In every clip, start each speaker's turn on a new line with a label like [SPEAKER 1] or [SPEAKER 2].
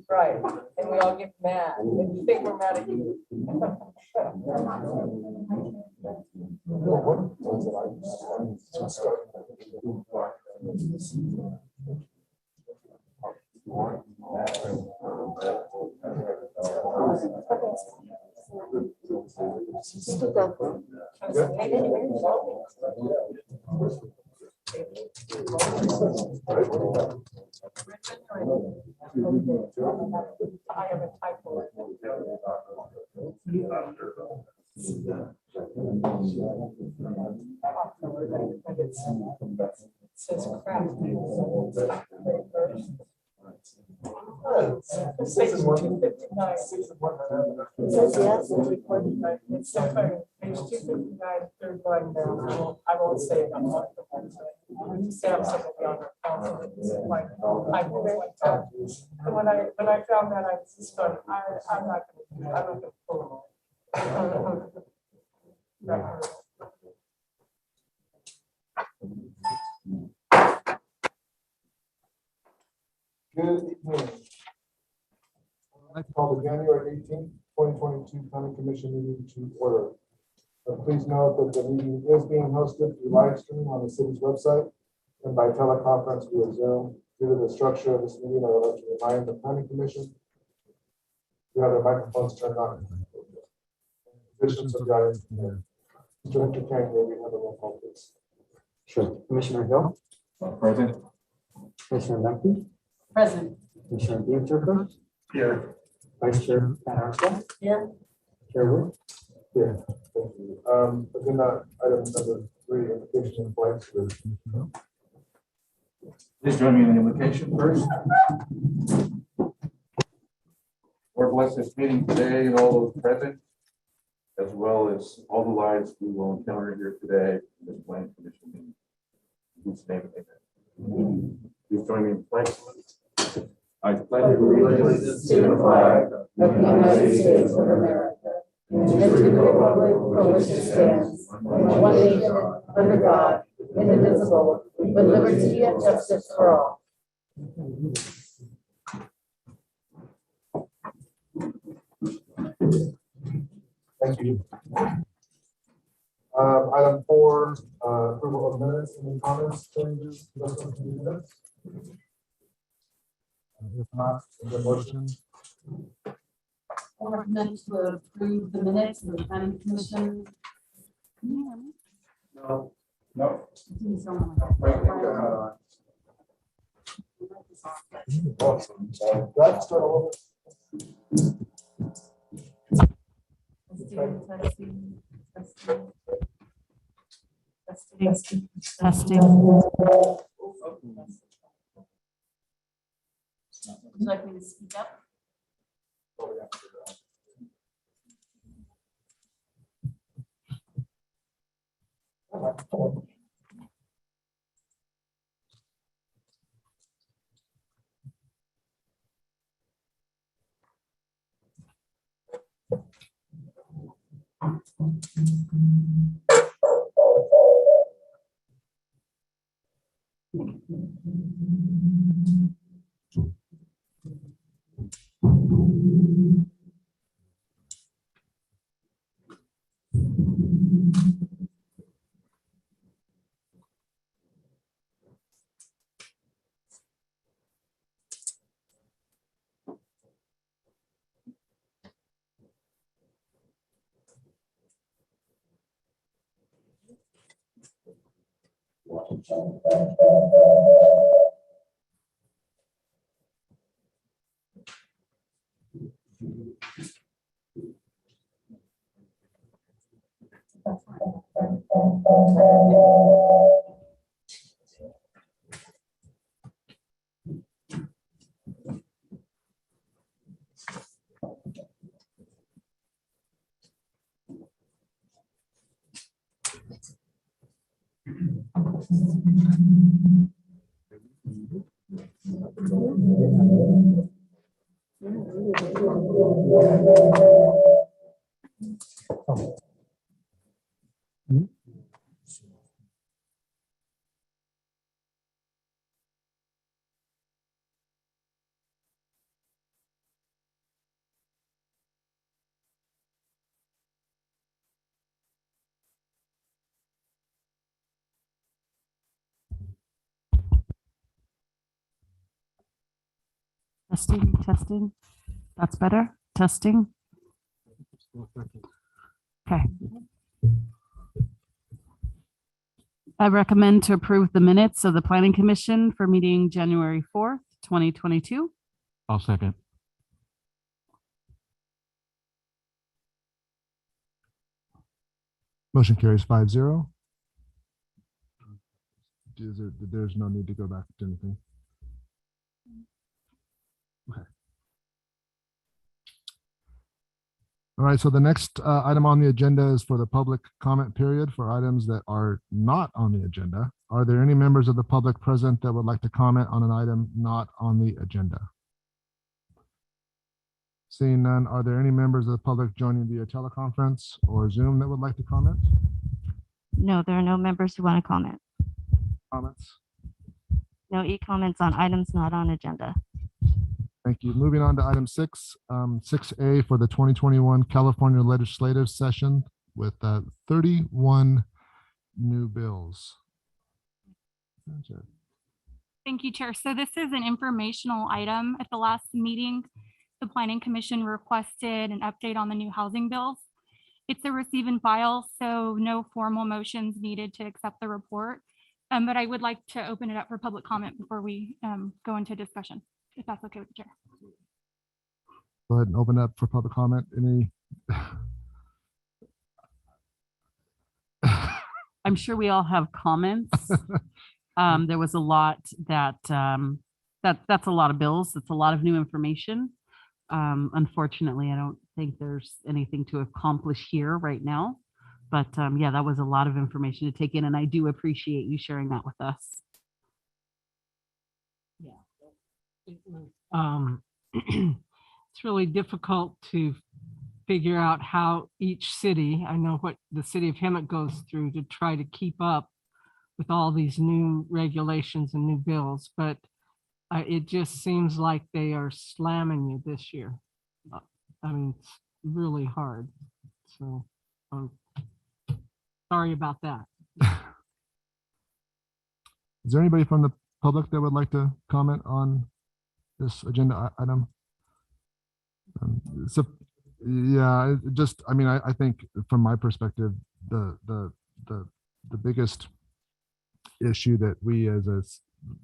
[SPEAKER 1] Right, and we all get mad, and you think we're mad at you. I have a typo. It says crap. It's page 259. It's somewhere, page 259, third line down. I won't say it. I'm not going to say I'm something on the council. It's like, I will like that. And when I found that, I was just going, I'm not going to pull them all.
[SPEAKER 2] Good evening. I call the January 18th, 2022 Planning Commission meeting to order. Please note that the meeting is being hosted through live stream on the city's website and by teleconference via Zoom. Due to the structure of this meeting, I would like to remind the Planning Commission to have their microphones turned on. Positions of the audience. Mr. Entertain, may we have a roll call, please?
[SPEAKER 3] Sure. Commissioner Hill.
[SPEAKER 4] Present.
[SPEAKER 3] Commissioner Lemke.
[SPEAKER 1] Present.
[SPEAKER 3] Commissioner Dietzer.
[SPEAKER 4] Here.
[SPEAKER 3] Vice Chair Arko.
[SPEAKER 1] Here.
[SPEAKER 3] Chair Wood.
[SPEAKER 2] Here. Thank you. Agenda item number 3, invocation of flags.
[SPEAKER 4] Please join me in the invocation first. Lord bless this meeting today and all those present, as well as all the lives we will encounter here today in this planning commission meeting. In His name, amen. Please join me in pledge. I pledge
[SPEAKER 5] allegiance to the flag of the United States of America and to the republic for which it stands, one nation under God, indivisible, with liberty and justice for all.
[SPEAKER 2] Thank you. Item 4, approval of minutes. Any comments, changes? If not, the motion.
[SPEAKER 6] I recommend to approve the minutes of the planning commission. Can you hear me?
[SPEAKER 4] No. No.
[SPEAKER 2] Awesome. So that's good.
[SPEAKER 6] Testing. Would you like me to speak up? Testing, testing. That's better. Testing. Okay. I recommend to approve the minutes of the Planning Commission for meeting January 4th, 2022.
[SPEAKER 7] I'll second.
[SPEAKER 2] Motion carries 5-0. There's no need to go back to anything. Okay. All right, so the next item on the agenda is for the public comment period for items that are not on the agenda. Are there any members of the public present that would like to comment on an item not on the agenda? Seeing none, are there any members of the public joining via teleconference or Zoom that would like to comment?
[SPEAKER 8] No, there are no members who want to comment.
[SPEAKER 2] Comments?
[SPEAKER 8] No e-comments on items not on agenda.
[SPEAKER 2] Thank you. Moving on to item 6, 6A for the 2021 California legislative session with 31 new bills.
[SPEAKER 9] Thank you, Chair. So this is an informational item. At the last meeting, the Planning Commission requested an update on the new housing bills. It's a receive and file, so no formal motions needed to accept the report. But I would like to open it up for public comment before we go into discussion, if that's okay with the Chair.
[SPEAKER 2] Go ahead and open up for public comment. Any?
[SPEAKER 6] I'm sure we all have comments. There was a lot that's a lot of bills. It's a lot of new information. Unfortunately, I don't think there's anything to accomplish here right now. But yeah, that was a lot of information to take in, and I do appreciate you sharing that with us.
[SPEAKER 10] It's really difficult to figure out how each city, I know what the city of Hemet goes through to try to keep up with all these new regulations and new bills, but it just seems like they are slamming you this year. I mean, it's really hard. So sorry about that.
[SPEAKER 2] Is there anybody from the public that would like to comment on this agenda item? So yeah, I mean, I think from my perspective, the biggest issue that we as a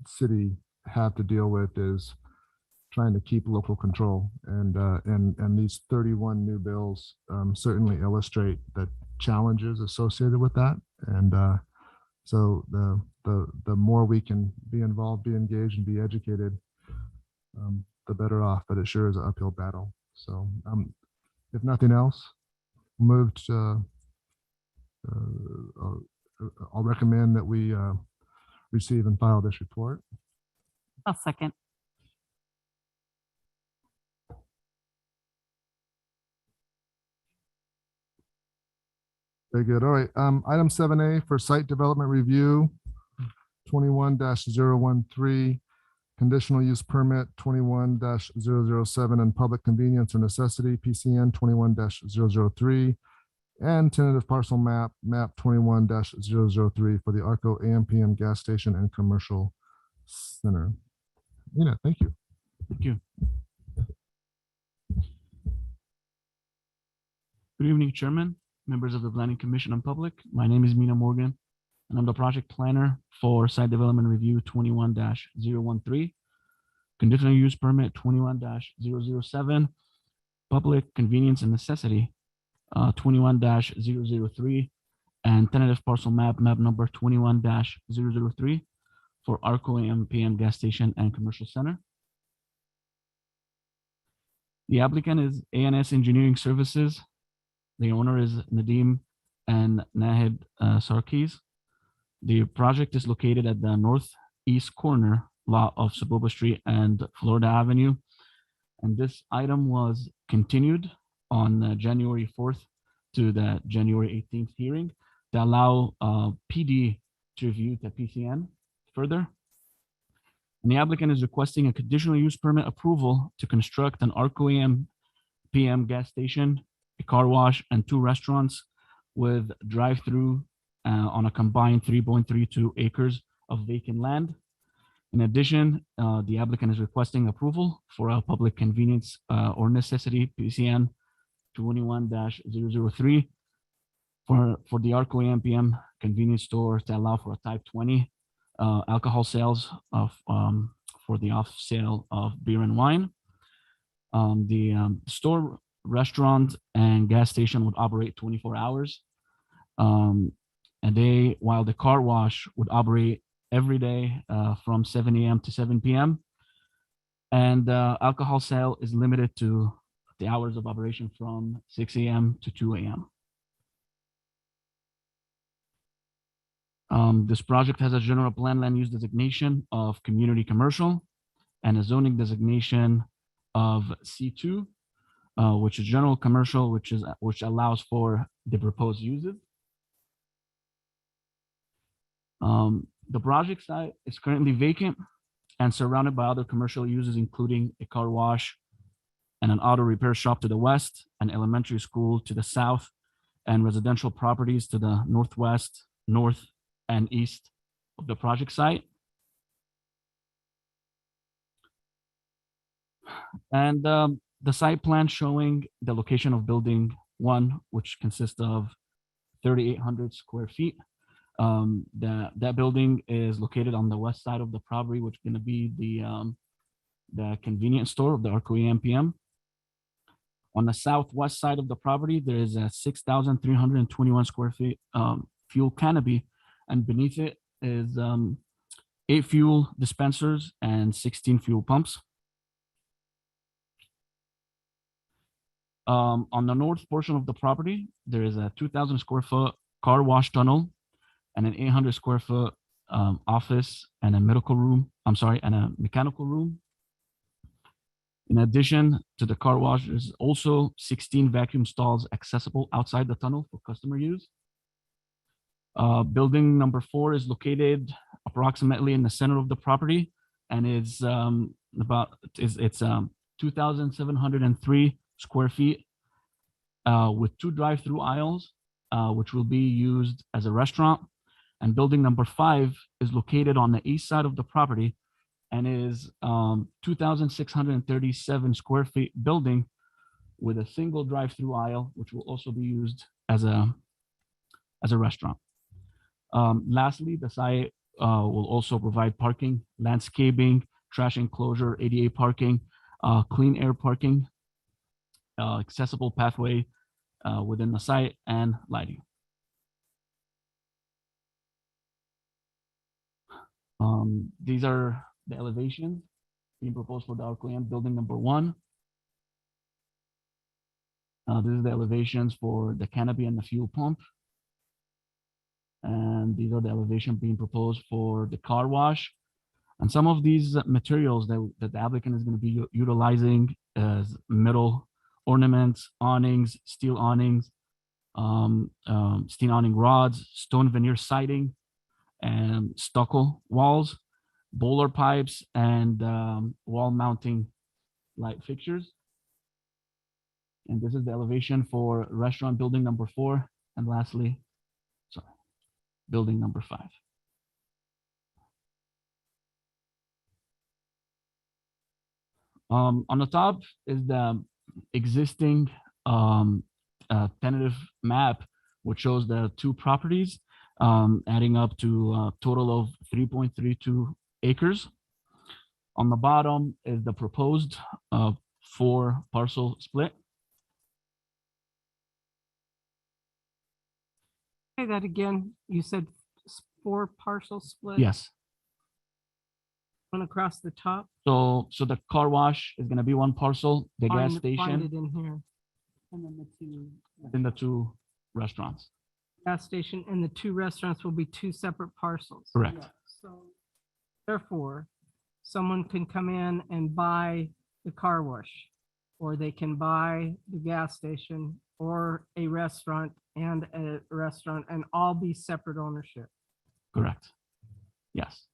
[SPEAKER 2] city have to deal with is trying to keep local control, and these 31 new bills certainly illustrate the challenges associated with that. And so the more we can be involved, be engaged, and be educated, the better off. But it sure is an uphill battle. So if nothing else, I'll recommend that we receive and file this report.
[SPEAKER 6] I'll second.
[SPEAKER 2] Very good. All right. Item 7A for site development review, 21-013, conditional use permit 21-007, and public convenience or necessity, PCN 21-003, and tentative parcel map 21-003 for the Arco AM/PM gas station and commercial center. Nina, thank you.
[SPEAKER 7] Thank you. Good evening, Chairman, members of the Planning Commission and public. My name is Mina Morgan, and I'm the project planner for site development review 21-013, conditional use permit 21-007, public convenience and necessity 21-003, and tentative parcel map number 21-003 for Arco AM/PM gas station and commercial center. The applicant is ANS Engineering Services. The owner is Nadim and Nahid Sarkis. The project is located at the northeast corner lot of Saboba Street and Florida Avenue. And this item was continued on January 4th to the January 18th hearing to allow PD to review the PCN further. And the applicant is requesting a conditional use permit approval to construct an Arco AM/PM gas station, a car wash, and 2 restaurants with drive-through on a combined 3.32 acres of vacant land. In addition, the applicant is requesting approval for a public convenience or necessity PCN 21-003 for the Arco AMPM convenience store to allow for a type 20 alcohol sales of for the off sale of beer and wine. The store, restaurant, and gas station would operate 24 hours a day, while the car wash would operate every day from 7 a.m. to 7 p.m. And alcohol sale is limited to the hours of operation from 6 a.m. to 2 a.m. This project has a general plan land use designation of community commercial and a zoning designation of C2, which is general commercial, which allows for the proposed uses. The project site is currently vacant and surrounded by other commercial uses, including a car wash and an auto repair shop to the west, an elementary school to the south, and residential properties to the northwest, north, and east of the project site. And the site plan showing the location of building 1, which consists of 3,800 square feet. That building is located on the west side of the property, which is going to be the convenience store of the Arco AMPM. On the southwest side of the property, there is a 6,321 square feet fuel canopy, and beneath it is 8 fuel dispensers and 16 fuel pumps. On the north portion of the property, there is a 2,000 square foot car wash tunnel and an 800 square foot office and a medical room, and a mechanical room. In addition to the car wash, there's also 16 vacuum stalls accessible outside the tunnel for customer use. Building number 4 is located approximately in the center of the property, and it's 2,703 square feet with 2 drive-through aisles, which will be used as a restaurant. And building number 5 is located on the east side of the property and is 2,637 square feet building with a single drive-through aisle, which will also be used as a restaurant. Lastly, the site will also provide parking, landscaping, trash enclosure, ADA parking, clean air parking, accessible pathway within the site, and lighting. These are the elevations being proposed for the Arco AM building number 1. This is the elevations for the canopy and the fuel pump. And these are the elevations being proposed for the car wash. And some of these materials that the applicant is going to be utilizing as metal ornaments, awnings, steel awnings, steel awning rods, stone veneer siding, and stucco walls, bowler pipes, and wall mounting light fixtures. And this is the elevation for restaurant building number 4. And lastly, building number 5. On the top is the existing tentative map, which shows the 2 properties, adding up to a total of 3.32 acres. On the bottom is the proposed 4 parcel split.
[SPEAKER 10] Say that again. You said 4 parcel split?
[SPEAKER 7] Yes.
[SPEAKER 10] One across the top?
[SPEAKER 7] So the car wash is going to be 1 parcel, the gas
[SPEAKER 10] Find
[SPEAKER 7] station,
[SPEAKER 10] it in here.
[SPEAKER 6] And then the 2.
[SPEAKER 7] and the 2 restaurants.
[SPEAKER 10] Gas station and the 2 restaurants will be 2 separate parcels.
[SPEAKER 7] Correct.
[SPEAKER 10] So therefore, someone can come in and buy the car wash, or they can buy the gas station, or a restaurant and all be separate ownership.
[SPEAKER 7] Correct. Yes.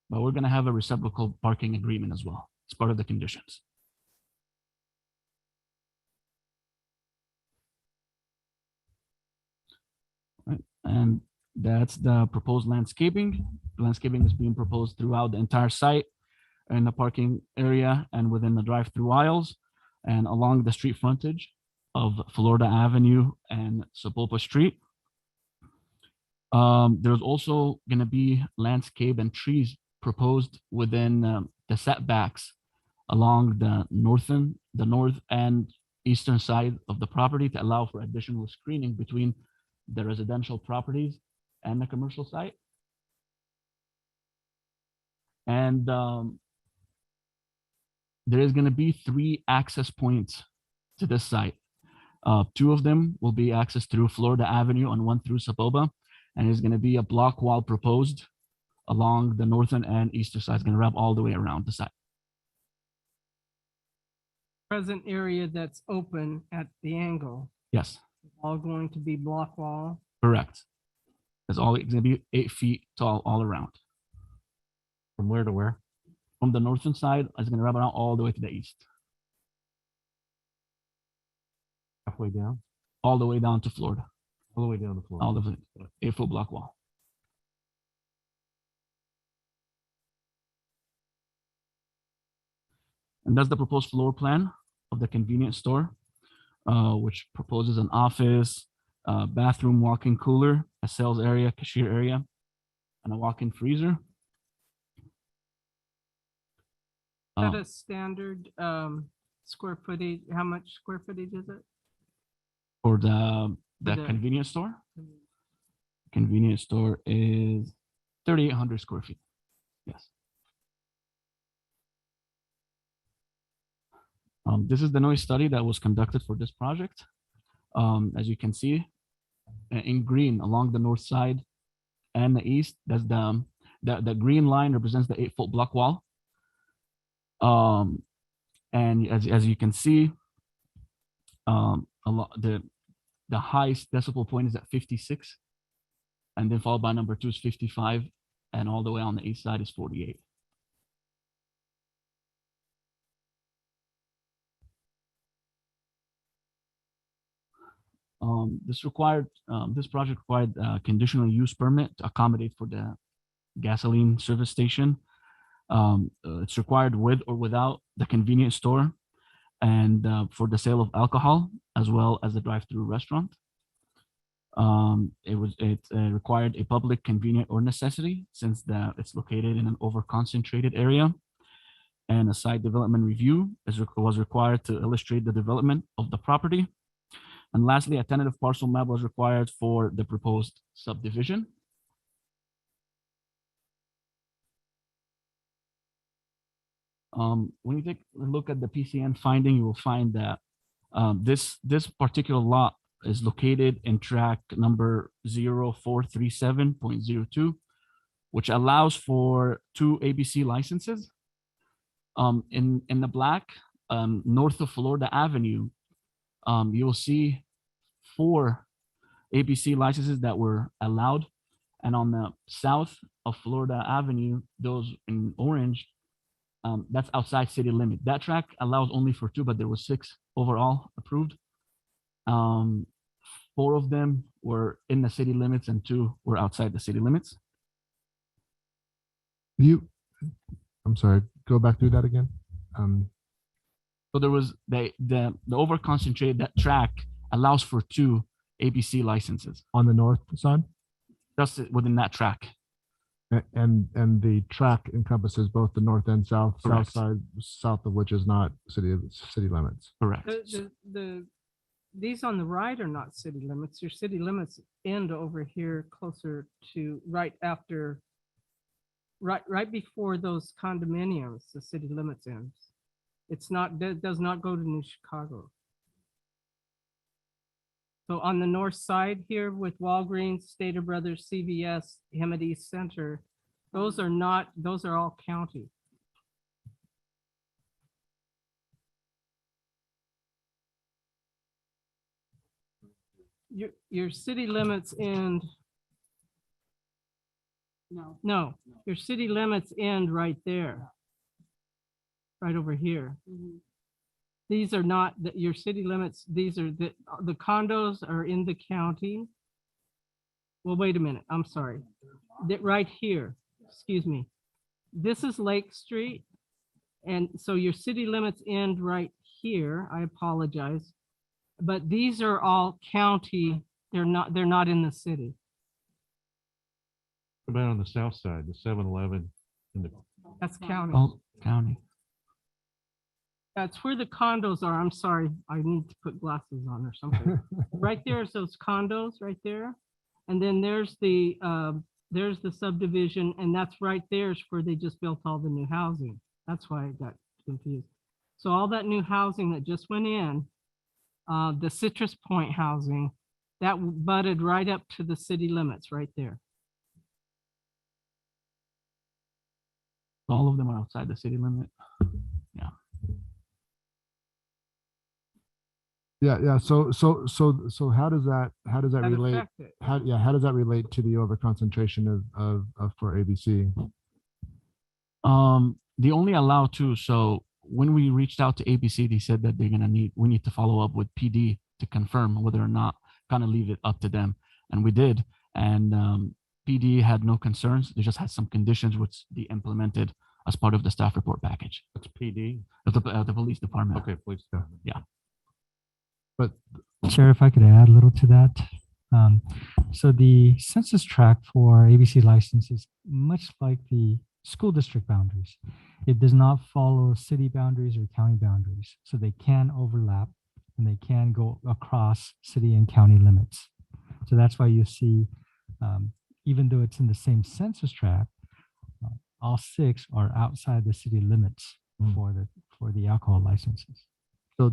[SPEAKER 7] But we're going to have a reciprocal parking agreement as well. It's part of the conditions. Right. And that's the proposed landscaping. landscaping is being proposed throughout the entire site, in the parking area and within the drive-through aisles and along the street frontage of Florida Avenue and Sapulpa Street. There's also going to be landscape and trees proposed within the setbacks along the north and eastern side of the property to allow for additional screening between the residential properties and the commercial site. And there is going to be 3 access points to this site. 2 of them will be access through Florida Avenue and 1 through Sapulpa. And there's going to be a block wall proposed along the northern and eastern side. It's going to wrap all the way around the site.
[SPEAKER 10] Present area that's open at the angle,
[SPEAKER 7] Yes,
[SPEAKER 10] all going to be block wall.
[SPEAKER 7] correct. It's going to be 8 feet tall all around.
[SPEAKER 3] From where to where?
[SPEAKER 7] From the northern side, it's going to wrap around all the way to the east,
[SPEAKER 3] Halfway down?
[SPEAKER 7] all the way down to Florida,
[SPEAKER 3] All the way down the floor.
[SPEAKER 7] all the 8-foot block wall. And that's the proposed floor plan of the convenience store, which proposes an office, bathroom, walk-in cooler, a sales area, cashier area, and a walk-in freezer.
[SPEAKER 10] Is that a standard square footage? How much square footage is it?
[SPEAKER 7] For the
[SPEAKER 10] the-
[SPEAKER 7] convenience store. Convenience store is 3,800 square feet. Yes. This is the noise study that was conducted for this project. As you can see, in green along the north side and the east, that's the green line represents the 8-foot block wall. And as you can see, the highest decibel point is at 56, and then followed by number 2 is 55, and all the way on the east side is 48. This project required a conditional use permit to accommodate for the gasoline service station. It's required with or without the convenience store, and for the sale of alcohol, as well as the drive-through restaurant. It required a public, convenient, or necessity, since it's located in an over-concentrated area. And a site development review was required to illustrate the development of the property. And lastly, a tentative parcel map was required for the proposed subdivision. When you take a look at the PCN finding, you will find that this particular lot is located in track number 0437.02, which allows for 2 ABC licenses. In the black, north of Florida Avenue, you will see 4 ABC licenses that were allowed. And on the south of Florida Avenue, those in orange, that's outside city limit. That track allows only for 2, but there was 6 overall approved. 4 of them were in the city limits and 2 were outside the city limits.
[SPEAKER 2] I'm sorry, go back through that again.
[SPEAKER 7] So there was the over concentrated, that track allows for 2 ABC licenses
[SPEAKER 2] On the north side?
[SPEAKER 7] just within that track.
[SPEAKER 2] And the track encompasses both the north and south,
[SPEAKER 7] Correct.
[SPEAKER 2] south side, south of which is not city limits.
[SPEAKER 7] Correct.
[SPEAKER 10] These on the right are not city limits. Your city limits end over here closer to right before those condominiums, the city limits ends. It's not, that does not go to New Chicago. So on the north side here with Walgreens, Stater Brothers, CVS, Hemet East Center, those are all county. Your city limits end. No, your city limits end right there. Right over here. These are not your city limits. These are the condos are in the county. Well, wait a minute. I'm sorry. That right here. excuse me, this is Lake Street. And so your city limits end right here. I apologize. But these are all county. They're not in the city.
[SPEAKER 3] What about on the south side, the 7-Eleven and the
[SPEAKER 10] That's county.
[SPEAKER 7] Oh, county.
[SPEAKER 10] That's where the condos are. I'm sorry. I need to put glasses on or something. Right there's those condos right there. And then there's the subdivision, and that's right there's where they just built all the new housing. That's why I got confused. So all that new housing that just went in, the Citrus Point housing, that butted right up to the city limits right there.
[SPEAKER 7] All of them are outside the city limit. Yeah.
[SPEAKER 2] Yeah. So how does that
[SPEAKER 10] That
[SPEAKER 2] relate?
[SPEAKER 10] affect it.
[SPEAKER 2] How does that relate to the overconcentration of for ABC?
[SPEAKER 7] They only allow two. So when we reached out to ABC, they said that we need to follow up with PD to confirm whether or not, kind of leave it up to them. And we did. And PD had no concerns. They just had some conditions which they implemented as part of the staff report package.
[SPEAKER 3] That's PD.
[SPEAKER 7] The police department.
[SPEAKER 3] Okay, please.
[SPEAKER 7] Yeah.
[SPEAKER 2] But
[SPEAKER 11] Chair, if I could add a little to that. So the census tract for ABC license is much like the school district boundaries. It does not follow city boundaries or county boundaries. So they can overlap and they can go across city and county limits. So that's why you see, even though it's in the same census tract, all 6 are outside the city limits for the alcohol licenses.
[SPEAKER 2] So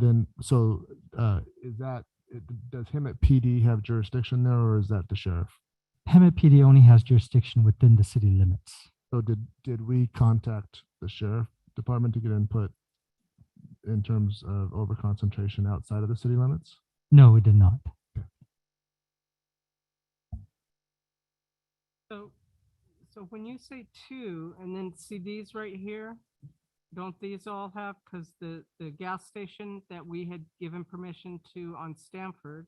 [SPEAKER 2] is that, does Hemet PD have jurisdiction there, or is that the sheriff?
[SPEAKER 11] Hemet PD only has jurisdiction within the city limits.
[SPEAKER 2] So did we contact the sheriff department to get input in terms of overconcentration outside of the city limits?
[SPEAKER 11] No, we did not.
[SPEAKER 10] So when you say 2, and then see these right here, don't these all have, because the gas station that we had given permission to on Stanford,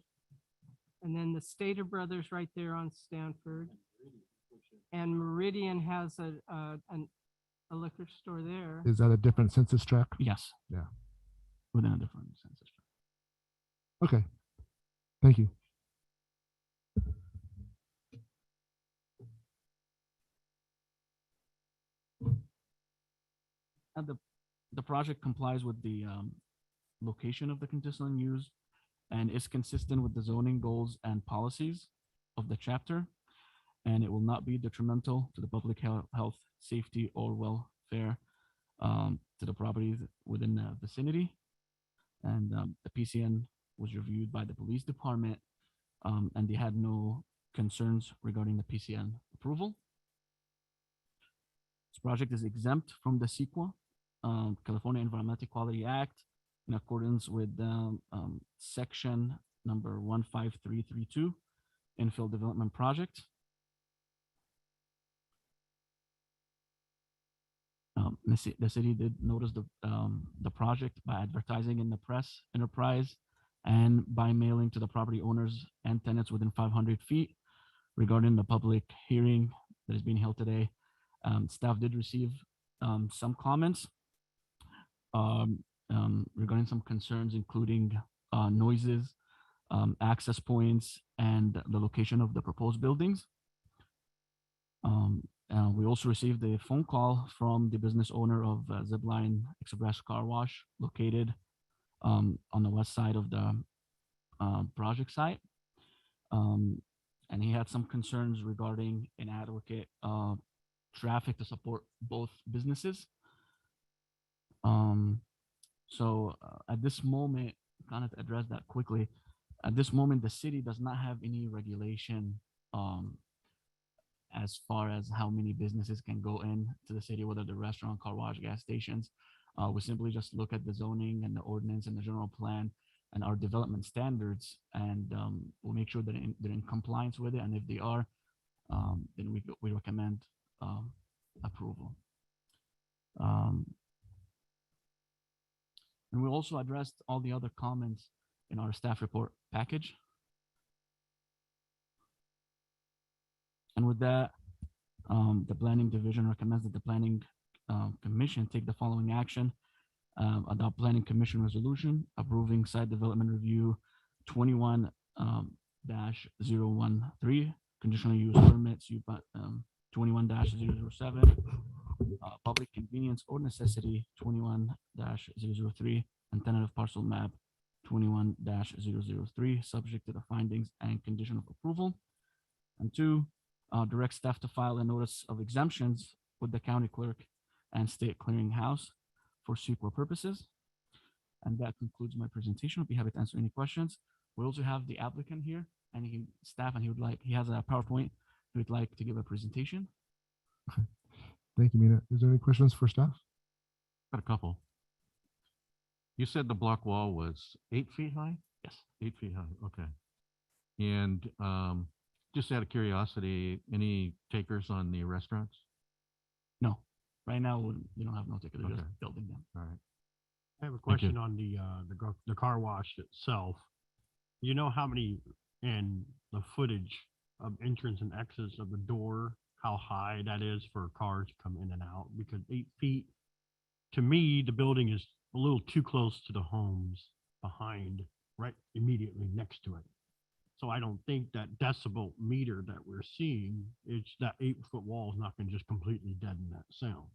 [SPEAKER 10] and then the Stater Brothers right there on Stanford, and Meridian has a liquor store there.
[SPEAKER 2] Is that a different census tract?
[SPEAKER 7] Yes.
[SPEAKER 2] Yeah.
[SPEAKER 7] Within a different census tract.
[SPEAKER 2] Okay. Thank you.
[SPEAKER 7] And the project complies with the location of the conditional use and is consistent with the zoning goals and policies of the chapter. And it will not be detrimental to the public health, safety, or welfare to the properties within the vicinity. And the PCN was reviewed by the police department, and they had no concerns regarding the PCN approval. This project is exempt from the CEQA, California Environmental Quality Act, in accordance with section number 15332, infill development project. The city did notice the project by advertising in the press enterprise and by mailing to the property owners and tenants within 500 feet regarding the public hearing that is being held today. Staff did receive some comments regarding some concerns, including noises, access points, and the location of the proposed buildings. We also received a phone call from the business owner of Zipline Express Car Wash located on the west side of the project site. And he had some concerns regarding inadequate traffic to support both businesses. So at this moment, kind of to address that quickly, at this moment, the city does not have any regulation as far as how many businesses can go in to the city, whether the restaurant, car wash, gas stations. We simply just look at the zoning and the ordinance and the general plan and our development standards, and we'll make sure that they're in compliance with it. And if they are, then we recommend approval. And we also addressed all the other comments in our staff report package. And with that, The planning division recommends that the planning commission take the following action. Adopt planning commission resolution approving site development review 21 -013, conditional use permits 21-007, public convenience or necessity 21-003, and tentative parcel map 21-003, subject to the findings and condition of approval. And two, direct staff to file a notice of exemptions with the county clerk and state clearinghouse for CEQA purposes. And that concludes my presentation. I'll be happy to answer any questions. We also have the applicant here and staff, and he has a PowerPoint. He would like to give a presentation.
[SPEAKER 2] Thank you, Mina. Is there any questions for staff?
[SPEAKER 3] Got a couple. You said the block wall was 8 feet high?
[SPEAKER 7] Yes.
[SPEAKER 3] 8 feet high, okay. And just out of curiosity, any takers on the restaurants?
[SPEAKER 7] No, right now we don't have no ticket. They're
[SPEAKER 3] Okay.
[SPEAKER 7] just building them.
[SPEAKER 3] All right.
[SPEAKER 12] I have a
[SPEAKER 3] Thank you.
[SPEAKER 12] question on the car wash itself. You know how many in the footage of entrance and exits of the door, how high that is for cars to come in and out? Because 8 feet, to me, the building is a little too close to the homes behind, right immediately next to it. So I don't think that decibel meter that we're seeing, it's that 8-foot wall is not going to just completely deaden that sound.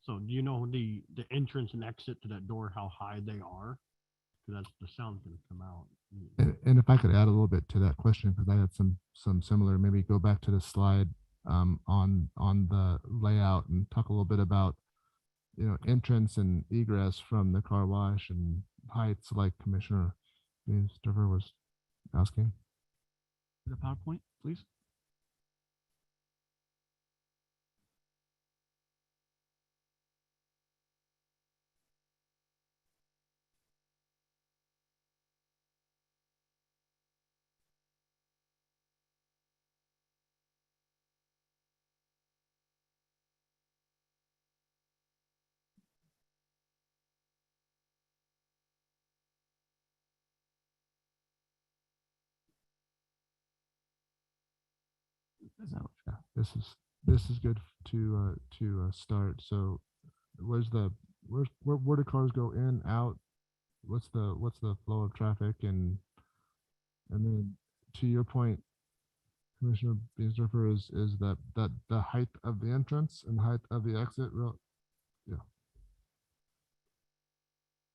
[SPEAKER 12] So do you know the entrance and exit to that door, how high they are? Because that's the sound's going to come out.
[SPEAKER 2] And if I could add a little bit to that question, because I had some similar, maybe go back to the slide on the layout and talk a little bit about, entrance and egress from the car wash and heights, like Commissioner Stover was asking.
[SPEAKER 7] The PowerPoint, please.
[SPEAKER 2] Yeah, this is good to start. So where do cars go in, out? What's the flow of traffic? And then to your point, Commissioner Biesdorfer, is that the height of the entrance and height of the exit. Yeah.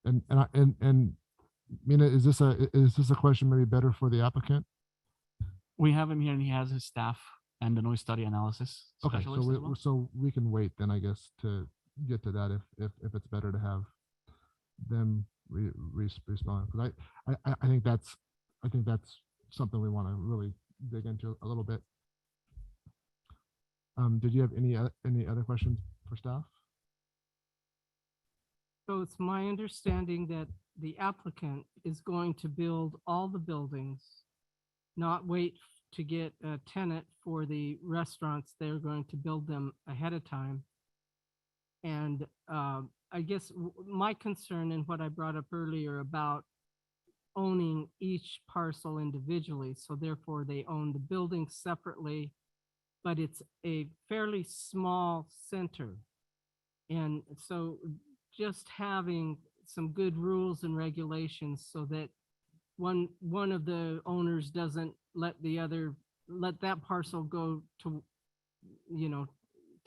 [SPEAKER 2] And Mina, is this a question maybe better for the applicant?
[SPEAKER 7] We have him here, and he has his staff and the noise study analysis
[SPEAKER 2] Okay,
[SPEAKER 7] specialist as well.
[SPEAKER 2] so we can wait then, I guess, to get to that if it's better to have them respond, because I think that's something we want to really dig into a little bit. Did you have any other questions for staff?
[SPEAKER 10] So it's my understanding that the applicant is going to build all the buildings, not wait to get a tenant for the restaurants. They're going to build them ahead of time. And I guess my concern and what I brought up earlier about owning each parcel individually, so therefore they own the building separately, but it's a fairly small center. And so just having some good rules and regulations so that one of the owners doesn't let that parcel go to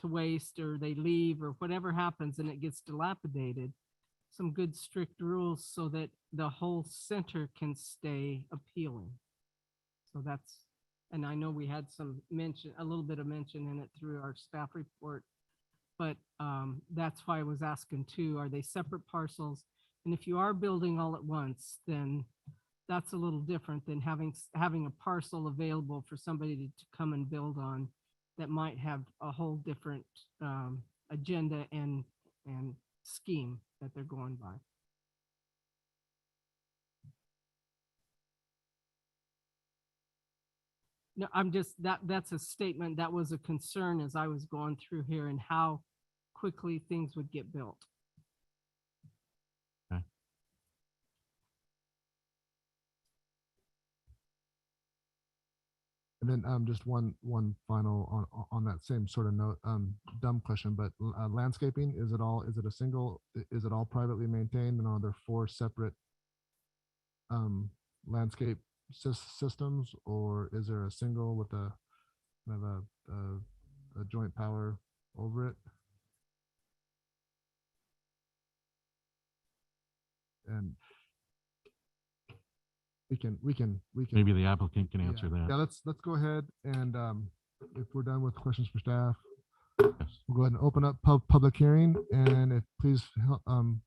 [SPEAKER 10] waste, or they leave, or whatever happens and it gets dilapidated. Some good strict rules so that the whole center can stay appealing. So that's, and I know we had a little bit of mention in it through our staff report, but that's why I was asking too, are they separate parcels? And if you are building all at once, then that's a little different than having a parcel available for somebody to come and build on that might have a whole different agenda and scheme that they're going by. No, I'm just, that's a statement that was a concern as I was going through here and how quickly things would get built.
[SPEAKER 2] And then just one final on that same sort of note, dumb question, but landscaping, is it all privately maintained, and are there 4 separate landscape systems, or is there a single with a kind of a joint power over it? And we can
[SPEAKER 3] Maybe the applicant can answer
[SPEAKER 2] yeah,
[SPEAKER 3] that.
[SPEAKER 2] let's go ahead and if we're done with questions for staff,
[SPEAKER 3] Yes.
[SPEAKER 2] we'll go ahead and open up public hearing, and if please come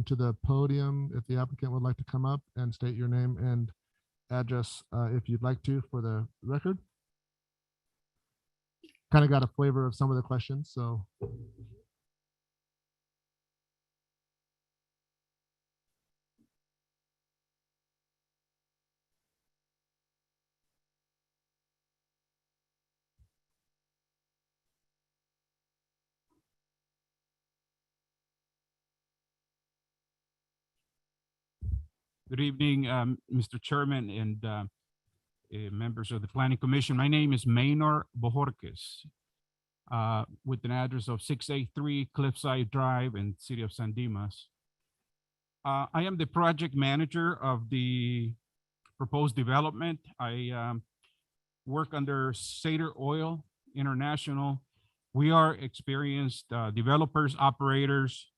[SPEAKER 2] to the podium if the applicant would like to come up and state your name and address if you'd like to for the record. Kind of got a flavor of some of the questions, so.
[SPEAKER 13] Good evening, Mr. Chairman and members of the Planning Commission. My name is Maynor Bojorquez with an address of 683 Cliffside Drive in City of San Dimas. I am the project manager of the proposed development. I work under Sater Oil International. We are experienced developers, operators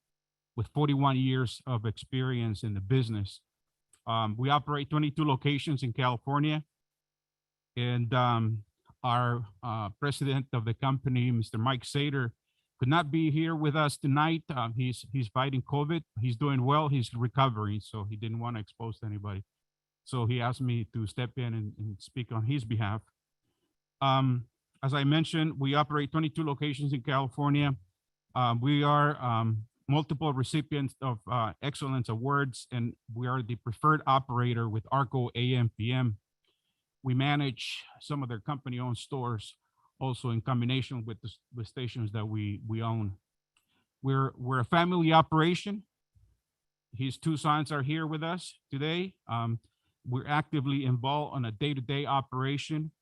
[SPEAKER 13] with 41 years of experience in the business. We operate 22 locations in California, and our president of the company, Mr. Mike Sater, could not be here with us tonight. He's fighting COVID. He's doing well. He's recovering, so he didn't want to expose anybody. So he asked me to step in and speak on his behalf. As I mentioned, we operate 22 locations in California. We are multiple recipients of excellence awards, and we are the preferred operator with Arco AM/PM. We manage some of their company-owned stores, also in combination with the stations that we own. We're a family operation. His 2 sons are here with us today. We're actively involved on a day-to-day operation.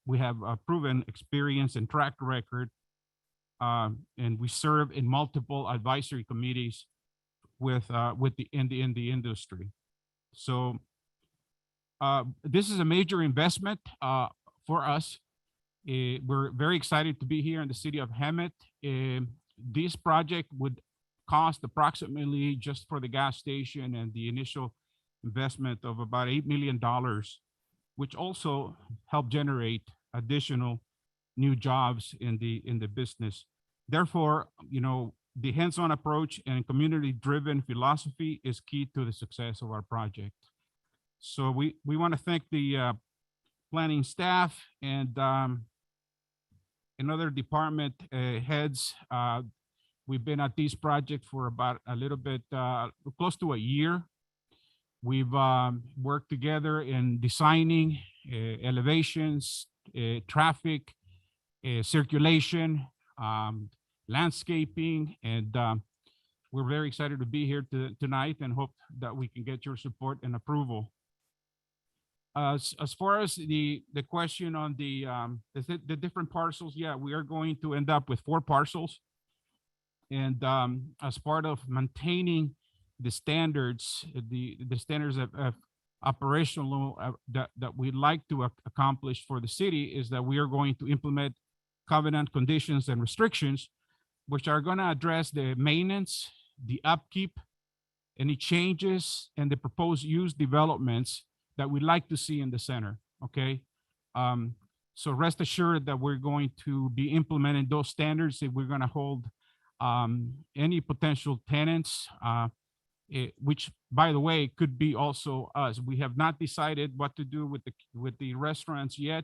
[SPEAKER 13] We have a proven experience and track record. And we serve in multiple advisory committees with the industry. So this is a major investment for us. We're very excited to be here in the city of Hemet. This project would cost approximately, just for the gas station and the initial investment, of about $8 million, which also help generate additional new jobs in the business. Therefore, you know, the hands-on approach and community-driven philosophy is key to the success of our project. So we want to thank the planning staff and other department heads. We've been at this project for about a little bit, close to a year. We've worked together in designing elevations, traffic, circulation, landscaping, and we're very excited to be here tonight and hope that we can get your support and approval. As far as the question on the different parcels, yeah, we are going to end up with 4 parcels. And as part of maintaining the standards, the standards of operational that we'd like to accomplish for the city, is that we are going to implement covenant conditions and restrictions, which are going to address the maintenance, the upkeep, any changes, and the proposed use developments that we'd like to see in the center. Okay. So rest assured that we're going to be implementing those standards if we're going to hold any potential tenants, which, by the way, could be also us. We have not decided what to do with the restaurants yet.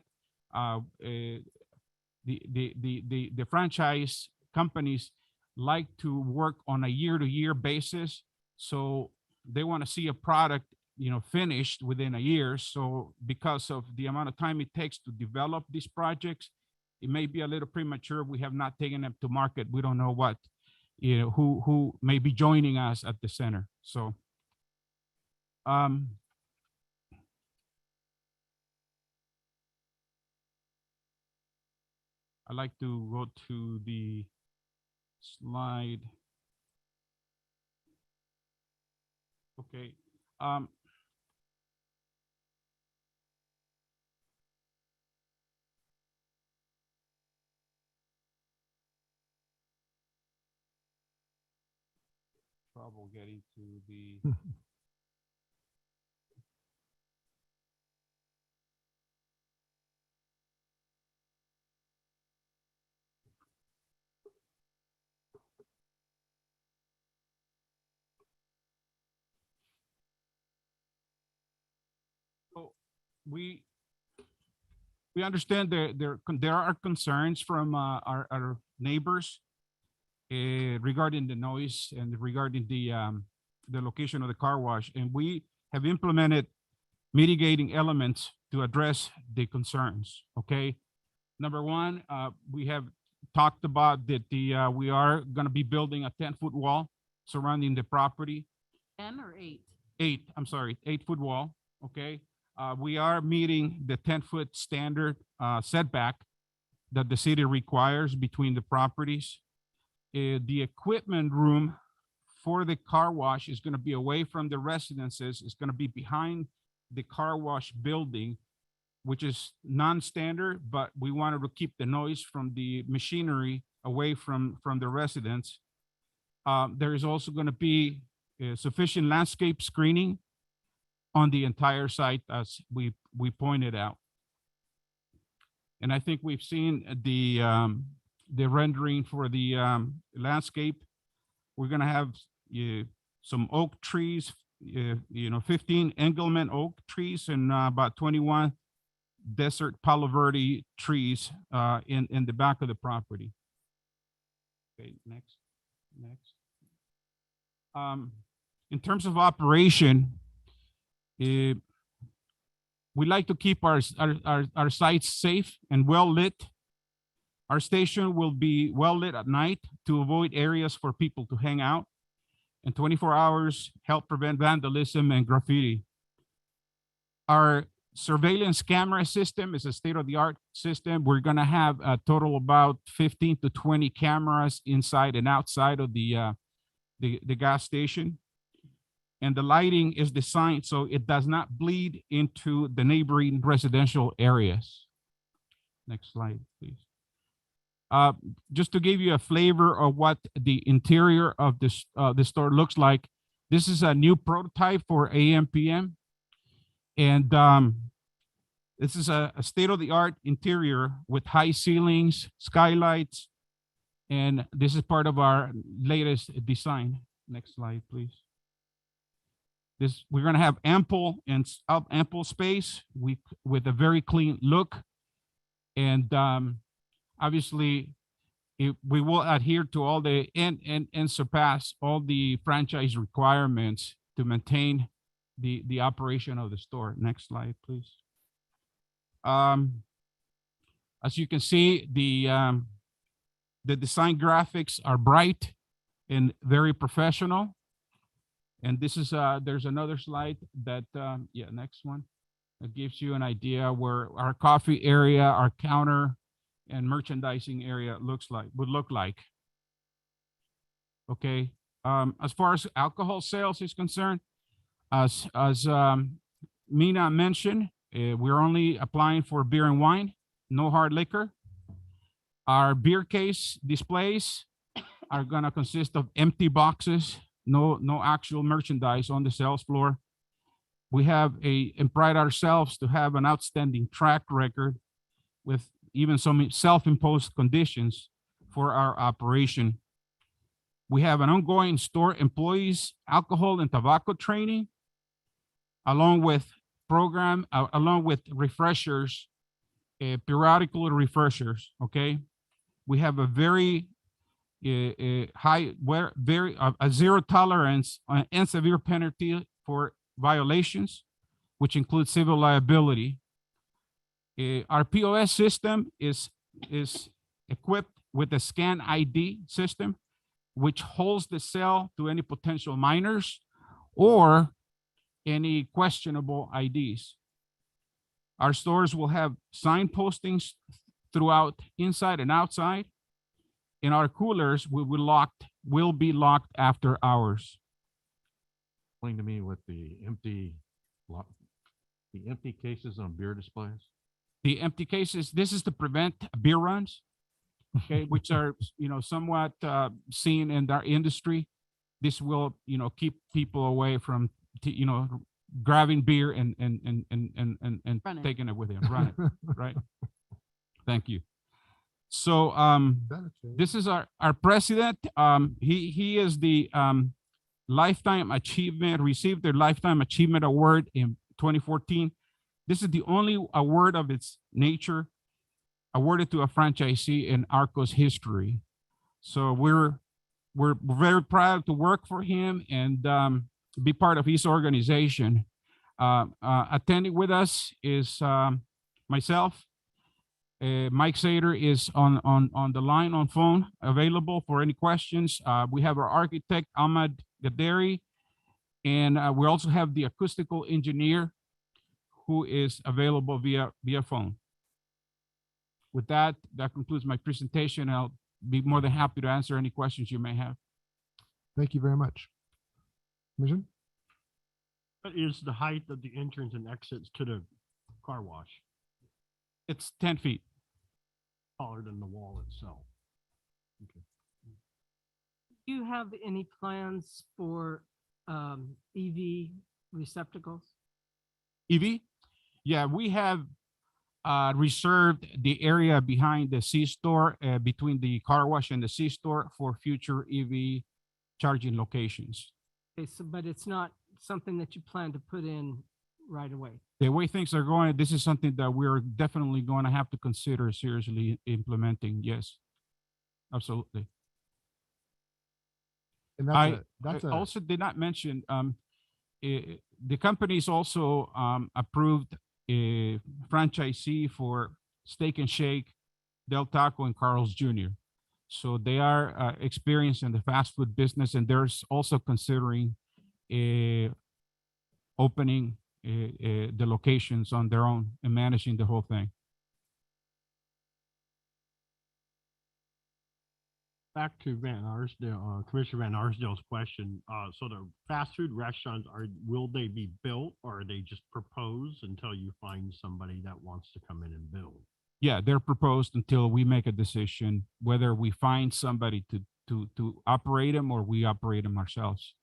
[SPEAKER 13] The franchise companies like to work on a year-to-year basis, so they want to see a product, you know, finished within a year. So because of the amount of time it takes to develop these projects, it may be a little premature. We have not taken them to market. We don't know what, you know, who may be joining us at the center. So I'd like to go to the slide. Okay. Trouble getting to the. So we understand there are concerns from our neighbors regarding the noise and regarding the location of the car wash, and we have implemented mitigating elements to address the concerns. Okay, number one, we have talked about that we are going to be building a 10-foot wall surrounding the property.
[SPEAKER 6] 10 or 8?
[SPEAKER 13] 8, I'm sorry, 8-foot wall. Okay, we are meeting the 10-foot standard setback that the city requires between the properties. The equipment room for the car wash is going to be away from the residences. It's going to be behind the car wash building, which is non-standard, but we wanted to keep the noise from the machinery away from the residents. There is also going to be sufficient landscape screening on the entire site, as we pointed out. And I think we've seen the rendering for the landscape. We're going to have some oak trees, 15 Engelmann oak trees and about 21 desert Palo Verde trees in the back of the property. Okay, next. In terms of operation, we like to keep our sites safe and well lit. Our station will be well lit at night to avoid areas for people to hang out, and 24 hours help prevent vandalism and graffiti. Our surveillance camera system is a state-of-the-art system. We're going to have a total about 15 to 20 cameras inside and outside of the gas station. And the lighting is designed so it does not bleed into the neighboring residential areas. Next slide, please. Just to give you a flavor of what the interior of this the store looks like, this is a new prototype for AM/PM, and this is a state-of-the-art interior with high ceilings, skylights, and this is part of our latest design. Next slide, please. We're going to have ample space with a very clean look, and obviously, we will adhere to all the and surpass all the franchise requirements to maintain the operation of the store. Next slide, please. As you can see, the design graphics are bright and very professional. And this is there's another slide that next one, that gives you an idea where our coffee area, our counter, and merchandising area would look like. Okay, as far as alcohol sales is concerned, as Mina mentioned, we're only applying for beer and wine, no hard liquor. Our beer case displays are gonna consist of empty boxes, no actual merchandise on the sales floor. We have and pride ourselves to have an outstanding track record with even some self-imposed conditions for our operation. We have an ongoing store employees alcohol and tobacco training, along with refreshers, periodical refreshers. Okay, we have a very a zero tolerance and severe penalty for violations, which includes civil liability. Our POS system is equipped with a scan ID system, which holds the cell to any potential minors or any questionable IDs. Our stores will have sign postings throughout inside and outside. And our coolers will be locked after hours.
[SPEAKER 3] Explain to me what the empty cases on beer displays.
[SPEAKER 13] The empty cases, this is to prevent beer runs, okay, which are, somewhat seen in our industry. This will, keep people away from, grabbing beer and
[SPEAKER 6] Run it.
[SPEAKER 13] taking it with them, run it, right? Thank you. So this is our president. He is the Lifetime Achievement, received their Lifetime Achievement Award in 2014. This is the only award of its nature awarded to a franchisee in Arco's history. So we're very proud to work for him and be part of his organization. Attending with us is myself. Mike Sater is on the line on phone, available for any questions. We have our architect, Ahmad Gaderi, and we also have the acoustical engineer who is available via phone. With that concludes my presentation. I'll be more than happy to answer any questions you may have.
[SPEAKER 2] Thank you very much. Commission?
[SPEAKER 12] What is the height of the entrance and exits to the car wash?
[SPEAKER 13] It's 10 feet.
[SPEAKER 12] Taller than the wall itself. Okay.
[SPEAKER 10] Do you have any plans for EV receptacles?
[SPEAKER 13] EV? Yeah, we have reserved the area behind the C-store, between the car wash and the C-store for future EV charging locations.
[SPEAKER 10] Okay, so, but it's not something that you plan to put in right away?
[SPEAKER 13] The way things are going, this is something that we're definitely going to have to consider seriously implementing. Yes, absolutely.
[SPEAKER 2] And
[SPEAKER 13] I also did not mention, the company is also approved a franchisee for Steak and Shake, Del Taco, and Carl's Jr. So they are experienced in the fast food business, and they're also considering opening the locations on their own and managing the whole thing.
[SPEAKER 12] Back to Van Arsdale, Commissioner Van Arsdale's question. So the fast food restaurants, will they be built, or are they just proposed until you find somebody that wants to come in and build?
[SPEAKER 13] Yeah, they're proposed until we make a decision whether we find somebody to operate them or we operate them ourselves.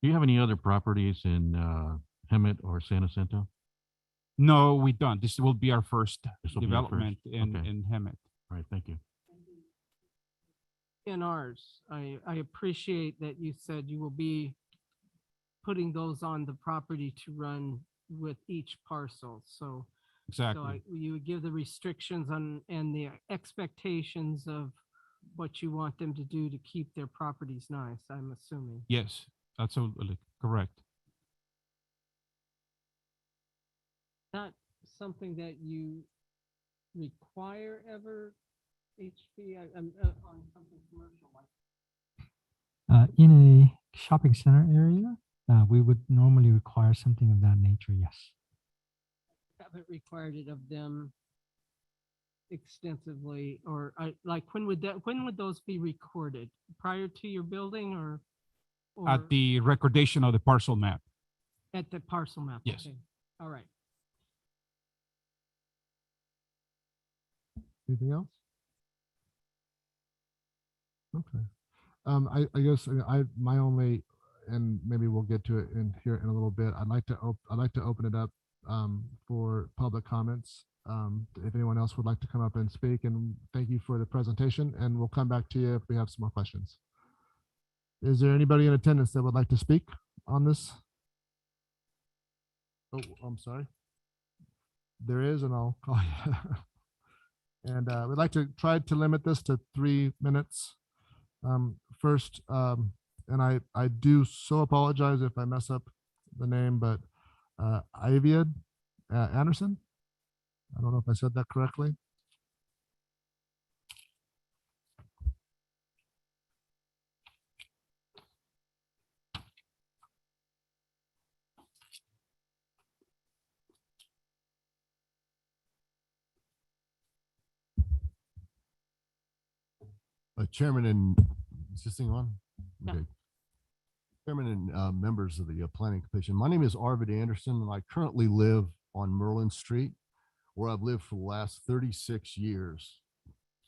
[SPEAKER 3] Do you have any other properties in Hemet or San Jacinto?
[SPEAKER 13] No, we don't. This will be our first
[SPEAKER 3] This will be your
[SPEAKER 13] development
[SPEAKER 3] first.
[SPEAKER 13] in
[SPEAKER 3] Okay.
[SPEAKER 13] Hemet.
[SPEAKER 3] All right, thank you.
[SPEAKER 10] In ours, I appreciate that you said you will be putting those on the property to run with each parcel. So
[SPEAKER 13] Exactly.
[SPEAKER 10] you would give the restrictions on and the expectations of what you want them to do to keep their properties nice, I'm assuming.
[SPEAKER 13] Yes, absolutely correct.
[SPEAKER 10] Not something that you require ever, HP, on something commercial like.
[SPEAKER 11] In a shopping center area, we would normally require something of that nature, yes.
[SPEAKER 10] Haven't required it of them extensively, or like when would those be recorded? Prior to your building or
[SPEAKER 13] At the recordation of the parcel map.
[SPEAKER 10] at the parcel map?
[SPEAKER 13] Yes.
[SPEAKER 10] Okay. All right.
[SPEAKER 2] Anything else? Okay. I guess my only, and maybe we'll get to it in here in a little bit. I'd like to open it up for public comments. If anyone else would like to come up and speak, and thank you for the presentation, and we'll come back to you if we have some more questions. Is there anybody in attendance that would like to speak on this? Oh, I'm sorry. There is, and I'll call you. And we'd like to try to limit this to 3 minutes. First, and I do so apologize if I mess up the name, but Aviad Anderson. I don't know if I said that correctly.
[SPEAKER 14] Chairman and, is this thing on?
[SPEAKER 6] Yeah.
[SPEAKER 14] Okay. Chairman and members of the Planning Commission. My name is Arvid Anderson, and I currently live on Merlin Street, where I've lived for the last 36 years.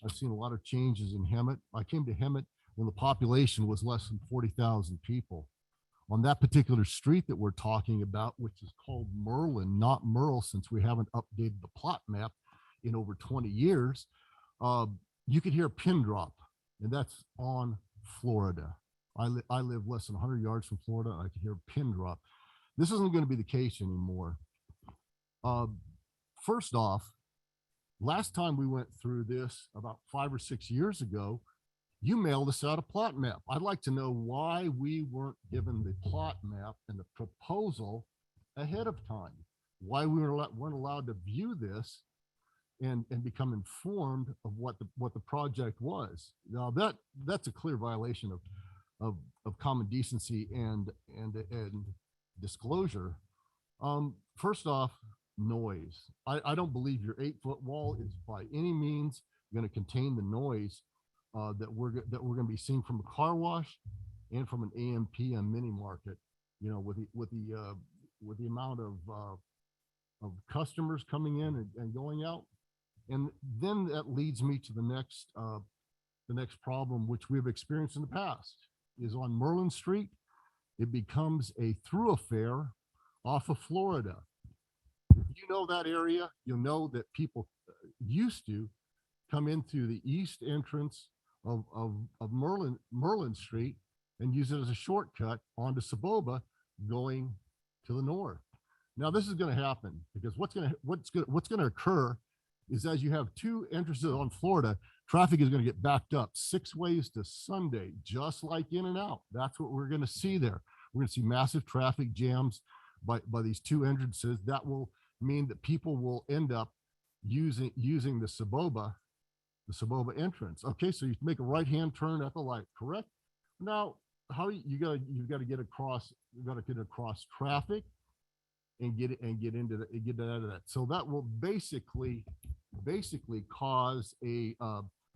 [SPEAKER 14] I've seen a lot of changes in Hemet. I came to Hemet when the population was less than 40,000 people. On that particular street that we're talking about, which is called Merlin, not Merle, since we haven't updated the plot map in over 20 years, you could hear a pin drop, and that's on Florida. I live less than 100 yards from Florida. I could hear a pin drop. This isn't going to be the case anymore. First off, last time we went through this about 5 or 6 years ago, you mailed us out a plot map. I'd like to know why we weren't given the plot map and the proposal ahead of time. Why we weren't allowed to view this and become informed of what the project was. Now that's a clear violation of common decency and disclosure. First off, noise. I don't believe your 8-foot wall is by any means going to contain the noise that we're going to be seeing from a car wash and from an AM/PM mini market. You know, with the amount of customers coming in and going out, and then that leads me to the next problem, which we've experienced in the past, is on Merlin Street. It becomes a thoroughfare off of Florida. If you know that area, you'll know that people used to come in through the east entrance of Merlin Street and use it as a shortcut onto Saboba going to the north. Now this is going to happen because what's going to occur is, as you have two entrances on Florida, traffic is going to get backed up 6 ways to Sunday, just like in and out. That's what we're going to see there. We're going to see massive traffic jams by these two entrances. That will mean that people will end up using the Saboba entrance. Okay, so you make a right-hand turn at the light, correct? Now, you've got to get across traffic and get out of that. So that will basically cause a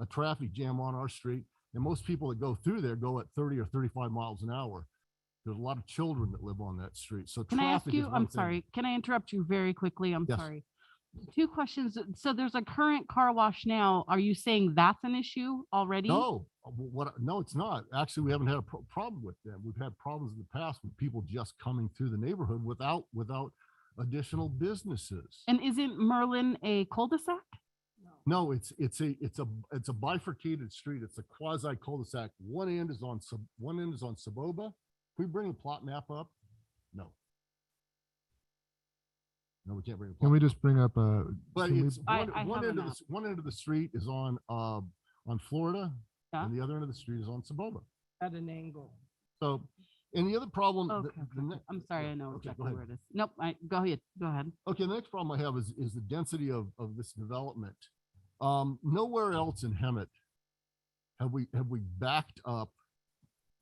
[SPEAKER 14] traffic jam on our street. And most people that go through there go at 30 or 35 miles an hour. There's a lot of children that live on that street. So
[SPEAKER 6] can I ask you, I'm sorry, can I interrupt you very quickly? I'm
[SPEAKER 14] Yes.
[SPEAKER 6] sorry. 2 questions. So there's a current car wash now. Are you saying that's an issue already?
[SPEAKER 14] No, no, it's not. Actually, we haven't had a problem with them. We've had problems in the past with people just coming through the neighborhood without additional businesses.
[SPEAKER 6] And isn't Merlin a cul-de-sac?
[SPEAKER 14] No, it's a bifurcated street. It's a quasi cul-de-sac. One end is on Saboba. Can we bring the plot map up? No. No, we can't bring.
[SPEAKER 2] Can we just bring up
[SPEAKER 14] But it's one end of the street is on Florida,
[SPEAKER 6] Yeah.
[SPEAKER 14] and the other end of the street is on Saboba.
[SPEAKER 10] At an angle.
[SPEAKER 14] So, and the other problem.
[SPEAKER 6] Okay. I'm sorry, I know
[SPEAKER 14] Okay,
[SPEAKER 6] exactly
[SPEAKER 14] go ahead.
[SPEAKER 6] where it is. Nope, go ahead. Go ahead.
[SPEAKER 14] Okay, the next problem I have is the density of this development. Nowhere else in Hemet have we backed up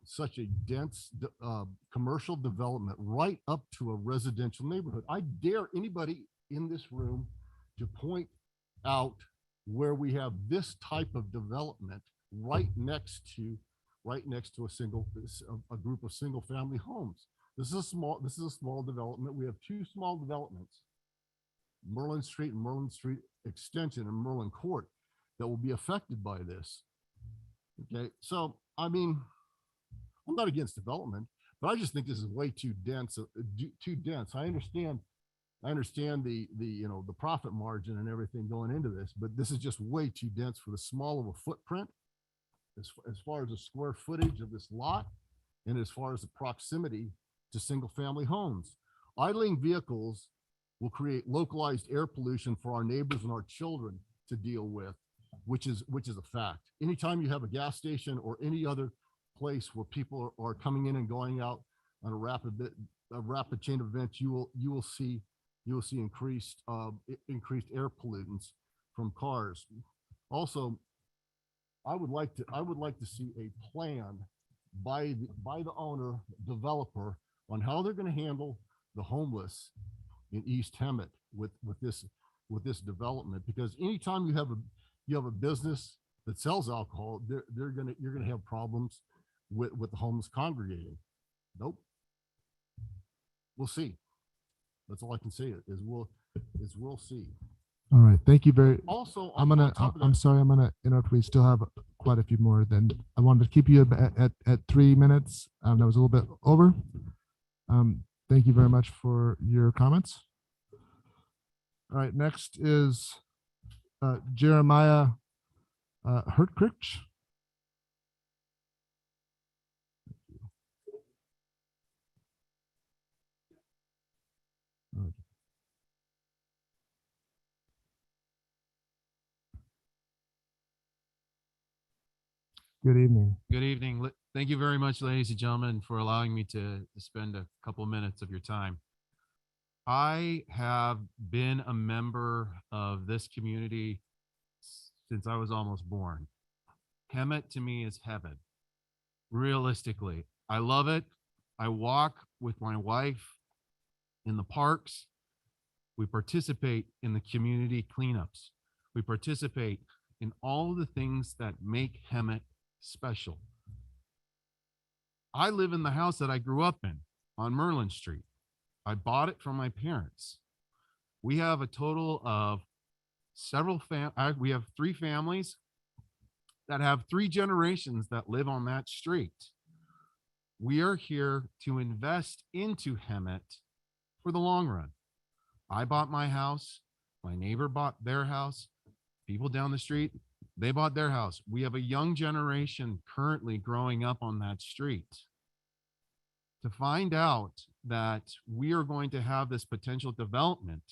[SPEAKER 14] such a dense commercial development right up to a residential neighborhood. I dare anybody in this room to point out where we have this type of development right next to a group of single family homes. This is a small development. We have 2 small developments, Merlin Street and Merlin Street Extension and Merlin Court, that will be affected by this. Okay, so I mean, I'm not against development, but I just think this is way too dense. I understand the the profit margin and everything going into this, but this is just way too dense for the small of a footprint as far as the square footage of this lot and as far as the proximity to single family homes. Idling vehicles will create localized air pollution for our neighbors and our children to deal with, which is a fact. Anytime you have a gas station or any other place where people are coming in and going out on a rapid chain of events, you will see increased air pollutants from cars. Also, I would like to see a plan by the owner developer on how they're going to handle the homeless in East Hemet with this development, because anytime you have a business that sells alcohol, you're gonna have problems with the homeless congregating. Nope. We'll see. That's all I can say is we'll see.
[SPEAKER 2] All right, thank you very.
[SPEAKER 14] Also,
[SPEAKER 2] I'm
[SPEAKER 14] on top of that-
[SPEAKER 2] I'm sorry, I'm gonna interrupt. We still have quite a few more. Then I wanted to keep you at 3 minutes. That was a little bit over. Thank you very much for your comments. All right, next is Jeremiah Hertkrich. Good evening.
[SPEAKER 3] Good evening. Thank you very much, ladies and gentlemen, for allowing me to spend a couple minutes of your time. I have been a member of this community since I was almost born. Hemet to me is heaven. Realistically, I love it. I walk with my wife in the parks. We participate in the community cleanups. We participate in all the things that make Hemet special. I live in the house that I grew up in on Merlin Street. I bought it from my parents. We have a total of we have 3 families that have 3 generations that live on that street. We are here to invest into Hemet for the long run. I bought my house. My neighbor bought their house. People down the street, they bought their house. We have a young generation currently growing up on that street. To find out that we are going to have this potential development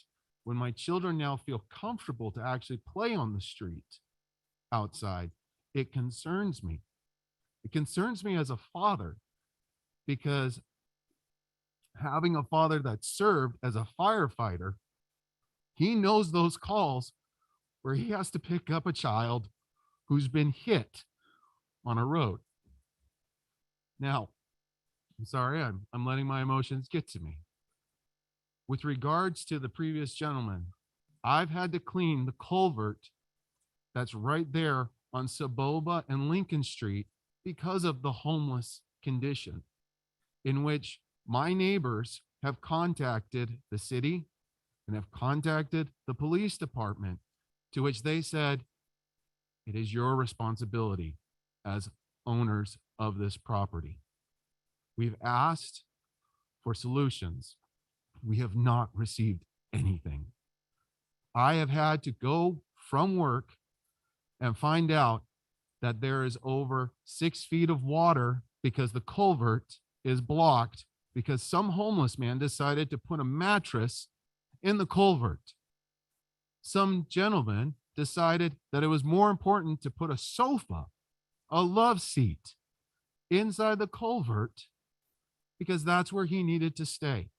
[SPEAKER 3] when my children now feel comfortable to actually play on the street outside, it concerns me. It concerns me as a father, because having a father that served as a firefighter, he knows those calls where he has to pick up a child who's been hit on a road. Now, I'm sorry, I'm letting my emotions get to me. With regards to the previous gentleman, I've had to clean the culvert that's right there on Saboba and Lincoln Street because of the homeless condition, in which my neighbors have contacted the city and have contacted the police department, to which they said, it is your responsibility as owners of this property. We've asked for solutions. We have not received anything. I have had to go from work and find out that there is over 6 feet of water because the culvert is blocked because some homeless man decided to put a mattress in the culvert. Some gentleman decided that it was more important to put a sofa, a love seat, inside the culvert because that's where he needed to stay.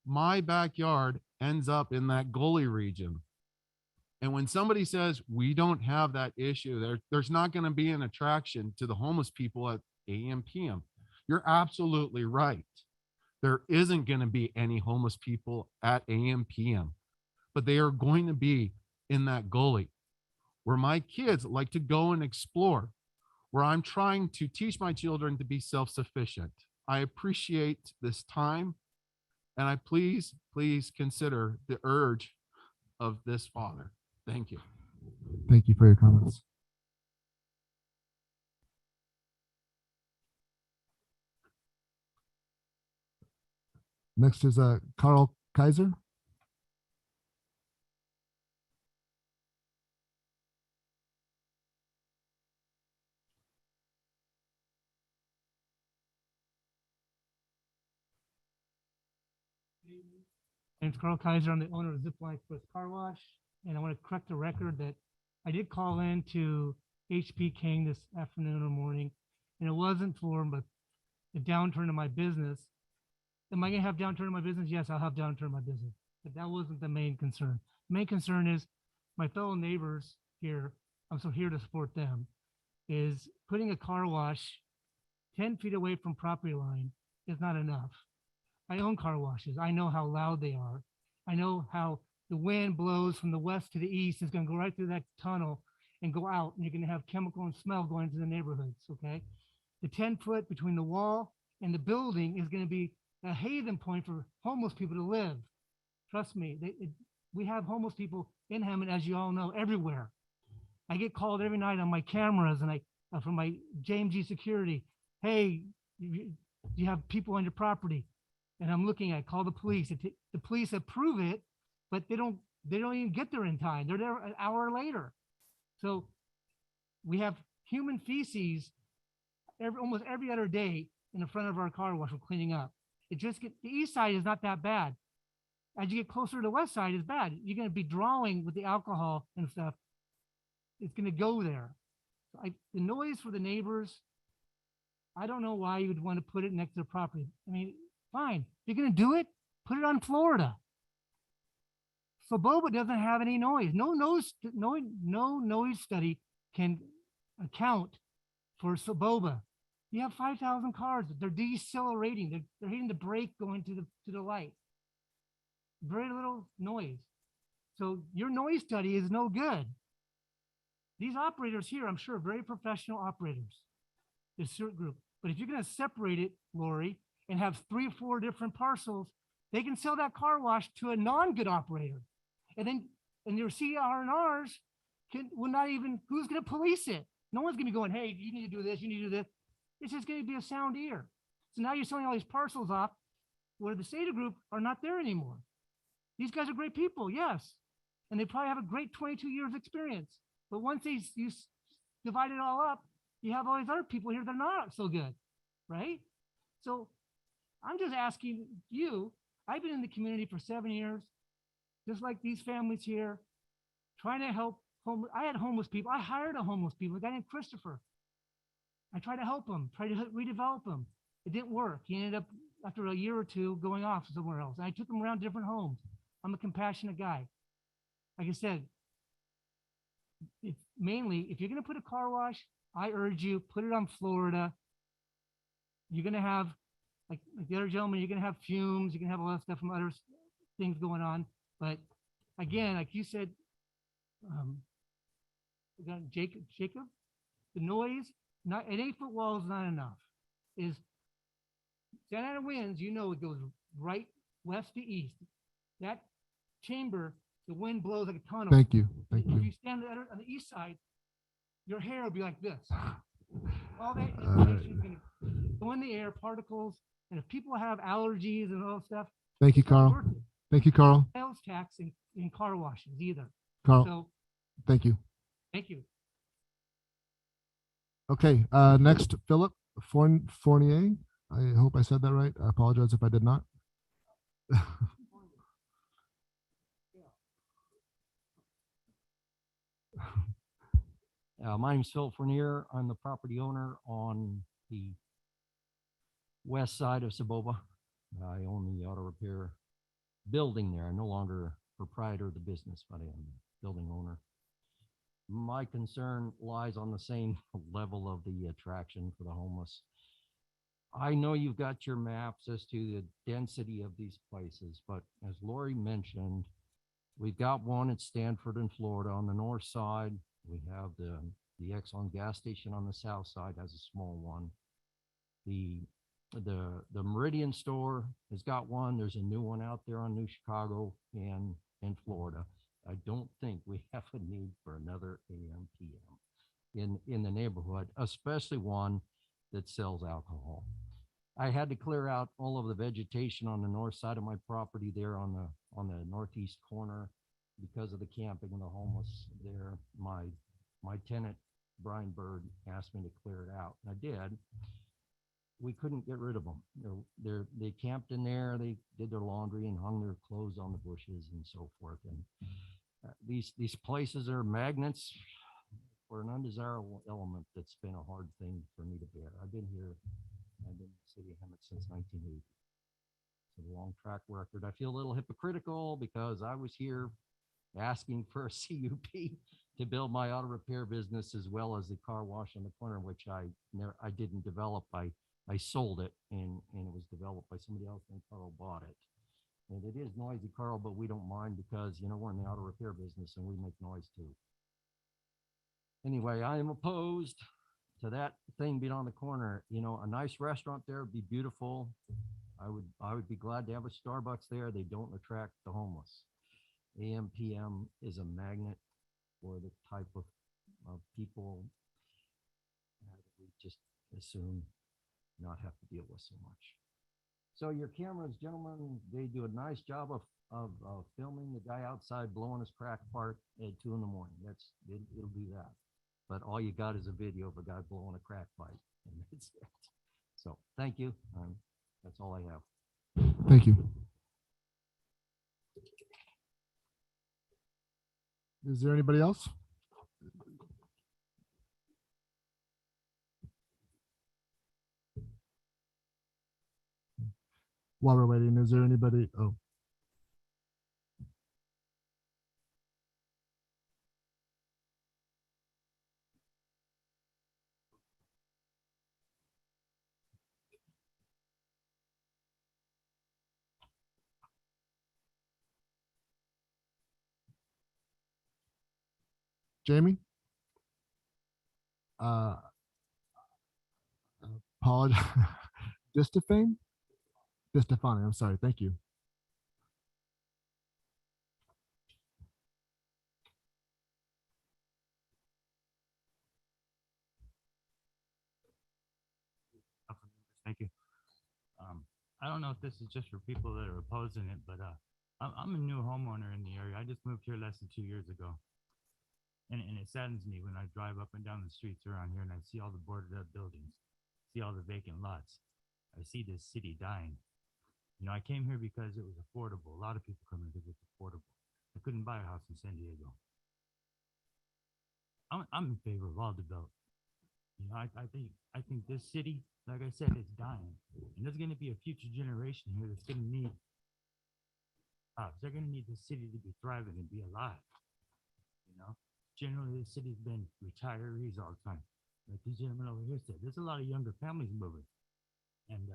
[SPEAKER 3] My backyard ends up in that gully region. And when somebody says we don't have that issue, there's not going to be an attraction to the homeless people at AM PM, you're absolutely right. There isn't going to be any homeless people at AM PM, but they are going to be in that gully where my kids like to go and explore, where I'm trying to teach my children to be self-sufficient. I appreciate this time, and I please consider the urge of this father. Thank you.
[SPEAKER 2] Thank you for your comments. Next is Carl Kaiser.
[SPEAKER 15] My name's Carl Kaiser. I'm the owner of Zipline Express Car Wash, and I want to correct the record that I did call in to HP King this afternoon or morning, and it wasn't for the downturn in my business. Am I going to have downturn in my business? Yes, I'll have downturn in my business, but that wasn't the main concern. The main concern is my fellow neighbors here. I'm so here to support them. Is putting a car wash 10 feet away from property line is not enough. I own car washes. I know how loud they are. I know how the wind blows from the west to the east. It's going to go right through that tunnel and go out, and you're gonna have chemical and smell going into the neighborhoods, okay? The 10 foot between the wall and the building is gonna be a haven point for homeless people to live. Trust me, we have homeless people in Hammond, as you all know, everywhere. I get called every night on my cameras and from my JMG security, hey, you have people on your property. And I'm looking at, call the police. The police approve it, but they don't even get there in time. They're there an hour later. So we have human feces almost every other day in the front of our car wash we're cleaning up. The east side is not that bad. As you get closer to the west side, is bad. You're going to be drawing with the alcohol and stuff. It's going to go there. The noise for the neighbors, I don't know why you would want to put it next to the property. I mean, fine. If you're going to do it, put it on Florida. Soboba doesn't have any noise. No noise study can account for Soboba. You have 5,000 cars. They're decelerating. They're hitting the brake going to the light. Very little noise. So your noise study is no good. These operators here, I'm sure, very professional operators. This certain group. But if you're going to separate it, Lori, and have 3 or 4 different parcels, they can sell that car wash to a non-good operator. And your CR&Rs will not even, who's going to police it? No one's going to be going, hey, you need to do this, you need to do this. It's just going to be a sound ear. So now you're selling all these parcels off where the SATA group are not there anymore. These guys are great people, yes. And they probably have a great 22 years experience. But once you divide it all up, you have all these other people here that are not so good, right? So I'm just asking you, I've been in the community for 7 years, just like these families here, trying to help I had homeless people. I hired a homeless people, a guy named Christopher. I tried to help him, tried to redevelop him. It didn't work. He ended up, after a year or two, going off somewhere else. And I took him around different homes. I'm a compassionate guy. Like I said, mainly, if you're going to put a car wash, I urge you, put it on Florida. You're going to have, like the other gentleman, you're going to have fumes. You're going to have a lot of stuff from other things going on. But again, like you said, Jacob, the noise, an 8-foot wall is not enough. Santa Ana winds, you know, it goes right west to east. That chamber, the wind blows like a tunnel.
[SPEAKER 14] Thank you. Thank
[SPEAKER 15] If
[SPEAKER 14] you.
[SPEAKER 15] you stand on the east side, your hair will be like this. All that information is going to go in the air, particles, and if people have allergies and all that stuff.
[SPEAKER 14] Thank you,
[SPEAKER 15] it's not
[SPEAKER 14] Carl.
[SPEAKER 15] worth it.
[SPEAKER 14] Thank you, Carl.
[SPEAKER 15] Sales tax in car washes either.
[SPEAKER 14] Carl.
[SPEAKER 15] So
[SPEAKER 14] Thank you.
[SPEAKER 15] thank you.
[SPEAKER 14] Okay, next, Philip Fournier. I hope I said that right. I apologize if I did not.
[SPEAKER 16] My name's Phil Fournier. I'm the property owner on the west side of Soboba. I own the auto repair building there. I'm no longer proprietor of the business, but I am the building owner. My concern lies on the same level of the attraction for the homeless. I know you've got your maps as to the density of these places, but as Lori mentioned, we've got one at Stanford in Florida on the north side. We have the Exxon gas station on the south side, has a small one. The Meridian store has got one. There's a new one out there on New Chicago in Florida. I don't think we have a need for another AM PM in the neighborhood, especially one that sells alcohol. I had to clear out all of the vegetation on the north side of my property there on the northeast corner because of the camping and the homeless there. My tenant, Brian Bird, asked me to clear it out, and I did. We couldn't get rid of them. They camped in there, they did their laundry and hung their clothes on the bushes and so forth. And these places are magnets for an undesirable element that's been a hard thing for me to bear. I've been in the city of Hemet since 1980. It's a long track record. I feel a little hypocritical because I was here asking for a CUP to build my auto repair business as well as the car wash on the corner, which I didn't develop. I sold it and it was developed by somebody else and Carl bought it. And it is noisy, Carl, but we don't mind because, you know, we're in the auto repair business and we make noise too. Anyway, I am opposed to that thing being on the corner. You know, a nice restaurant there would be beautiful. I would be glad to have a Starbucks there. They don't attract the homeless. AM PM is a magnet for the type of people that we just assume not have to deal with so much. So your cameras, gentlemen, they do a nice job of filming the guy outside blowing his crack pipe at 2 a.m. It'll do that. But all you got is a video of a guy blowing a crack pipe, and that's it. So thank you. That's all I have.
[SPEAKER 2] Thank you. Is there anybody else? While we're waiting, is there anybody? Oh. Jamie? Apologize. Distafane? Distafane, I'm sorry. Thank you.
[SPEAKER 17] Thank you. I don't know if this is just for people that are opposing it, but I'm a new homeowner in the area. I just moved here less than 2 years ago. And it saddens me when I drive up and down the streets around here and I see all the boarded up buildings, see all the vacant lots. I see this city dying. You know, I came here because it was affordable. A lot of people come here because it's affordable. I couldn't buy a house in San Diego. I'm in favor of all development. You know, I think this city, like I said, is dying. And there's going to be a future generation here that's going to need jobs. They're going to need this city to be thriving and be alive. You know, generally the city's been retirees all the time. Like these gentlemen over here said, there's a lot of younger families moving. And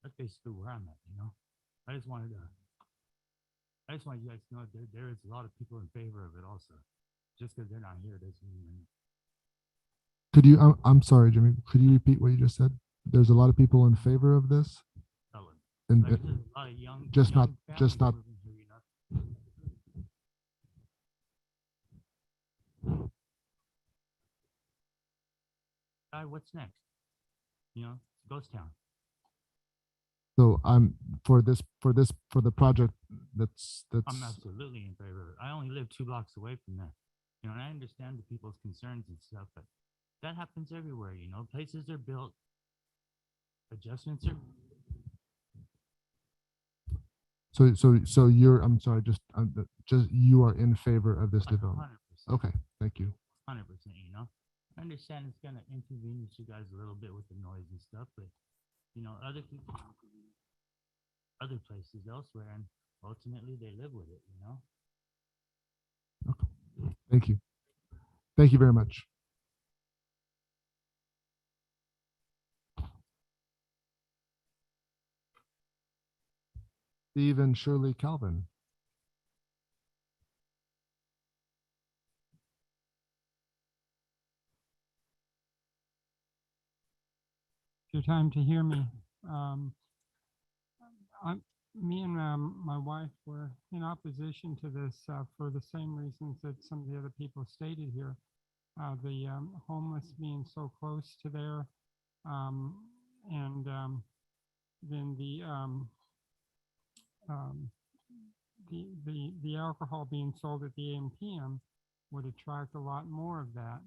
[SPEAKER 17] that's basically where I'm at, you know. I just wanted you guys to know that there is a lot of people in favor of it also. Just because they're not here doesn't mean.
[SPEAKER 2] Could you, I'm sorry, Jimmy, could you repeat what you just said? There's a lot of people in favor of this? And
[SPEAKER 17] Like, there's a lot of young,
[SPEAKER 2] just
[SPEAKER 17] young
[SPEAKER 2] just not.
[SPEAKER 17] families moving here, you know? What's next? You know, ghost town.
[SPEAKER 2] So I'm for the project that's
[SPEAKER 17] I'm absolutely in favor of it. I only live 2 blocks away from that. You know, and I understand the people's concerns and stuff, but that happens everywhere, you know. Places are built, adjustments are.
[SPEAKER 2] So you're, I'm sorry, just you are in favor of this development.
[SPEAKER 17] 100%.
[SPEAKER 2] Okay, thank you.
[SPEAKER 17] 100%, you know. I understand it's gonna inconvenience you guys a little bit with the noise and stuff, but you know, other people, other places elsewhere, and ultimately they live with it, you know.
[SPEAKER 2] Okay. Thank you. Thank you very much. Steve and Shirley Calvin.
[SPEAKER 18] Your time to hear me. Me and my wife were in opposition to this for the same reasons that some of the other people stated here. The homeless being so close to there, and then the alcohol being sold at the AM/PM would attract a lot more of that,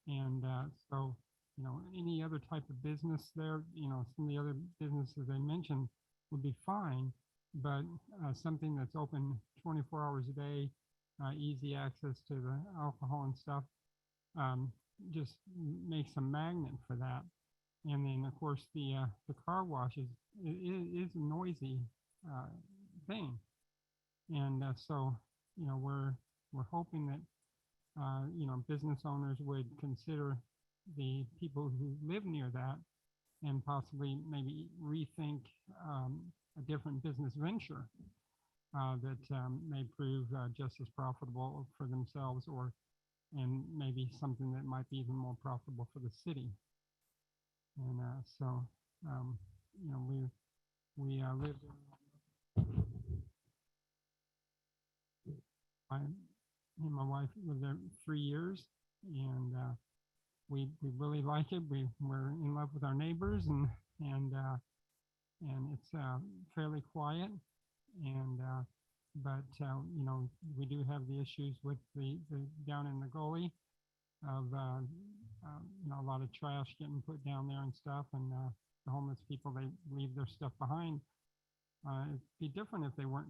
[SPEAKER 18] and so. You know, any other type of business there, you know, some of the other businesses I mentioned would be fine, but something that's open 24 hours a day, easy access to the alcohol and stuff, just makes a magnet for that. And then of course the car wash is a noisy thing, and so you know we're hoping that you know business owners would consider the people who live near that and possibly maybe rethink a different business venture that may prove just as profitable for themselves or and maybe something that might be even more profitable for the city. And so, you know, we lived me and my wife lived there 3 years, and we really like it. We're in love with our neighbors, and it's fairly quiet, and but you know, we do have the issues with the down in the gully of you know, a lot of trash getting put down there and stuff, and the homeless people, they leave their stuff behind. It'd be different if they weren't,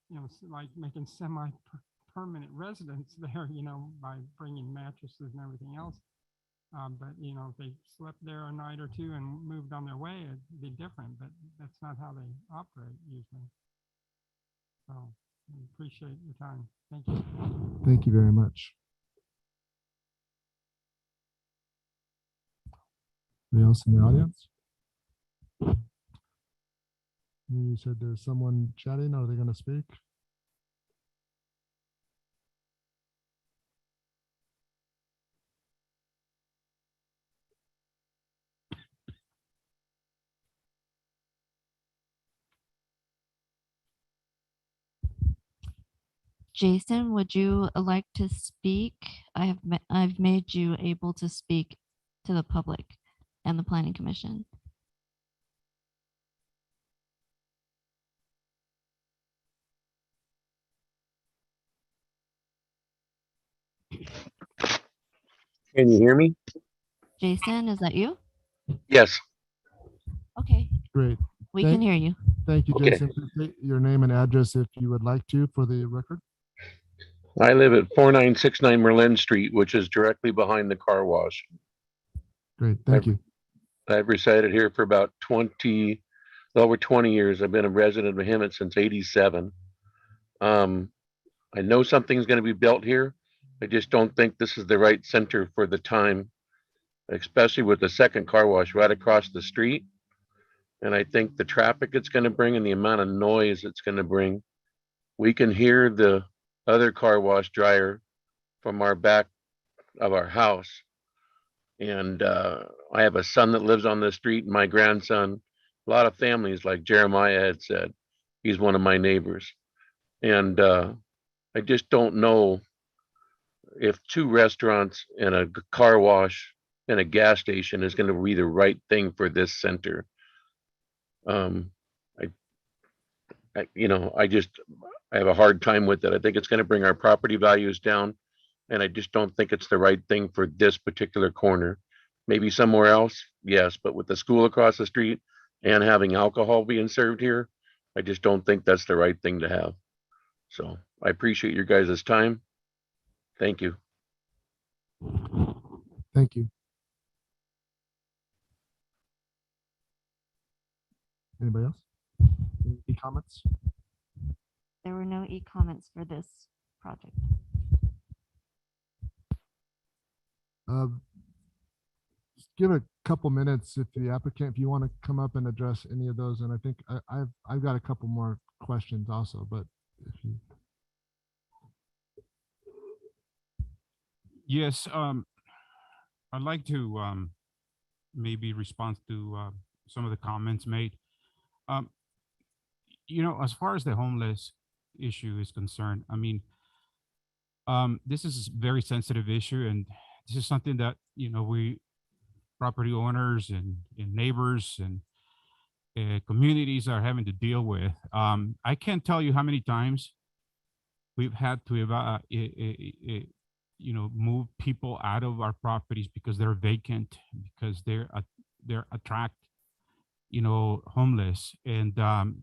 [SPEAKER 18] you know, like making semi-permanent residents there, you know, by bringing mattresses and everything else. But, you know, if they slept there a night or two and moved on their way, it'd be different, but that's not how they operate usually. So I appreciate your time. Thank you.
[SPEAKER 2] Thank you very much. Anybody else in the audience? You said there's someone chatting. Are they going to speak?
[SPEAKER 8] Jason, would you like to speak? I've made you able to speak to the public and the Planning Commission.
[SPEAKER 19] Can you hear me?
[SPEAKER 8] Jason, is that you?
[SPEAKER 19] Yes.
[SPEAKER 8] Okay.
[SPEAKER 2] Great.
[SPEAKER 8] We can hear you.
[SPEAKER 2] Thank you,
[SPEAKER 19] Okay.
[SPEAKER 2] Jason. Please state your name and address if you would like to for the record.
[SPEAKER 19] I live at 4969 Merlin Street, which is directly behind the car wash.
[SPEAKER 2] Great. Thank you.
[SPEAKER 19] I've resided here for about over 20 years. I've been a resident of Hemet since '87. I know something's going to be built here. I just don't think this is the right center for the time, especially with the second car wash right across the street. And I think the traffic it's going to bring and the amount of noise it's going to bring. We can hear the other car wash dryer from our back of our house. And I have a son that lives on the street, and my grandson. A lot of families, like Jeremiah had said, he's one of my neighbors. And I just don't know if two restaurants and a car wash and a gas station is going to be the right thing for this center. You know, I have a hard time with it. I think it's going to bring our property values down, and I just don't think it's the right thing for this particular corner. Maybe somewhere else, yes, but with the school across the street and having alcohol being served here, I just don't think that's the right thing to have. So I appreciate your guys' time. Thank you.
[SPEAKER 2] Thank you. Anybody else? Any comments?
[SPEAKER 8] There were no e-comments for this project.
[SPEAKER 2] Just give a couple minutes if the applicant, if you want to come up and address any of those. And I think I've got a couple more questions also, but if you.
[SPEAKER 13] Yes, I'd like to maybe respond to some of the comments made. You know, as far as the homeless issue is concerned, I mean, this is a very sensitive issue, and this is something that, you know, we property owners and neighbors and communities are having to deal with. I can't tell you how many times we've had to you know, move people out of our properties because they're vacant, because they're attract, you know, homeless. And,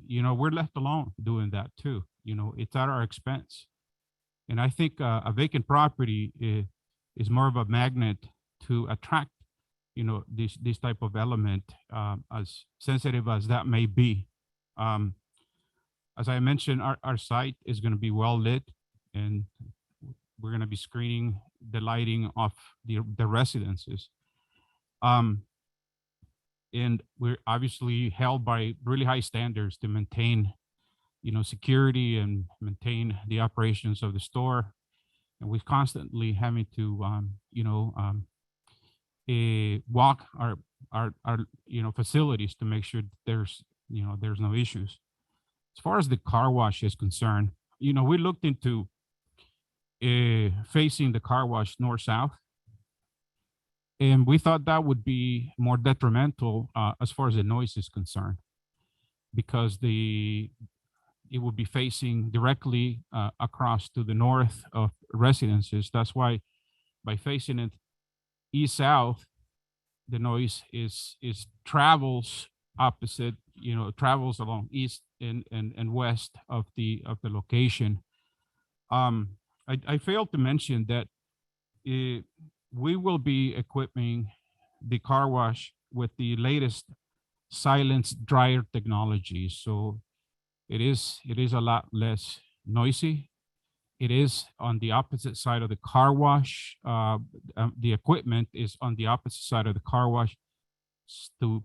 [SPEAKER 13] you know, we're left alone doing that too. You know, it's at our expense. And I think a vacant property is more of a magnet to attract, you know, this type of element, as sensitive as that may be. As I mentioned, our site is going to be well lit, and we're going to be screening the lighting off the residences. And we're obviously held by really high standards to maintain, you know, security and maintain the operations of the store. and we're constantly having to, walk our facilities to make sure that there's no issues. As far as the car wash is concerned, we looked into facing the car wash north-south, and we thought that would be more detrimental as far as the noise is concerned, because it would be facing directly across to the north of residences. That's why by facing it east-south, the noise is travels opposite, travels along east and west of the location. I failed to mention that we will be equipping the car wash with the latest silence dryer technology. So it is a lot less noisy. It is on the opposite side of the car wash. The equipment is on the opposite side of the car wash to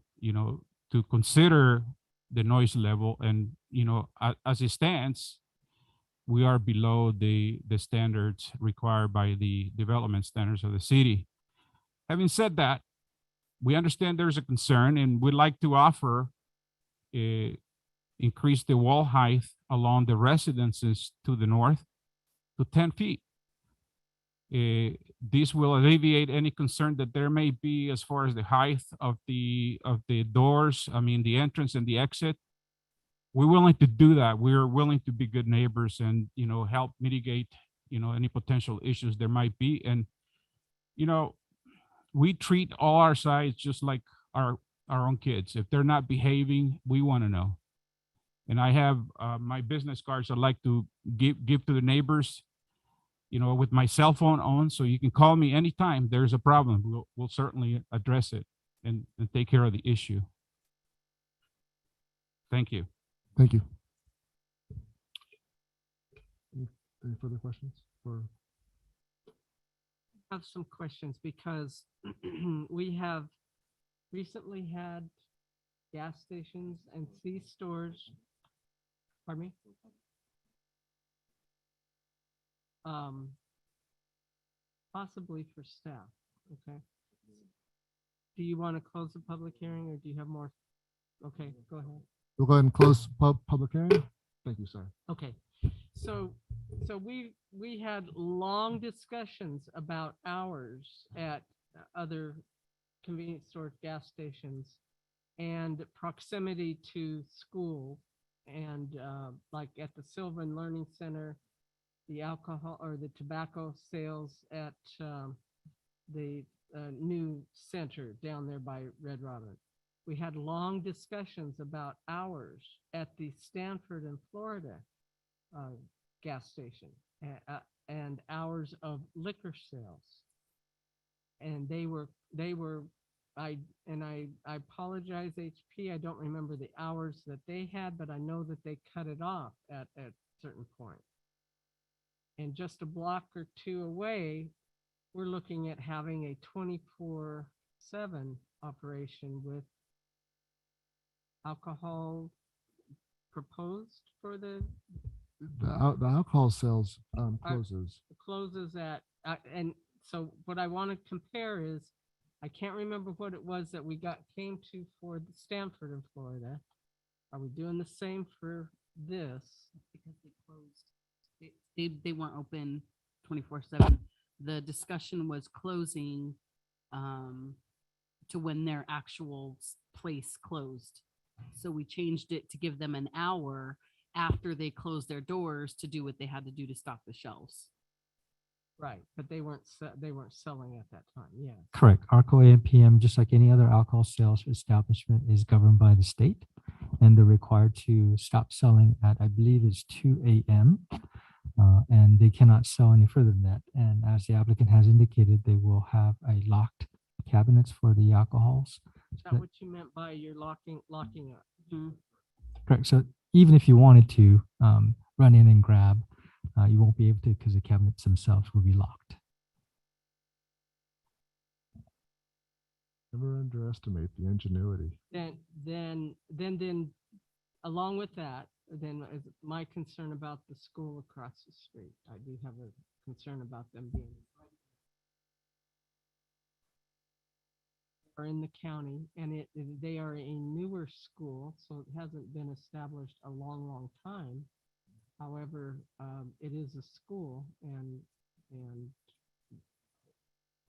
[SPEAKER 13] consider the noise level. And, as it stands, we are below the standards required by the development standards of the city. Having said that, we understand there's a concern, and we'd like to offer increase the wall height along the residences to the north to 10 feet. This will alleviate any concern that there may be as far as the height of the doors, the entrance and the exit. We're willing to do that. We're willing to be good neighbors and, help mitigate, any potential issues there might be. And, we treat all our sites just like our own kids. If they're not behaving, we want to know. And I have my business cards I'd like to give to the neighbors, with my cell phone on, so you can call me anytime there's a problem. We'll certainly address it and take care of the issue. Thank you.
[SPEAKER 2] Thank you. Any further questions?
[SPEAKER 10] Have some questions because we have recently had gas stations and C-stores. Pardon me? Possibly for staff. Okay. Do you want to close the public hearing, or do you have more? Okay, go ahead.
[SPEAKER 2] We'll go ahead and close public hearing. Thank you, sir.
[SPEAKER 10] Okay, so we had long discussions about hours at other convenience store, gas stations, and proximity to school, and like at the Sylvan Learning Center, the alcohol or the tobacco sales at the new center down there by Red Robin. We had long discussions about hours at the Stanford and Florida gas station and hours of liquor sales. And I apologize, HP, I don't remember the hours that they had, but I know that they cut it off at a certain point. And just a block or two away, we're looking at having a 24/7 operation with alcohol proposed for the
[SPEAKER 2] alcohol sales closes.
[SPEAKER 10] Closes at, and so what I want to compare is, I can't remember what it was that we came to for the Stanford in Florida. Are we doing the same for this?
[SPEAKER 6] Because they closed. They weren't open 24/7. The discussion was closing to when their actual place closed. So we changed it to give them an hour after they closed their doors to do what they had to do to stock the shelves.
[SPEAKER 10] Right, but they weren't selling at that time. Yeah.
[SPEAKER 11] Correct. Arco AM/PM, just like any other alcohol sales establishment, is governed by the state, and they're required to stop selling at, I believe, it's 2 a.m. And they cannot sell any further than that. And as the applicant has indicated, they will have a locked cabinets for the alcohols.
[SPEAKER 10] Is that what you meant by you're locking up? Mm-hmm.
[SPEAKER 11] Correct. So even if you wanted to run in and grab, you won't be able to because the cabinets themselves will be locked.
[SPEAKER 2] Never underestimate the ingenuity.
[SPEAKER 10] Then along with that, then is my concern about the school across the street. I do have a concern about them being are in the county, and they are a newer school, so it hasn't been established a long time. However, it is a school, and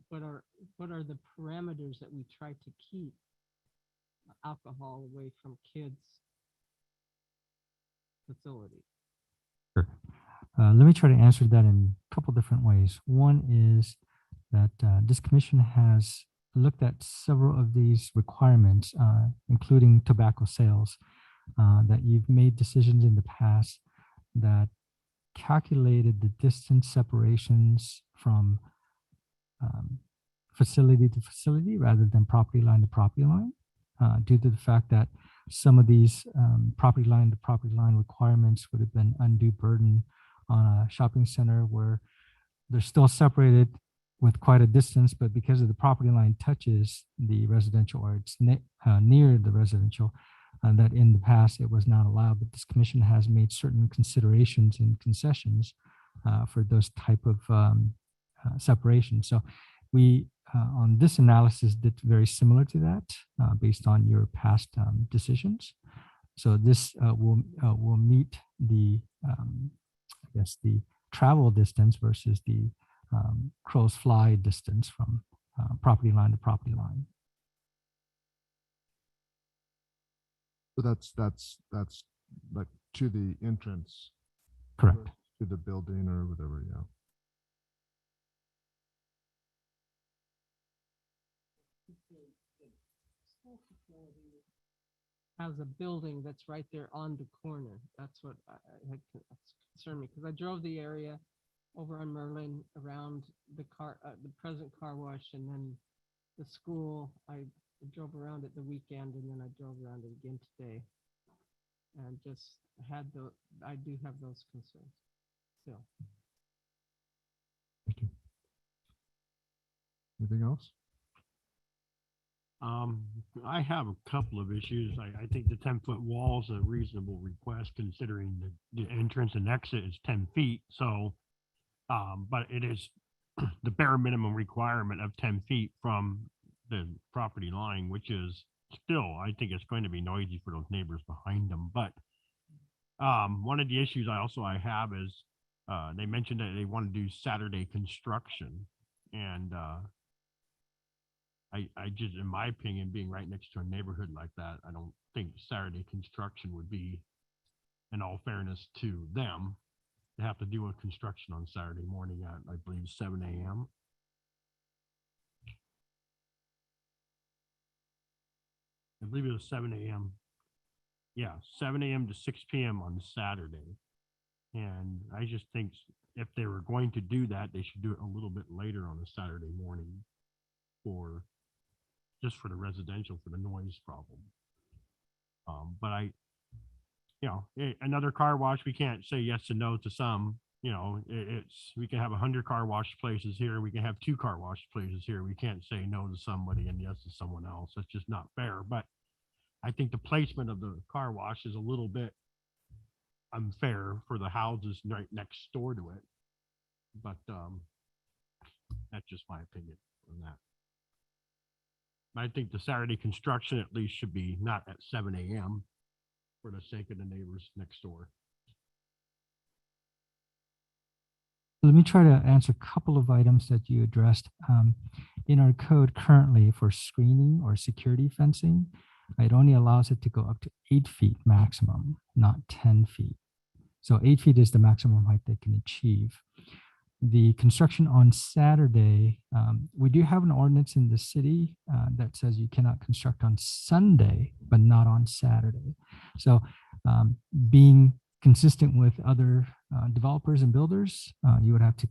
[SPEAKER 10] what are the parameters that we try to keep alcohol away from kids' facility?
[SPEAKER 11] Sure. Let me try to answer that in a couple different ways. One is that this commission has looked at several of these requirements, including tobacco sales, that you've made decisions in the past that calculated the distance separations from facility to facility rather than property line to property line, due to the fact that some of these property line to property line requirements would have been undue burden on a shopping center where they're still separated with quite a distance, but because of the property line touches the residential or it's near the residential, that in the past it was not allowed. But this commission has made certain considerations and concessions for those type of separations. So we, on this analysis, did very similar to that based on your past decisions. So this will meet the, I guess, the travel distance versus the crow's fly distance from property line to property line.
[SPEAKER 2] So that's like to the entrance.
[SPEAKER 11] Correct.
[SPEAKER 2] To the building or whatever, yeah.
[SPEAKER 10] Has a building that's right there on the corner. That's what had concerned me, because I drove the area over on Merlin around the present car wash, and then the school. I drove around it the weekend, and then I drove around it again today, and just had I do have those concerns still.
[SPEAKER 2] Thank you. Anything else?
[SPEAKER 12] I have a couple of issues. I think the 10-foot wall is a reasonable request considering the entrance and exit is 10 feet. So, but it is the bare minimum requirement of 10 feet from the property line, which is still, I think it's going to be noisy for those neighbors behind them. But one of the issues I have is they mentioned that they want to do Saturday construction, and I just, in my opinion, being right next to a neighborhood like that, I don't think Saturday construction would be, in all fairness to them, to have to do a construction on Saturday morning at, I believe, 7 a.m. I believe it was 7 a.m. Yeah, 7 a.m. to 6 p.m. on Saturday. And I just think if they were going to do that, they should do it a little bit later on a Saturday morning just for the residential, for the noise problem. But another car wash, we can't say yes and no to some. We can have 100 car wash places here. We can have 2 car wash places here. We can't say no to somebody and yes to someone else. That's just not fair. But I think the placement of the car wash is a little bit unfair for the houses right next door to it. But that's just my opinion on that. I think the Saturday construction at least should be not at 7 a.m. for the sake of the neighbors next door.
[SPEAKER 11] Let me try to answer a couple of items that you addressed. In our code currently for screening or security fencing, it only allows it to go up to 8 feet maximum, not 10 feet. So 8 feet is the maximum height they can achieve. The construction on Saturday, we do have an ordinance in the city that says you cannot construct on Sunday, but not on Saturday. So being consistent with other developers and builders, you would have to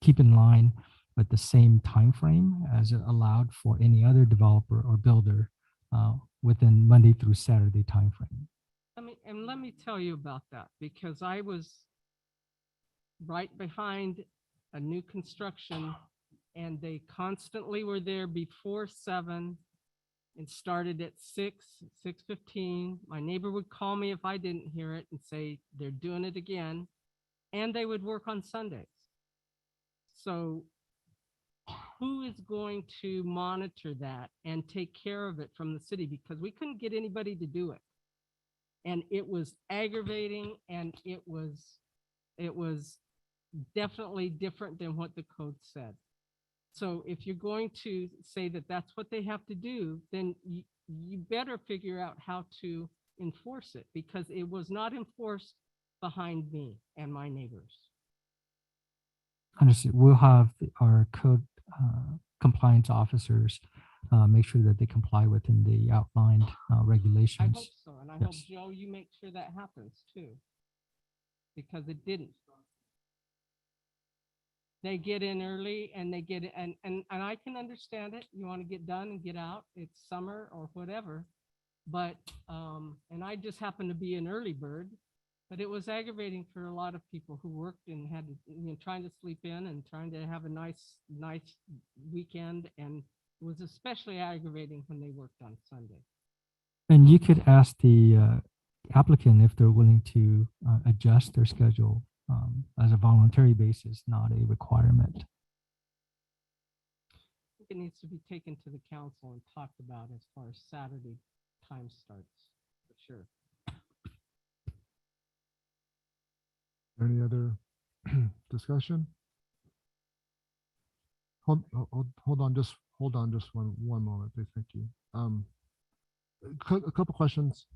[SPEAKER 11] keep in line with the same time frame as allowed for any other developer or builder within Monday through Saturday time frame.
[SPEAKER 10] Let me tell you about that, because I was right behind a new construction, and they constantly were there before 7 and started at 6:15. My neighbor would call me if I didn't hear it and say they're doing it again, and they would work on Sundays. So who is going to monitor that and take care of it from the city? Because we couldn't get anybody to do it. And it was aggravating, and it was definitely different than what the code said. So if you're going to say that that's what they have to do, then you better figure out how to enforce it, because it was not enforced behind me and my neighbors.
[SPEAKER 11] Understood. We'll have our code compliance officers make sure that they comply within the outlined
[SPEAKER 10] I
[SPEAKER 11] regulations.
[SPEAKER 10] hope so, and I hope,
[SPEAKER 11] Yes.
[SPEAKER 10] Joe, you make sure that happens too, because it didn't. They get in early and they get, and I can understand it. You want to get done and get out. It's summer or whatever. But, and I just happened to be an early bird, but it was aggravating for a lot of people who worked and had to, trying to sleep in and trying to have a nice weekend. And it was especially aggravating when they worked on Sunday.
[SPEAKER 11] And you could ask the applicant if they're willing to adjust their schedule as a voluntary basis, not a requirement.
[SPEAKER 10] I think it needs to be taken to the council and talked about as far as Saturday time starts, for sure.
[SPEAKER 2] Any other discussion? Hold on just one moment, please. Thank you. A couple questions.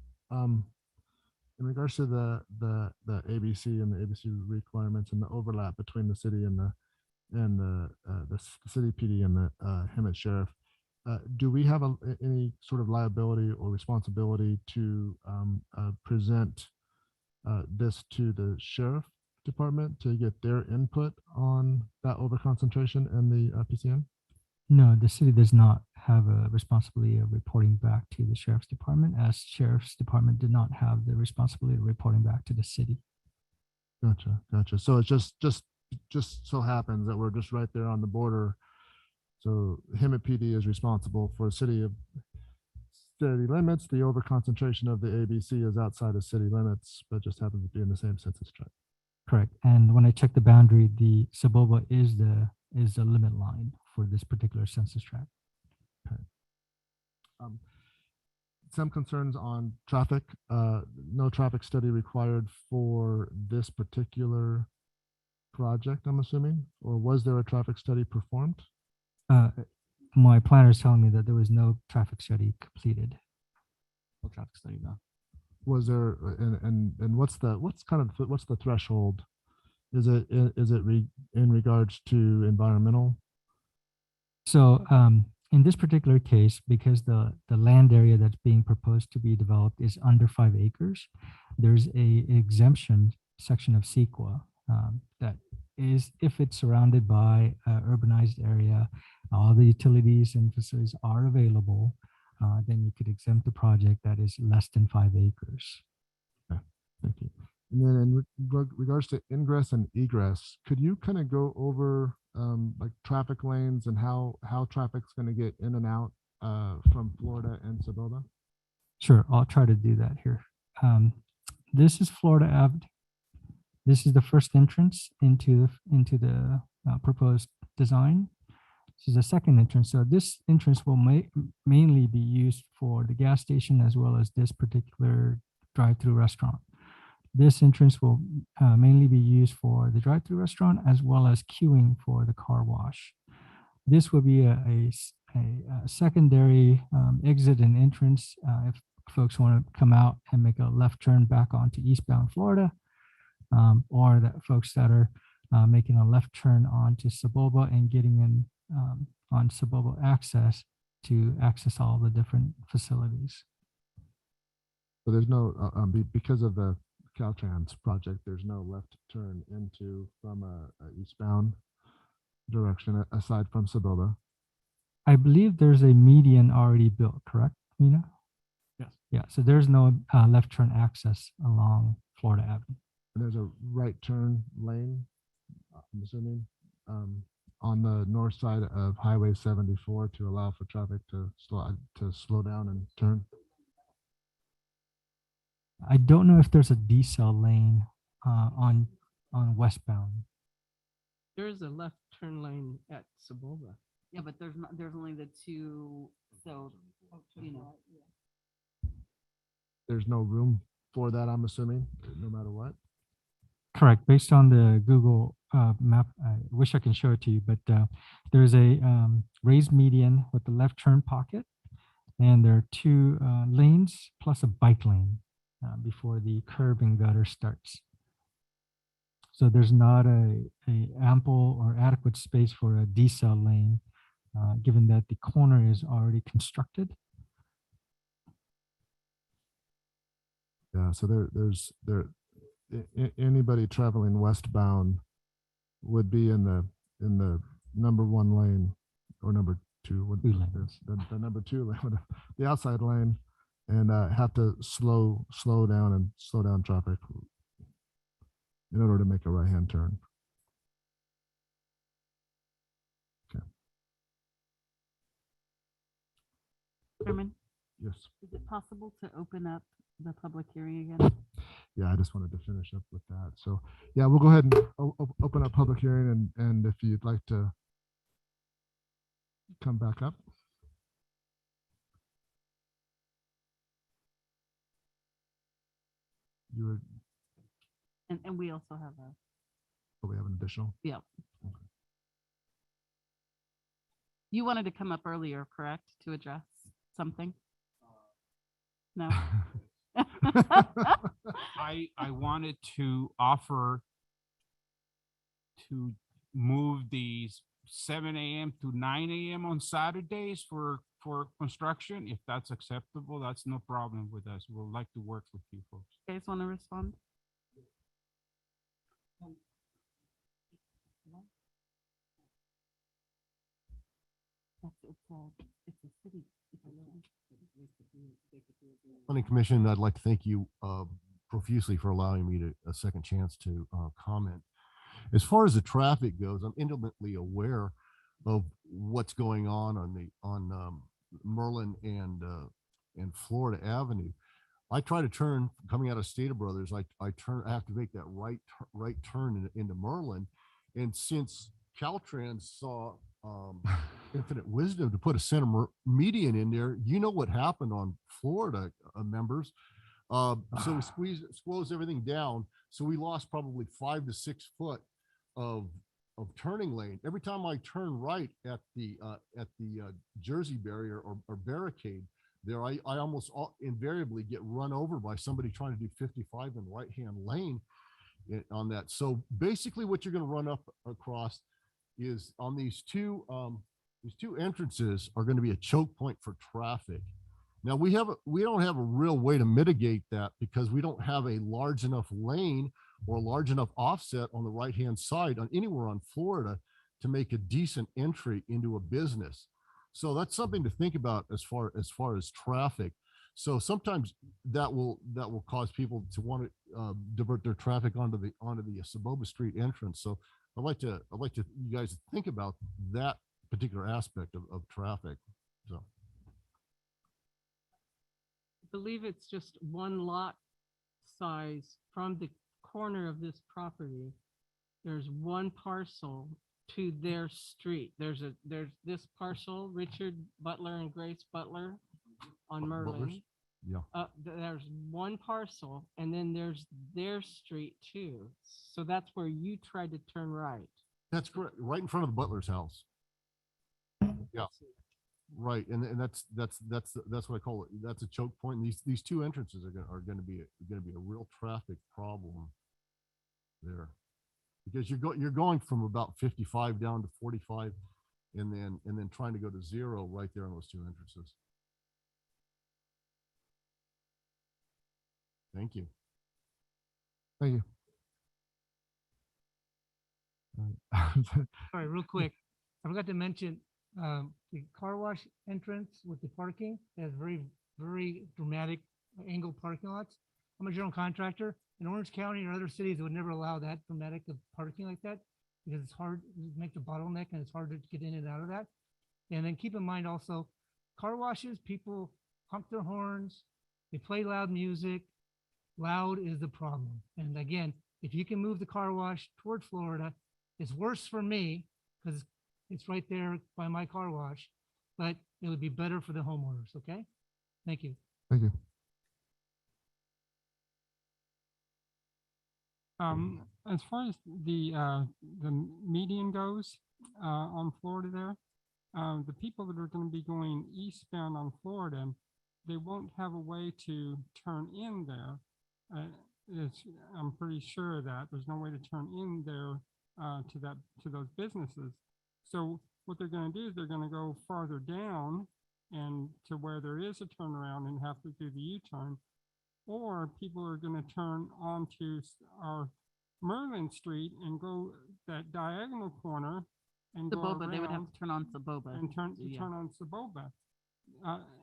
[SPEAKER 2] In regards to the ABC and the ABC requirements and the overlap between the city and the city PD and the Hemet Sheriff, do we have any sort of liability or responsibility to present this to the Sheriff Department to get their input on that overconcentration and the PCN?
[SPEAKER 11] No, the city does not have a responsibility of reporting back to the Sheriff's Department, as Sheriff's Department did not have the responsibility of reporting back to the city.
[SPEAKER 2] Gotcha. So it's just so happens that we're just right there on the border. So Hemet PD is responsible for city limits. The overconcentration of the ABC is outside of city limits, but just happens to be in the same census tract.
[SPEAKER 11] Correct. And when I checked the boundary, the Saboba is the limit line for this particular census tract.
[SPEAKER 2] Okay. Some concerns on traffic. No traffic study required for this particular project, I'm assuming, or was there a traffic study performed?
[SPEAKER 11] My planner is telling me that there was no traffic study completed.
[SPEAKER 7] No traffic study, no.
[SPEAKER 2] Was there, and what's the threshold? Is it in regards to environmental?
[SPEAKER 11] So in this particular case, because the land area that's being proposed to be developed is under 5 acres, there's a exemption section of CEQA that is, if it's surrounded by an urbanized area, all the utilities and facilities are available, then you could exempt the project that is less than 5 acres.
[SPEAKER 2] Okay, thank you. And then in regards to ingress and egress, could you kind of go over like traffic lanes and how traffic's going to get in and out from Florida and Saboba?
[SPEAKER 11] Sure, I'll try to do that here. This is Florida Ave. This is the first entrance into the proposed design. This is the second entrance. So this entrance will mainly be used for the gas station as well as this particular drive-through restaurant. This entrance will mainly be used for the drive-through restaurant as well as queuing for the car wash. This will be a secondary exit and entrance if folks want to come out and make a left turn back onto eastbound Florida, or that folks that are making a left turn onto Saboba and getting in on Saboba access to access all the different facilities.
[SPEAKER 2] So there's no, because of the Caltrans project, there's no left turn into from a eastbound direction aside from Saboba.
[SPEAKER 11] I believe there's a median already built, correct, Mina?
[SPEAKER 7] Yes.
[SPEAKER 11] Yeah, so there's no left turn access along Florida Avenue.
[SPEAKER 2] And there's a right turn lane, I'm assuming, on the north side of Highway 74 to allow for traffic to slow down and turn.
[SPEAKER 11] I don't know if there's a decel lane on westbound.
[SPEAKER 10] There is a left turn lane at Saboba.
[SPEAKER 6] Yeah, but there's only the two, so, you know.
[SPEAKER 2] There's no room for that, I'm assuming, no matter what.
[SPEAKER 11] Correct. Based on the Google map, I wish I can show it to you, but there's a raised median with the left turn pocket, and there are two lanes plus a bike lane before the curb and gutter starts. So there's not a ample or adequate space for a decel lane, given that the corner is already constructed.
[SPEAKER 2] Yeah, so anybody traveling westbound would be in the number one lane or number two would be the number two lane, the outside lane, and have to slow down traffic in order to make a right hand turn. Okay.
[SPEAKER 6] Chairman?
[SPEAKER 2] Yes.
[SPEAKER 6] Is it possible to open up the public hearing again?
[SPEAKER 2] Yeah, I just wanted to finish up with that. So yeah, we'll go ahead and open up public hearing, and if you'd like to come back up. You were,
[SPEAKER 6] And we also have a.
[SPEAKER 2] oh, we have an additional?
[SPEAKER 6] Yeah. You wanted to come up earlier, correct, to address something? No.
[SPEAKER 13] I wanted to offer to move these 7 a.m. to 9 a.m. on Saturdays for construction. If that's acceptable, that's no problem with us. We'd like to work with you folks.
[SPEAKER 6] You guys want to respond? It's a city.
[SPEAKER 14] Planning Commission, I'd like to thank you profusely for allowing me a second chance to comment. As far as the traffic goes, I'm intimately aware of what's going on Merlin and Florida Avenue. I try to turn coming out of Stater Brothers. I have to make that right turn into Merlin, and since Caltrans saw infinite wisdom to put a center median in there, you know what happened on Florida members. So we squeeze everything down. So we lost probably 5 to 6 foot of turning lane. Every time I turn right at the Jersey barrier or barricade there, I almost invariably get run over by somebody trying to do 55 in the right-hand lane on that. So basically what you're going to run up across is on these two entrances are going to be a choke point for traffic. Now we don't have a real way to mitigate that because we don't have a large enough lane or a large enough offset on the right-hand side on anywhere on Florida to make a decent entry into a business. So that's something to think about as far as traffic. So sometimes that will cause people to want to divert their traffic onto the Saboba Street entrance. So I'd like to you guys think about that particular aspect of traffic. So
[SPEAKER 10] I believe it's just one lot size from the corner of this property. There's one parcel to their street. There's this parcel, Richard Butler and Grace Butler on Merlin.
[SPEAKER 14] Butlers? Yeah.
[SPEAKER 10] There's one parcel, and then there's their street too. So that's where you tried to turn right.
[SPEAKER 14] that's correct, right in front of the Butler's house. Yeah. Right, and that's what I call it. That's a choke point. And these two entrances are going to be a real traffic problem there, because you're going from about 55 down to 45, and then trying to go to 0 right there on those two entrances. Thank you.
[SPEAKER 2] Thank you.
[SPEAKER 15] Sorry, real quick. I forgot to mention the car wash entrance with the parking has very, very dramatic angle parking lots. I'm a general contractor. In Orange County or other cities, would never allow that dramatic of parking like that because it's hard, it makes a bottleneck and it's hard to get in and out of that. And then keep in mind also, car washes, people honk their horns, they play loud music. Loud is the problem. And again, if you can move the car wash toward Florida, It's worse for me because it's right there by my car wash, but it would be better for the homeowners, okay? Thank you.
[SPEAKER 2] Thank you.
[SPEAKER 18] As far as the median goes, on Florida there, the people that are going to be going eastbound on Florida, they won't have a way to turn in there. I'm pretty sure that there's no way to turn in there to those businesses. So what they're going to do is they're going to go farther down and to where there is a turnaround and have to do the U-turn, or people are going to turn onto our Merlin Street and go that diagonal corner and go
[SPEAKER 6] Saboba, they would have
[SPEAKER 18] around
[SPEAKER 6] to turn on Saboba.
[SPEAKER 18] and turn
[SPEAKER 6] Yeah.
[SPEAKER 18] on Saboba.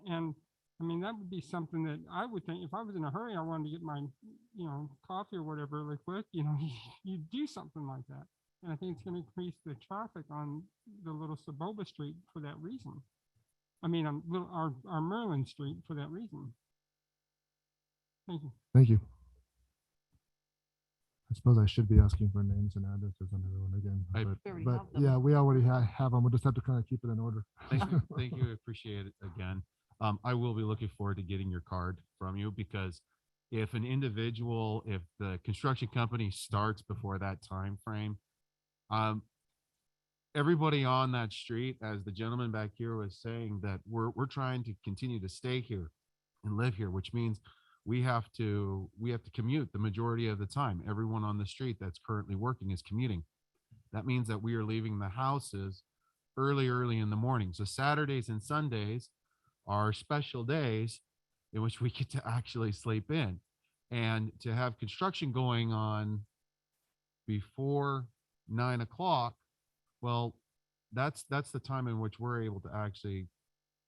[SPEAKER 18] And I mean, that would be something that I would think if I was in a hurry, I wanted to get my, coffee or whatever, like quick, you do something like that. And I think it's going to increase the traffic on the little Saboba Street for that reason. I mean, our Merlin Street for that reason. Thank you.
[SPEAKER 2] Thank you. I suppose I should be asking for names and addresses on everyone again.
[SPEAKER 3] I-
[SPEAKER 2] But yeah, we already have them. We'll just have to kind of keep it in order.
[SPEAKER 3] Thank you. Appreciate it again. I will be looking forward to getting your card from you because if the construction company starts before that time frame, everybody on that street, as the gentleman back here was saying, that we're trying to continue to stay here and live here, which means we have to commute the majority of the time. Everyone on the street that's currently working is commuting. That means that we are leaving the houses early in the morning. So Saturdays and Sundays are special days in which we get to actually sleep in, and to have construction going on before 9 o'clock. Well, that's the time in which we're able to actually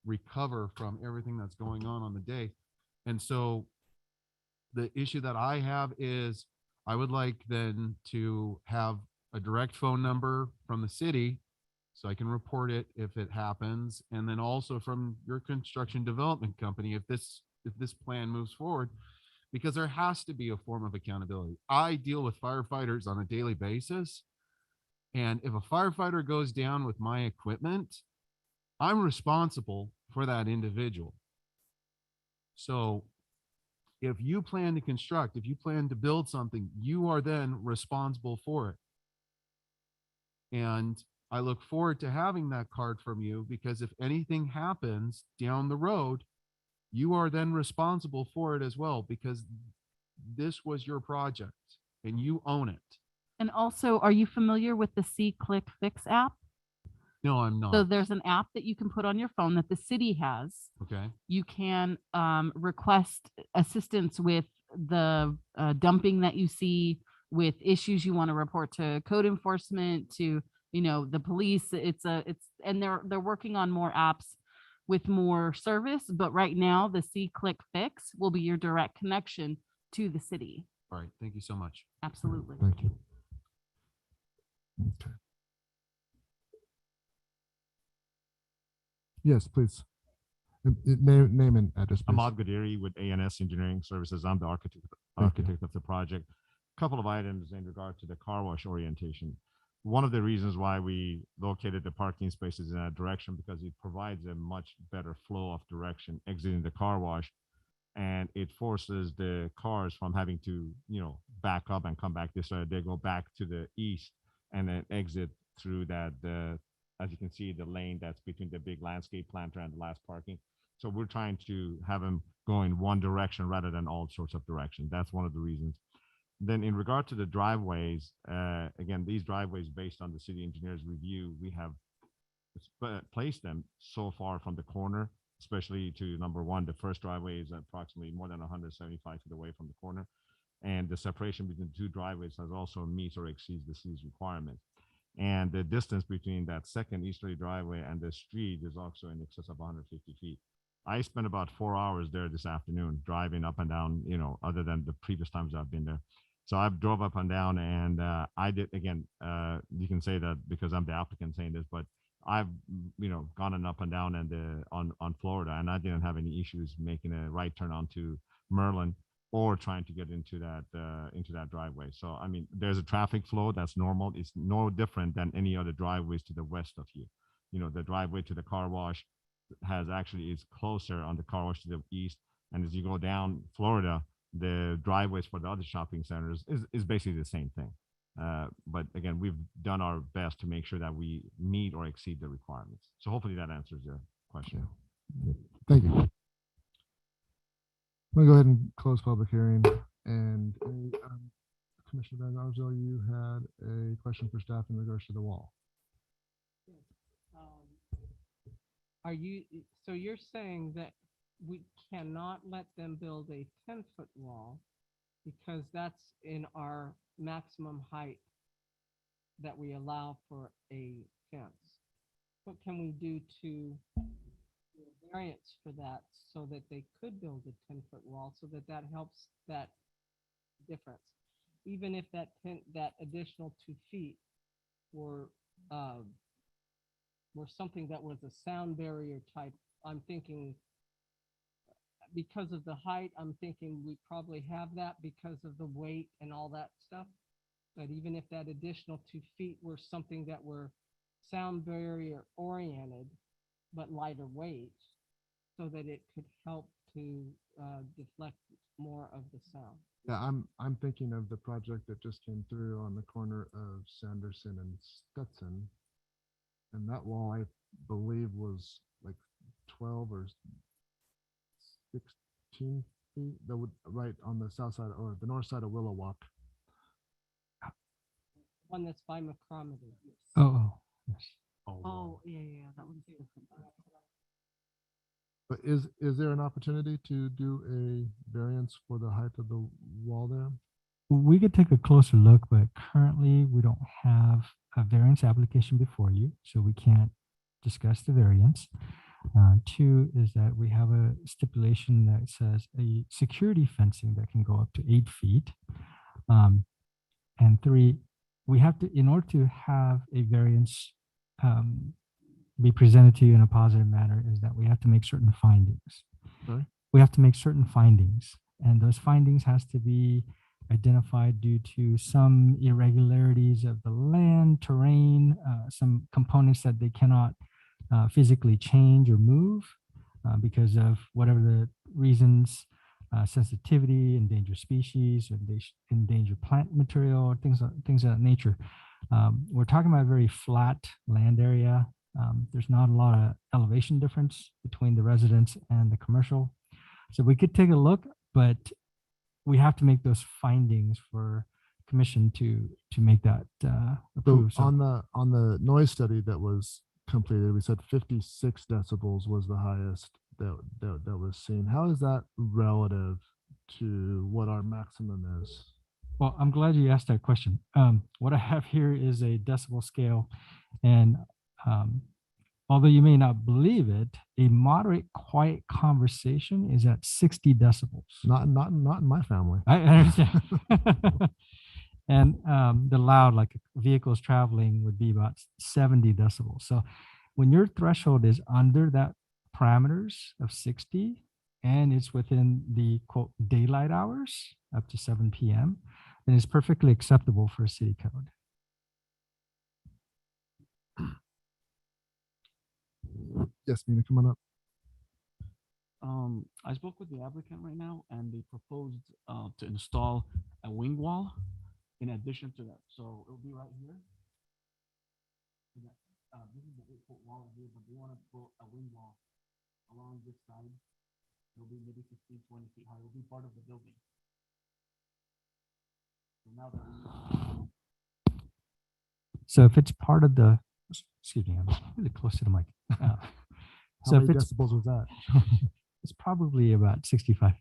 [SPEAKER 3] recover from everything that's going on the day. And so the issue that I have is I would like then to have a direct phone number from the city so I can report it if it happens. And then also from your construction development company, if this plan moves forward, because there has to be a form of accountability. I deal with firefighters on a daily basis. And if a firefighter goes down with my equipment, I'm responsible for that individual. So if you plan to construct, if you plan to build something, you are then responsible for it. And I look forward to having that card from you, because if anything happens down the road, you are then responsible for it as well, because this was your project and you own it.
[SPEAKER 6] And also, are you familiar with the C-Click Fix app?
[SPEAKER 3] No, I'm not.
[SPEAKER 6] So there's an app that you can put on your phone that the city has.
[SPEAKER 3] Okay.
[SPEAKER 6] You can request assistance with the dumping that you see, with issues you want to report to code enforcement, to the police. And they're working on more apps with more service. But right now, the C-Click Fix will be your direct connection to the city.
[SPEAKER 3] All right. Thank you so much.
[SPEAKER 6] Absolutely.
[SPEAKER 2] Thank you. Okay. Yes, please. Name and address, please.
[SPEAKER 20] Ahmad Gadiri with ANS Engineering Services. I'm the architect of the project. A couple of items in regard to the car wash orientation. One of the reasons why we located the parking spaces in that direction, because it provides a much better flow of direction exiting the car wash, and it forces the cars from having to, back up and come back this way. They go back to the east and then exit through that, as you can see, the lane that's between the big landscape planter and the last parking. So we're trying to have them go in one direction rather than all sorts of directions. That's one of the reasons. Then in regard to the driveways, again, these driveways, based on the city engineer's review, we have placed them so far from the corner, especially to number one, the first driveway is approximately more than 175 feet away from the corner. And the separation between the two driveways has also meets or exceeds the city's requirement. And the distance between that second easterly driveway and the street is also in excess of 150 feet. I spent about 4 hours there this afternoon driving up and down, other than the previous times I've been there. So I drove up and down, and I did, again, you can say that because I'm the applicant saying this, but I've, gone up and down and on Florida, and I didn't have any issues making a right turn onto Merlin or trying to get into that driveway. So, I mean, there's a traffic flow that's normal. It's no different than any other driveways to the west of you. You know, the driveway to the car wash is closer on the car wash to the east. And as you go down Florida, the driveways for the other shopping centers is basically the same thing. But again, we've done our best to make sure that we meet or exceed the requirements. So hopefully that answers your question.
[SPEAKER 2] Thank you. I'm gonna go ahead and close public hearing. And Commissioner Van Arsdale, you had a question for staff in regards to the wall.
[SPEAKER 10] Are you, so you're saying that we cannot let them build a 10-foot wall because that's in our maximum height that we allow for a fence? What can we do to variance for that so that they could build a 10-foot wall so that that helps that difference? Even if that additional 2 feet were something that was a sound barrier type, I'm thinking because of the height, I'm thinking we probably have that because of the weight and all that stuff. But even if that additional 2 feet were something that were sound barrier oriented, but lighter weight, so that it could help to deflect more of the sound.
[SPEAKER 2] Yeah, I'm thinking of the project that just came through on the corner of Sanderson and Stetson. And that wall, I believe, was like 12 or 16 feet. That would right on the south side or the north side of Willow Walk.
[SPEAKER 10] One that's by Macrometer.
[SPEAKER 11] Oh, yes.
[SPEAKER 6] Oh, yeah, that one's different.
[SPEAKER 2] But is there an opportunity to do a variance for the height of the wall there?
[SPEAKER 11] We could take a closer look, but currently we don't have a variance application before you, so we can't discuss the variance. 2 is that we have a stipulation that says a security fencing that can go up to 8 feet. And 3, we have to, in order to have a variance be presented to you in a positive manner, is that we have to make certain findings.
[SPEAKER 2] Sorry?
[SPEAKER 11] We have to make certain findings, and those findings has to be identified due to some irregularities of the land, terrain, some components that they cannot physically change or move because of whatever the reasons, sensitivity, endangered species, or endangered plant material, things of that nature. We're talking about a very flat land area. There's not a lot of elevation difference between the residents and the commercial. So we could take a look, but we have to make those findings for commission to make that approved.
[SPEAKER 2] So on the noise study that was completed, we said 56 decibels was the highest that was seen. How is that relative to what our maximum is?
[SPEAKER 11] Well, I'm glad you asked that question. What I have here is a decibel scale, and although you may not believe it, a moderate quiet conversation is at 60 decibels.
[SPEAKER 2] Not in my family.
[SPEAKER 11] I understand. And the loud, like vehicles traveling, would be about 70 decibels. So when your threshold is under that parameters of 60, and it's within the quote daylight hours up to 7 p.m., then it's perfectly acceptable for a city code.
[SPEAKER 2] Yes, Mina, come on up.
[SPEAKER 7] I spoke with the applicant right now, and they proposed to install a wing wall in addition to that. So it'll be right here. This is the 8-foot wall here, but they want to put a wing wall along this side. It'll be maybe 15, 20 feet high. It'll be part of the building. So now that
[SPEAKER 11] So if it's part of the, excuse me, I'm really close to the mic.
[SPEAKER 2] How
[SPEAKER 11] So
[SPEAKER 2] many
[SPEAKER 11] if it's
[SPEAKER 2] decibels was that?
[SPEAKER 11] it's probably about 65.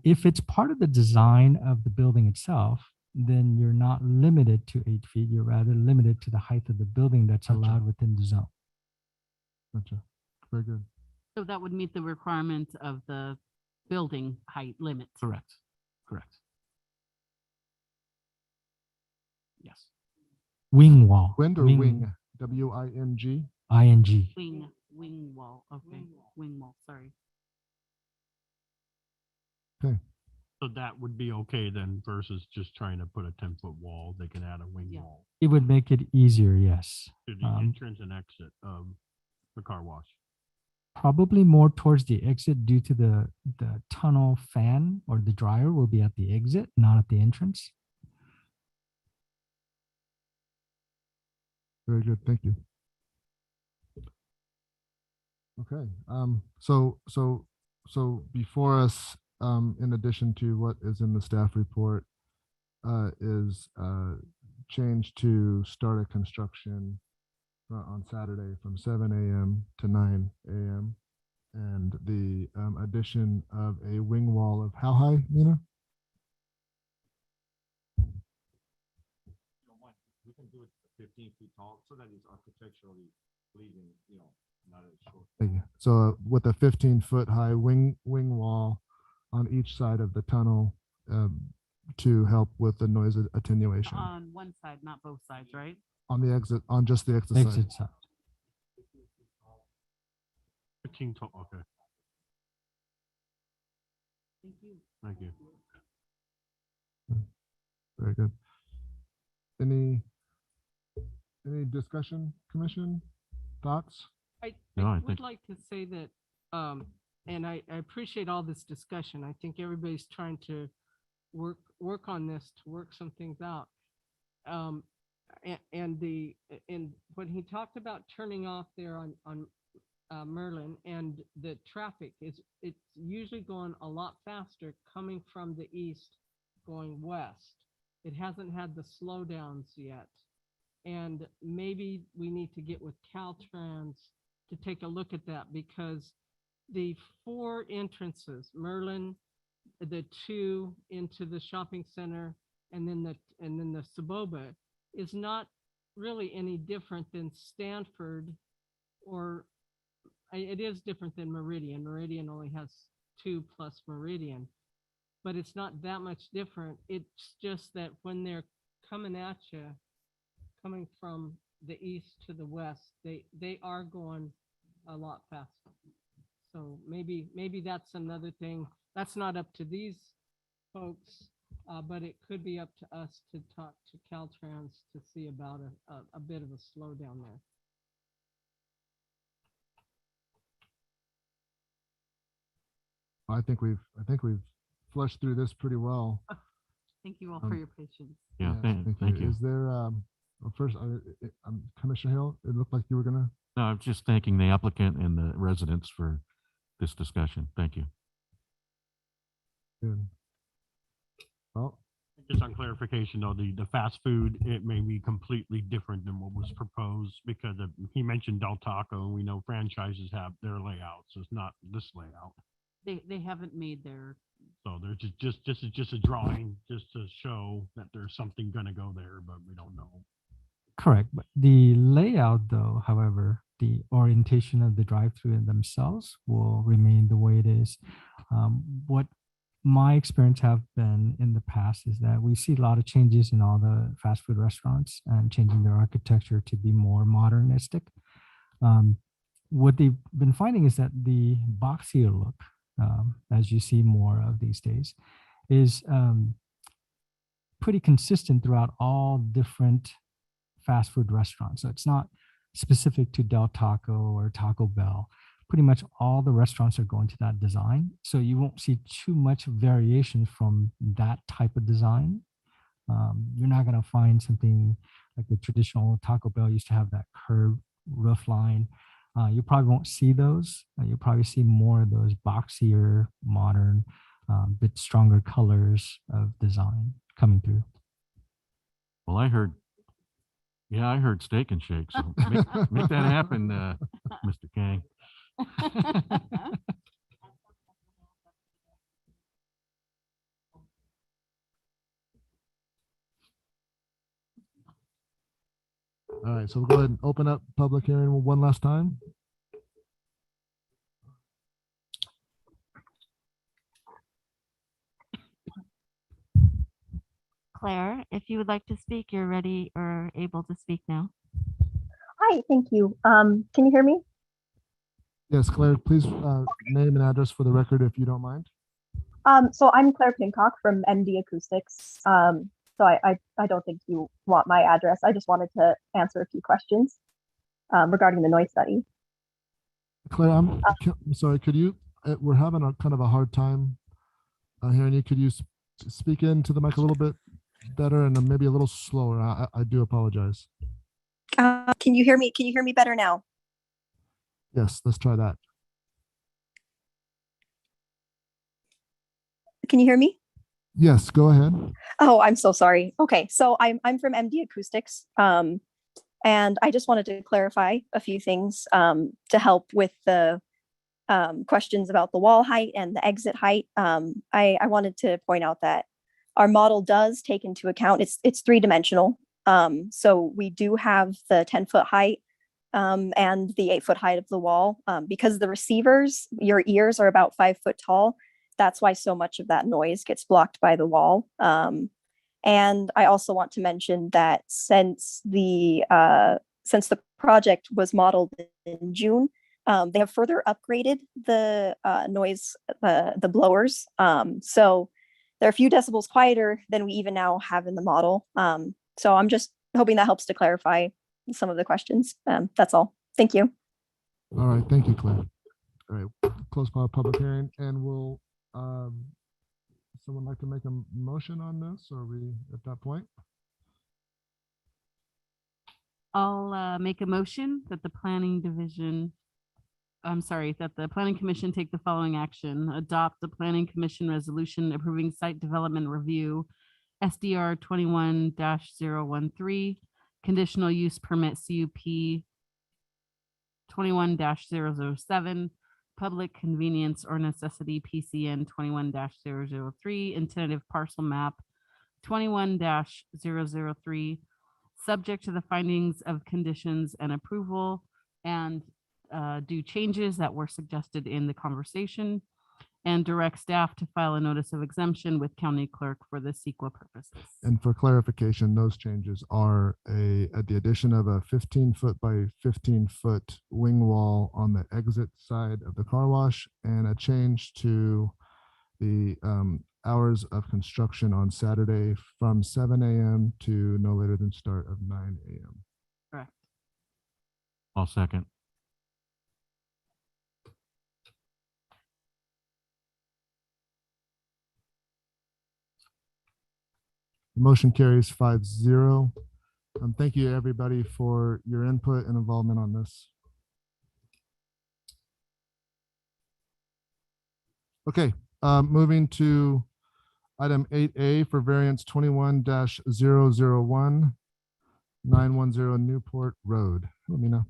[SPEAKER 11] If it's part of the design of the building itself, then you're not limited to 8 feet. You're rather limited to the height of the building that's allowed within the zone.
[SPEAKER 2] Gotcha. Very good.
[SPEAKER 6] So that would meet the requirement of the building height limit.
[SPEAKER 7] Correct. Correct. Yes.
[SPEAKER 11] Wing wall.
[SPEAKER 2] Wind or wing? W-I-N-G?
[SPEAKER 11] I-N-G.
[SPEAKER 6] Wing wall. Okay. Wing wall. Sorry.
[SPEAKER 2] Okay.
[SPEAKER 12] So that would be okay then versus just trying to put a 10-foot wall. They can add a wing wall
[SPEAKER 11] It would make it easier, yes.
[SPEAKER 12] to the entrance and exit of the car wash.
[SPEAKER 11] Probably more towards the exit due to the tunnel fan or the dryer will be at the exit, not at the entrance.
[SPEAKER 2] Very good, thank you. Okay, so before us, in addition to what is in the staff report, is change to start a construction on Saturday from 7 a.m. to 9 a.m. and the addition of a wing wall of how high, Nina?
[SPEAKER 20] We can do it 15 feet tall so that it's architecturally pleasing, not as short.
[SPEAKER 2] Thank you. So with a 15-foot high wing wall on each side of the tunnel to help with the noise attenuation.
[SPEAKER 6] On one side, not both sides, right?
[SPEAKER 2] On the exit, on just the exit side.
[SPEAKER 12] 15 tall, okay.
[SPEAKER 6] Thank you.
[SPEAKER 12] Thank you.
[SPEAKER 2] Very good. Any discussion, commission, thoughts?
[SPEAKER 10] I
[SPEAKER 20] I
[SPEAKER 10] would
[SPEAKER 20] think-
[SPEAKER 10] like to say that, and I appreciate all this discussion. I think everybody's trying to work on this, to work some things out. And when he talked about turning off there on Merlin and the traffic it's usually going a lot faster coming from the east going west. It hasn't had the slowdowns yet. And maybe we need to get with Caltrans to take a look at that, because the 4 entrances, Merlin, the 2 into the shopping center, and then the Saboba, is not really any different than Stanford, or it is different than Meridian. Meridian only has 2 plus Meridian, but it's not that much different. It's just that when they're coming at you, coming from the east to the west, they are going a lot faster. So maybe that's another thing. That's not up to these folks, but it could be up to us to talk to Caltrans to see about a bit of a slowdown there.
[SPEAKER 2] I think we've flushed through this pretty well.
[SPEAKER 6] Thank you all for your patience.
[SPEAKER 20] Yeah,
[SPEAKER 2] Yes,
[SPEAKER 20] thank you.
[SPEAKER 2] Is there first, Commissioner Hill? It looked like you were gonna.
[SPEAKER 20] No, I'm just thanking the applicant and the residents for this discussion. Thank you.
[SPEAKER 2] Good. Well,
[SPEAKER 12] Just on clarification though, the fast food, it may be completely different than what was proposed because he mentioned Del Taco, and we know franchises have their layouts. So it's not this layout.
[SPEAKER 6] They haven't made their.
[SPEAKER 12] So there's just a drawing just to show that there's something gonna go there, but we don't know.
[SPEAKER 11] Correct. But the layout, though, however, the orientation of the drive-through themselves will remain the way it is. What my experience have been in the past is that we see a lot of changes in all the fast food restaurants and changing their architecture to be more modernistic. What they've been finding is that the boxier look, as you see more of these days, is pretty consistent throughout all different fast food restaurants. So it's not specific to Del Taco or Taco Bell. Pretty much all the restaurants are going to that design. So you won't see too much variation from that type of design. You're not going to find something like the traditional Taco Bell used to have that curved roof line. You probably won't see those. You'll probably see more of those boxier, modern, bit stronger colors of design coming through.
[SPEAKER 20] Well, I heard Steak and Shake. So make that happen, Mr. Kang.
[SPEAKER 2] all right, so we'll go ahead and open up public hearing one last time.
[SPEAKER 8] Claire, if you would like to speak, you're ready or able to speak now.
[SPEAKER 21] Hi, thank you. Can you hear me?
[SPEAKER 2] Yes, Claire, please name and address for the record if you don't mind.
[SPEAKER 21] So I'm Claire Pincock from MD Acoustics. So I don't think you want my address. I just wanted to answer a few questions regarding the noise study.
[SPEAKER 2] Claire, I'm sorry, could you, we're having a kind of a hard time hearing you. Could you speak into the mic a little bit better and then maybe a little slower? I do apologize.
[SPEAKER 21] Can you hear me? Can you hear me better now?
[SPEAKER 2] Yes, let's try that.
[SPEAKER 21] Can you hear me?
[SPEAKER 2] Yes, go ahead.
[SPEAKER 21] Oh, I'm so sorry. Okay, so I'm from MD Acoustics, and I just wanted to clarify a few things to help with the questions about the wall height and the exit height. I wanted to point out that our model does take into account it's three-dimensional. So we do have the 10-foot height and the 8-foot height of the wall because the receivers, your ears are about 5 foot tall. That's why so much of that noise gets blocked by the wall. And I also want to mention that since the project was modeled in June, they have further upgraded the noise, the blowers. So they're a few decibels quieter than we even now have in the model. So I'm just hoping that helps to clarify some of the questions. That's all. Thank you.
[SPEAKER 2] All right, thank you, Claire. All right, close public hearing, and we'll someone like to make a motion on this, or are we at that point?
[SPEAKER 6] I'll make a motion that the planning commission take the following action. Adopt the planning commission resolution approving site development review SDR 21-013, conditional use permit CUP 21-007, public convenience or necessity PCN 21-003, and tentative parcel map 21-003, subject to the findings of conditions and approval, and do changes that were suggested in the conversation, and direct staff to file a notice of exemption with county clerk for the CEQA purposes.
[SPEAKER 2] And for clarification, those changes are the addition of a 15-foot by 15-foot wing wall on the exit side of the car wash, and a change to the hours of construction on Saturday from 7 a.m. to no later than start of 9 a.m.
[SPEAKER 6] Correct.
[SPEAKER 20] I'll second.
[SPEAKER 2] The motion carries 5-0. Thank you, everybody, for your input and involvement on this. Okay, moving to item 8A for variance 21-001, 910 Newport Road. Let me know.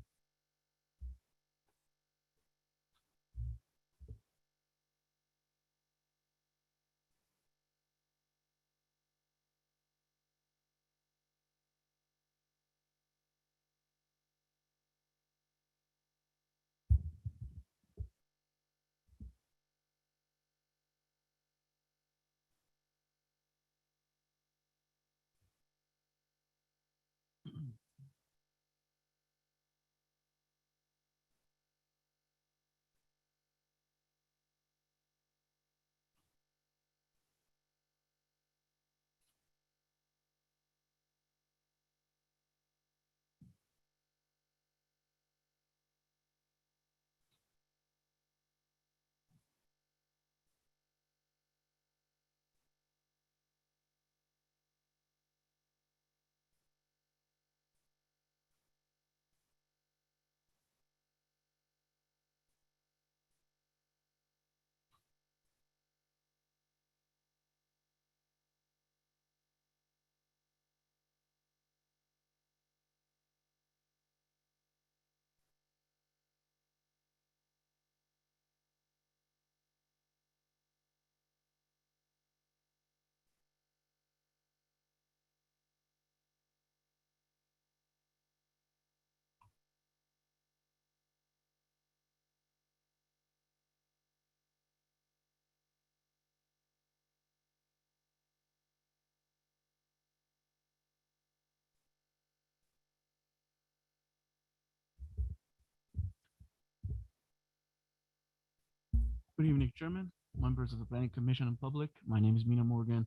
[SPEAKER 7] Good evening, Chairman. members of the Planning Commission and public. My name is Mina Morgan,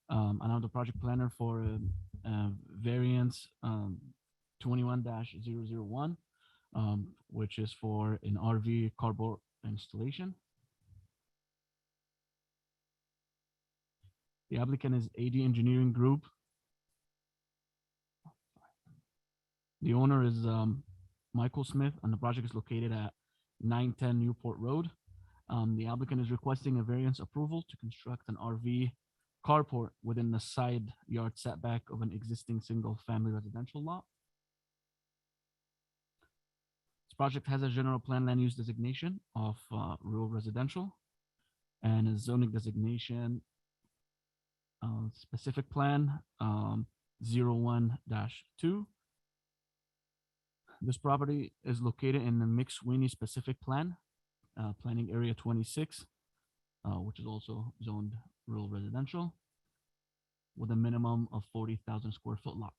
[SPEAKER 7] and I'm the project planner for Variance 21-001, which is for an RV carport installation. The applicant is AD Engineering Group. The owner is Michael Smith, and the project is located at 910 Newport Road. The applicant is requesting a variance approval to construct an RV carport within the side yard setback of an existing single-family residential lot. This project has a general plan land use designation of rural residential and a zoning designation specific plan 01-2. This property is located in the McSweeney specific plan, planning area 26, which is also zoned rural residential with a minimum of 40,000 square foot lot.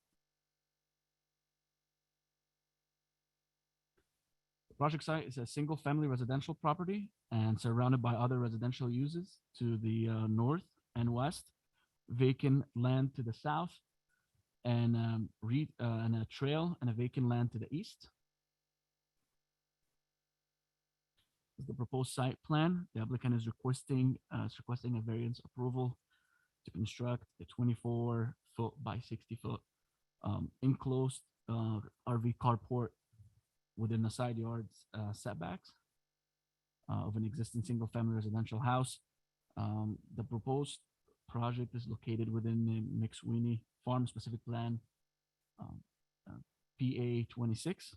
[SPEAKER 7] The project site is a single family residential property and surrounded by other residential uses to the north and west, vacant land to the south, and a trail and a vacant land to the east. The proposed site plan, the applicant is requesting a variance approval to construct a 24-foot by 60-foot enclosed RV carport within the side yards setbacks of an existing single-family residential house. The proposed project is located within the McSweeney Farm Specific Plan PA 26.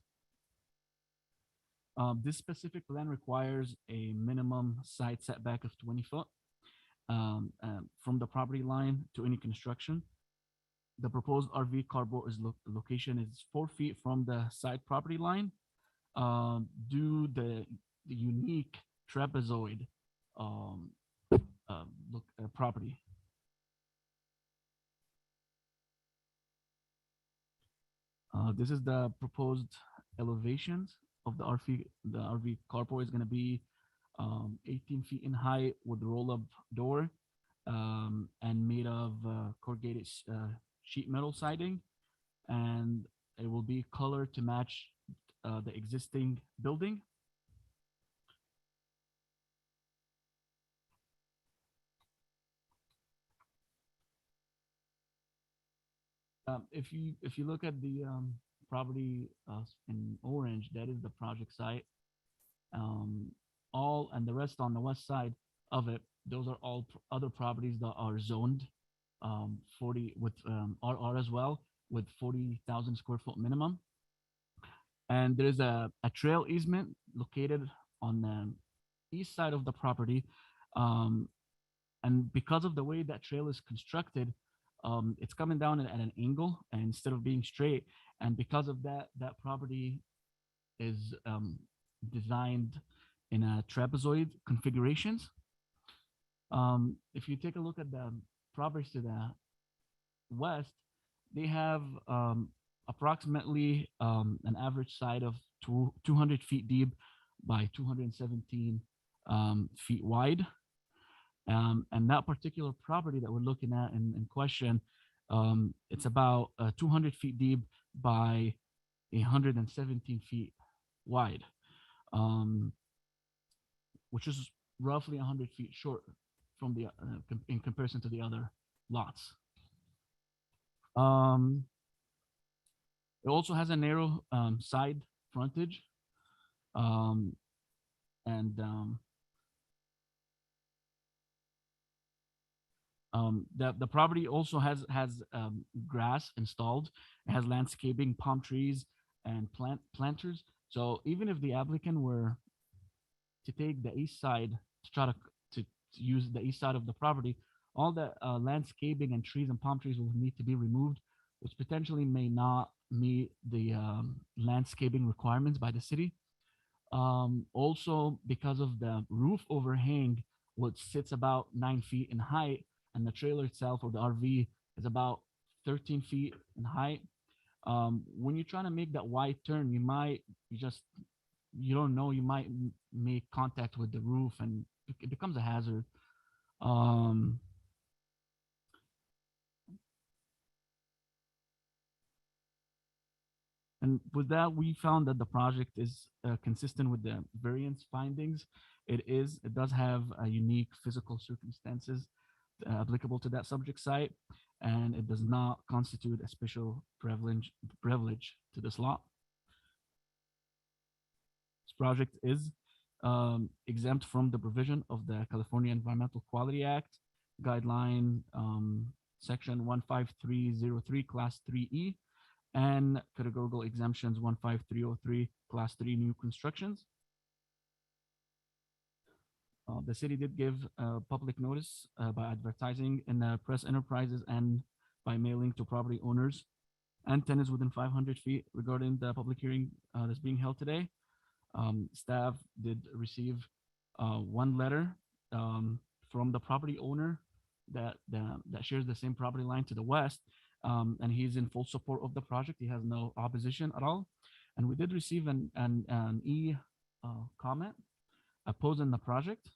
[SPEAKER 7] This specific plan requires a minimum side setback of 20 foot from the property line to any construction. The proposed RV carport location is 4 feet from the side property line due the unique trapezoid property. This is the proposed elevations of the RV. The RV carport is going to be 18 feet in height with roll-up door and made of corrugated sheet metal siding, and it will be colored to match the existing building. If you look at the property in orange, that is the project site. All and the rest on the west side of it, those are all other properties that are zoned 40 with RR as well, with 40,000 square foot minimum. And there is a trail easement located on the east side of the property. And because of the way that trail is constructed, it's coming down at an angle and instead of being straight. And because of that, that property is designed in a trapezoid configurations. If you take a look at the properties to the west, they have approximately an average side of 200 feet deep by 217 feet wide. And that particular property that we're looking at in question, it's about 200 feet deep by 117 feet wide, which is roughly 100 feet short from the in comparison to the other lots. It also has a narrow side frontage, the property also has grass installed. It has landscaping, palm trees, and planters. So even if the applicant were to take the east side to try to use the east side of the property, all the landscaping and trees and palm trees will need to be removed, which potentially may not meet the landscaping requirements by the city. Also, because of the roof overhang, which sits about 9 feet in height, and the trailer itself or the RV is about 13 feet in height. When you're trying to make that wide turn, you might you don't know, you might make contact with the roof and it becomes a hazard Um, And with that, we found that the project is consistent with the variance findings. It does have unique physical circumstances applicable to that subject site, and it does not constitute a special privilege to this lot. This project is exempt from the provision of the California Environmental Quality Act, guideline section 15303, class 3E, and categorical exemptions 15303, class 3 new constructions. The city did give public notice by advertising in the press enterprises and by mailing to property owners and tenants within 500 feet regarding the public hearing that's being held today. Staff did receive one letter from the property owner that shares the same property line to the west, and he's in full support of the project. He has no opposition at all. And we did receive an comment opposing the project.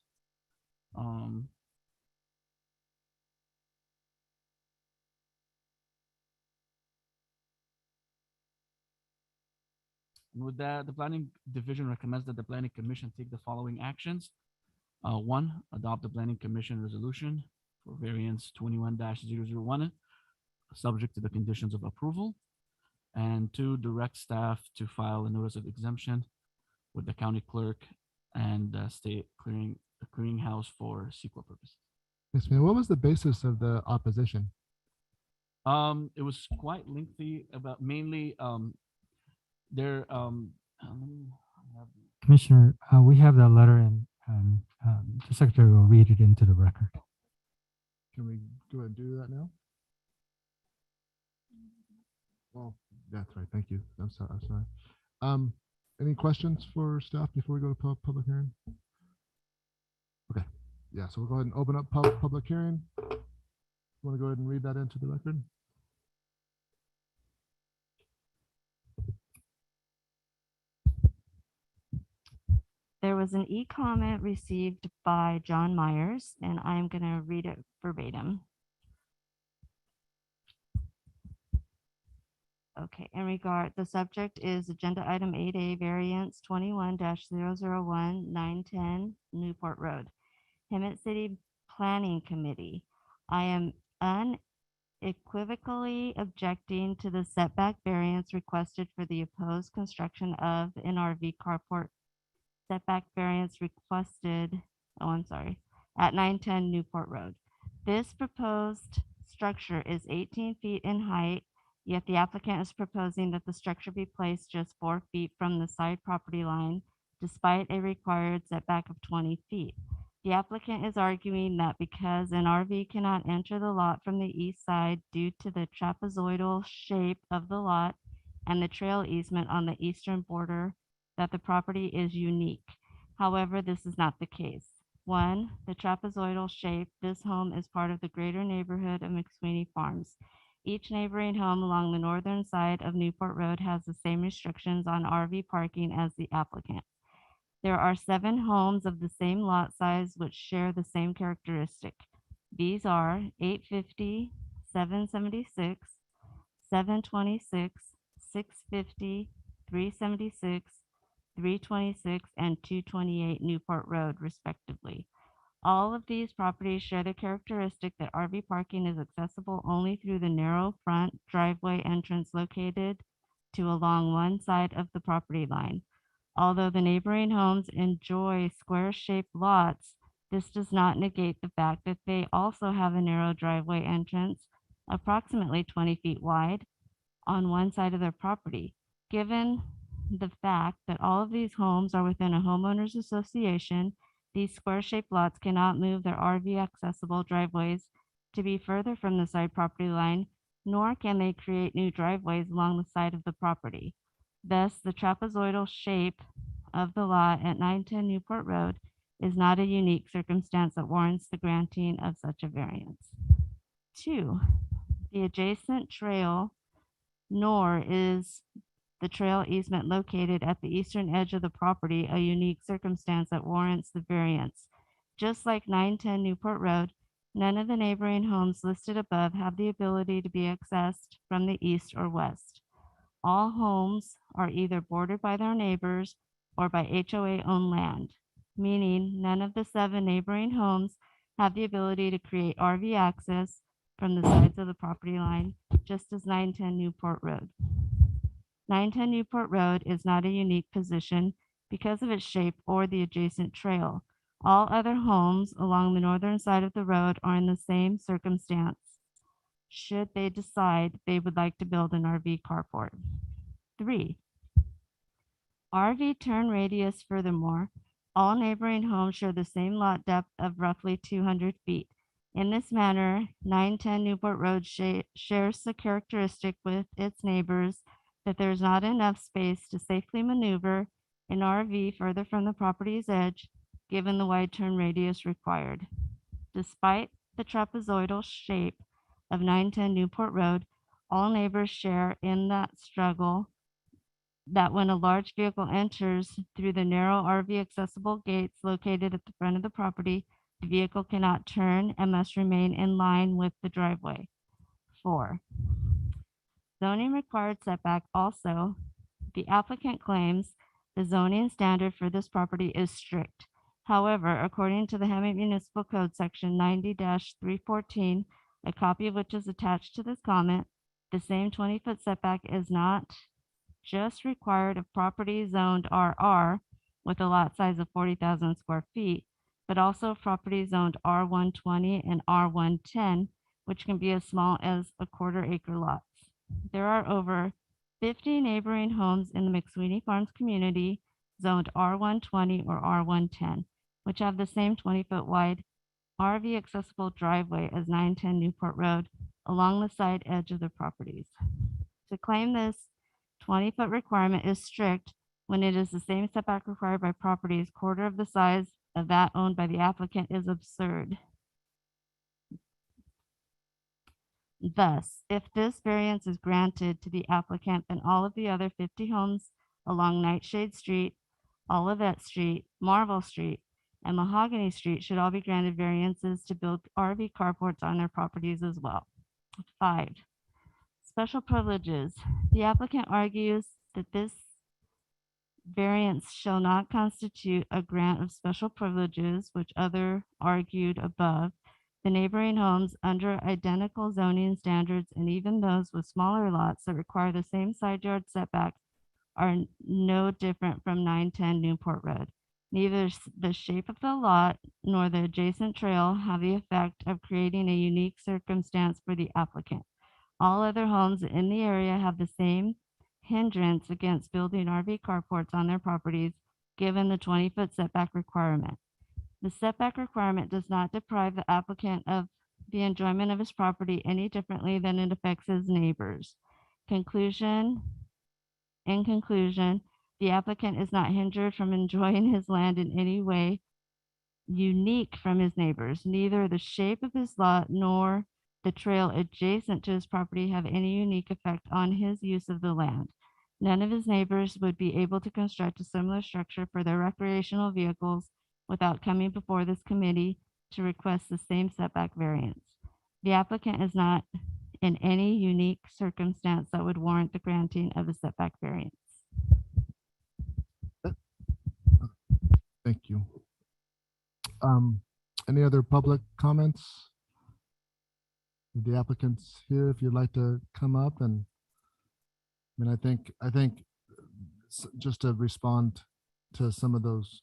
[SPEAKER 7] And with that, the planning division recommends that the planning commission take the following actions. One, adopt the planning commission resolution for variance 21-001, subject to the conditions of approval. And two, direct staff to file a notice of exemption with the county clerk and state clearinghouse for CEQA purposes.
[SPEAKER 2] Yes, ma'am. What was the basis of the opposition?
[SPEAKER 7] It was quite lengthy, about mainly their
[SPEAKER 11] Commissioner, we have that letter and the secretary will read it into the record.
[SPEAKER 2] Can we go ahead and do that now? Oh, that's right. Thank you. I'm sorry. Any questions for staff before we go to public hearing? Okay. Yeah, so we'll go ahead and open up public hearing. Want to go ahead and read that into the record?
[SPEAKER 8] There was an e-comment received by John Myers, and I'm going to read it verbatim. Okay, the subject is agenda item 8A, variance 21-001, 910 Newport Road. Hemet City Planning Committee. I am unequivocally objecting to the setback variance requested for the opposed construction of an RV carport. Setback variance requested, at 910 Newport Road. This proposed structure is 18 feet in height, yet the applicant is proposing that the structure be placed just 4 feet from the side property line, despite a required setback of 20 feet. The applicant is arguing that because an RV cannot enter the lot from the east side due to the trapezoidal shape of the lot and the trail easement on the eastern border, that the property is unique. However, this is not the case. One, the trapezoidal shape, this home is part of the greater neighborhood of McSweeney Farms. Each neighboring home along the northern side of Newport Road has the same restrictions on RV parking as the applicant. There are 7 homes of the same lot size which share the same characteristic. These are 850, 776, 726, 650, 376, 326, and 228 Newport Road, respectively. All of these properties share the characteristic that RV parking is accessible only through the narrow front driveway entrance located to along one side of the property line. Although the neighboring homes enjoy square-shaped lots, this does not negate the fact that they also have a narrow driveway entrance, approximately 20 feet wide, on one side of their property. Given the fact that all of these homes are within a homeowners association, these square-shaped lots cannot move their RV accessible driveways to be further from the side property line, nor can they create new driveways along the side of the property. Thus, the trapezoidal shape of the lot at 910 Newport Road is not a unique circumstance that warrants the granting of such a variance. 2, the adjacent trail, nor is the trail easement located at the eastern edge of the property a unique circumstance that warrants the variance. Just like 910 Newport Road, none of the neighboring homes listed above have the ability to be accessed from the east or west. All homes are either bordered by their neighbors or by HOA-owned land, meaning none of the 7 neighboring homes have the ability to create RV access from the sides of the property line, just as 910 Newport Road. 910 Newport Road is not a unique position because of its shape or the adjacent trail. All other homes along the northern side of the road are in the same circumstance, should they decide they would like to build an RV carport. 3. RV turn radius. Furthermore, all neighboring homes share the same lot depth of roughly 200 feet. In this manner, 910 Newport Road shares the characteristic with its neighbors that there is not enough space to safely maneuver an RV further from the property's edge, given the wide turn radius required. Despite the trapezoidal shape of 910 Newport Road, all neighbors share in that struggle that when a large vehicle enters through the narrow RV accessible gates located at the front of the property, the vehicle cannot turn and must remain in line with the driveway. 4. Zoning required setback. Also, the applicant claims the zoning standard for this property is strict. However, according to the Hammond Municipal Code Section 90-314, a copy of which is attached to this comment, the same 20-foot setback is not just required of property zoned RR with a lot size of 40,000 square feet, but also property zoned R120 and R110, which can be as small as a quarter-acre lots. There are over 50 neighboring homes in the McSweeney Farms community zoned R120 or R110, which have the same 20-foot wide RV accessible driveway as 910 Newport Road along the side edge of their properties. To claim this 20-foot requirement is strict when it is the same setback required by properties quarter of the size of that owned by the applicant is absurd. Thus, if this variance is granted to the applicant, then all of the other 50 homes along Nightshade Street, Olivet Street, Marvel Street, and Mahogany Street should all be granted variances to build RV carports on their properties as well. 5. Special privileges. The applicant argues that this variance shall not constitute a grant of special privileges, which other argued above. The neighboring homes under identical zoning standards and even those with smaller lots that require the same side yard setback are no different from 910 Newport Road. Neither the shape of the lot nor the adjacent trail have the effect of creating a unique circumstance for the applicant. All other homes in the area have the same hindrance against building RV carports on their properties, given the 20-foot setback requirement. The setback requirement does not deprive the applicant of the enjoyment of his property any differently than it affects his neighbors. In conclusion, the applicant is not hindered from enjoying his land in any way unique from his neighbors. Neither the shape of his lot nor the trail adjacent to his property have any unique effect on his use of the land. None of his neighbors would be able to construct a similar structure for their recreational vehicles without coming before this committee to request the same setback variance. The applicant is not in any unique circumstance that would warrant the granting of a setback variance.
[SPEAKER 2] Thank you. Any other public comments? The applicants here, if you'd like to come up, and I mean, I think just to respond to some of those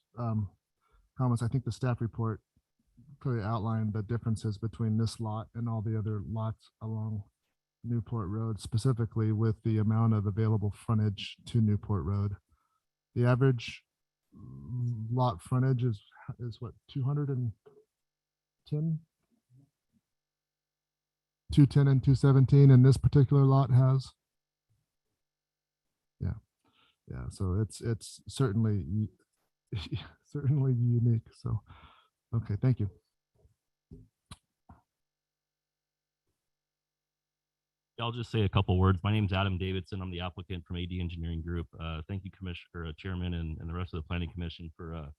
[SPEAKER 2] comments, I think the staff report clearly outlined the differences between this lot and all the other lots along Newport Road, specifically with the amount of available frontage to Newport Road. The average lot frontage is what, 210? 210 and 217, and this particular lot has. Yeah, so it's certainly certainly unique. So, okay, thank you.
[SPEAKER 1] I'll just say a couple words. My name is Adam Davidson. I'm the applicant from AD Engineering Group. Thank you, Commissioner, Chairman, and the rest of the Planning Commission for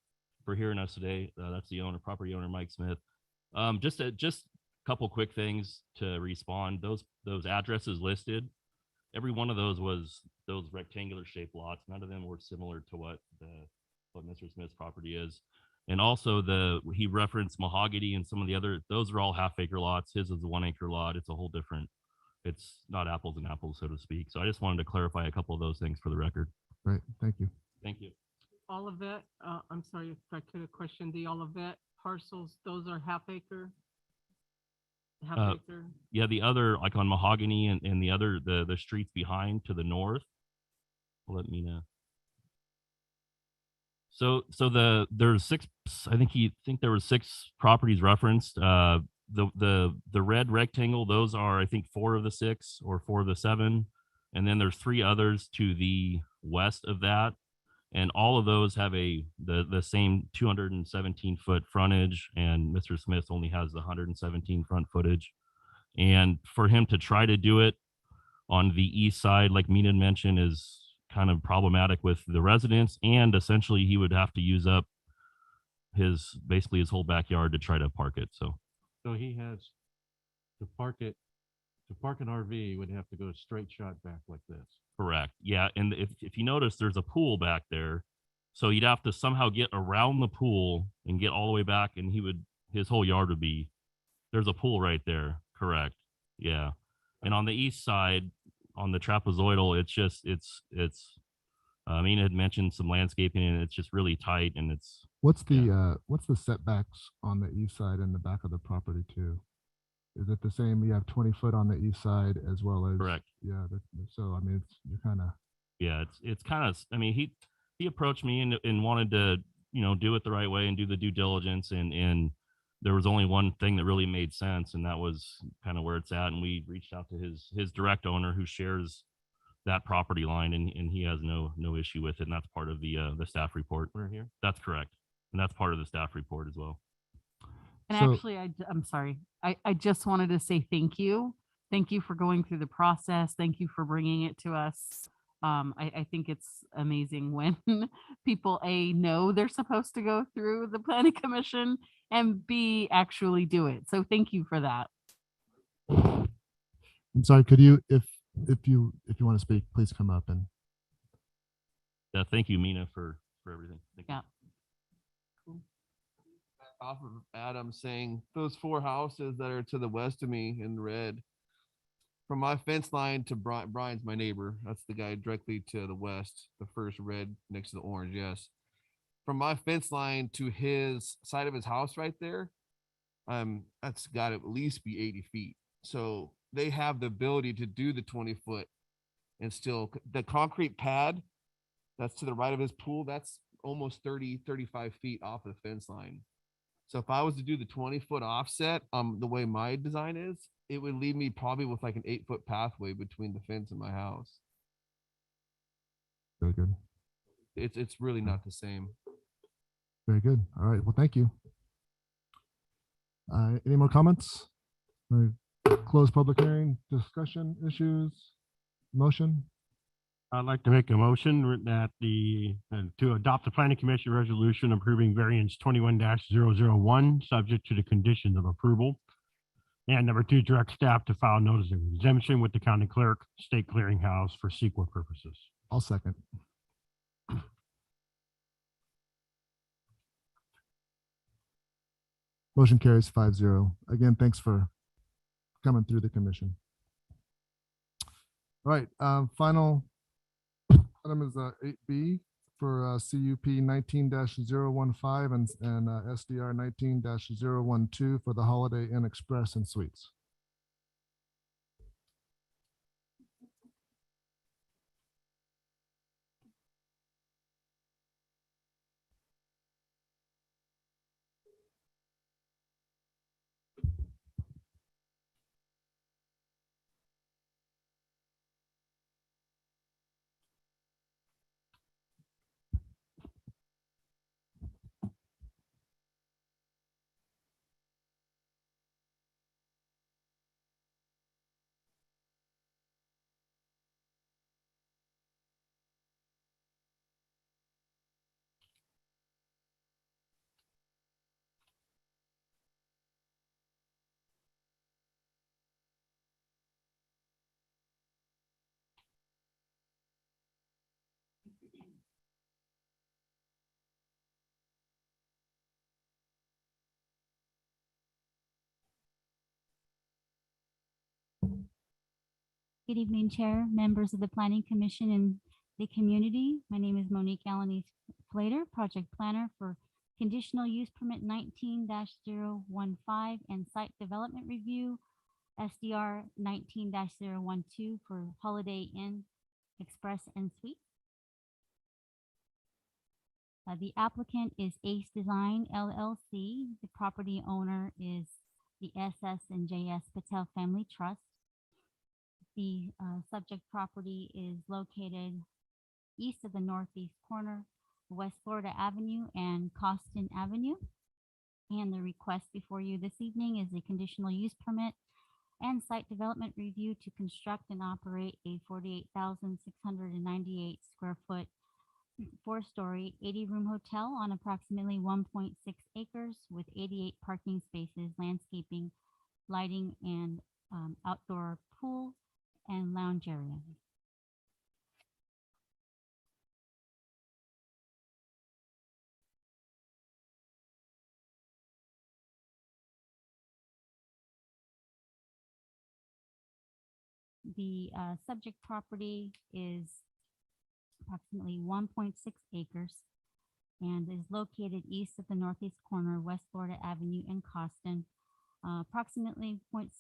[SPEAKER 1] for hearing us today. That's the owner, property owner, Mike Smith. Just a couple quick things to respond. Those addresses listed, every one of those was those rectangular shaped lots. None of them were similar to what Mr. Smith's property is. And also he referenced Mahogany and some of the other, those are all half-acre lots. His is a 1 acre lot. It's a whole different, it's not apples and apples, so to speak. So I just wanted to clarify a couple of those things for the record.
[SPEAKER 14] Great, thank you.
[SPEAKER 1] Thank you.
[SPEAKER 10] Olivet, I'm sorry if I could have questioned the Olivet parcels, those are half acre? Half acre?
[SPEAKER 1] Yeah, the other, like on Mahogany and the other, the streets behind to the north. Let me know. So there's six, I think there were 6 properties referenced. The red rectangle, those are, I think, 4 of the 6 or 4 of the 7. And then there's 3 others to the west of that. And all of those have the same 217 foot frontage, and Mr. Smith only has the 117 front footage. And for him to try to do it on the east side, like Mina mentioned, is kind of problematic with the residents, and essentially he would have to use up basically his whole backyard to try to park it. So
[SPEAKER 5] he has to park it, to park an RV would have to go straight shot back like this.
[SPEAKER 1] correct. Yeah. And if you notice, there's a pool back there. So he'd have to somehow get around the pool and get all the way back, and his whole yard would be, there's a pool right there. Correct. Yeah. And on the east side, on the trapezoidal, it's Mina had mentioned some landscaping, and it's just really tight, and it's
[SPEAKER 14] What's the setbacks on the east side and the back of the property too? Is it the same? You have 20 foot on the east side as well as
[SPEAKER 1] correct.
[SPEAKER 14] Yeah. So I mean, you're kind of.
[SPEAKER 1] Yeah, it's kind of, I mean, he approached me and wanted to, do it the right way and do the due diligence, and there was only one thing that really made sense, and that was kind of where it's at. And we reached out to his direct owner, who shares that property line, and he has no issue with it. And that's part of the staff report.
[SPEAKER 5] We're here.
[SPEAKER 1] That's correct. And that's part of the staff report as well.
[SPEAKER 6] And actually, I'm sorry. I just wanted to say thank you. Thank you for going through the process. Thank you for bringing it to us. I think it's amazing when people know they're supposed to go through the planning commission, and B, actually do it. So thank you for that.
[SPEAKER 14] I'm sorry. Could you, if you want to speak, please come up and.
[SPEAKER 1] Yeah, thank you, Mina, for everything. Thank you.
[SPEAKER 6] Yeah.
[SPEAKER 22] Off of Adam saying those 4 houses that are to the west of me in red, from my fence line to Brian's my neighbor. That's the guy directly to the west, the first red next to the orange. Yes. From my fence line to his side of his house right there, that's got to at least be 80 feet. So they have the ability to do the 20 foot, and still the concrete pad that's to the right of his pool, that's almost 35 feet off of the fence line. So if I was to do the 20 foot offset, the way my design is, it would leave me probably with like an 8 foot pathway between the fence and my house.
[SPEAKER 14] Very good.
[SPEAKER 22] It's really not the same.
[SPEAKER 14] Very good. All right. Well, thank you. Any more comments? Close public hearing, discussion, issues, motion.
[SPEAKER 12] I'd like to make a motion that to adopt the planning commission resolution approving variance 21-001, subject to the conditions of approval. And number 2, direct staff to file notice of exemption with the county clerk, state clearinghouse for CEQA purposes.
[SPEAKER 14] I'll second. Motion carries 5-0. Again, thanks for coming through the commission. All right, final item is 8B for CUP 19-015 and SDR 19-012 for the Holiday Inn Express and Suites.
[SPEAKER 4] Good evening, Chair, members of the Planning Commission and the community. My name is Monique Alanis Plater, Project Planner for Conditional Use Permit 19-015 and Site Development Review SDR 19-012 for Holiday Inn Express and Suite. The applicant is Ace Design LLC. The property owner is the SS and JS Patel Family Trust. The subject property is located east of the northeast corner, West Florida Avenue and Costin Avenue. And the request before you this evening is a conditional use permit and site development review to construct and operate a 48,698 square foot, 4-story, 80-room hotel on approximately 1.6 acres with 88 parking spaces, landscaping, lighting, and outdoor pool and lounge area. The subject property is approximately 1.6 acres and is located east of the northeast corner, West Florida Avenue in Costin, approximately 0.6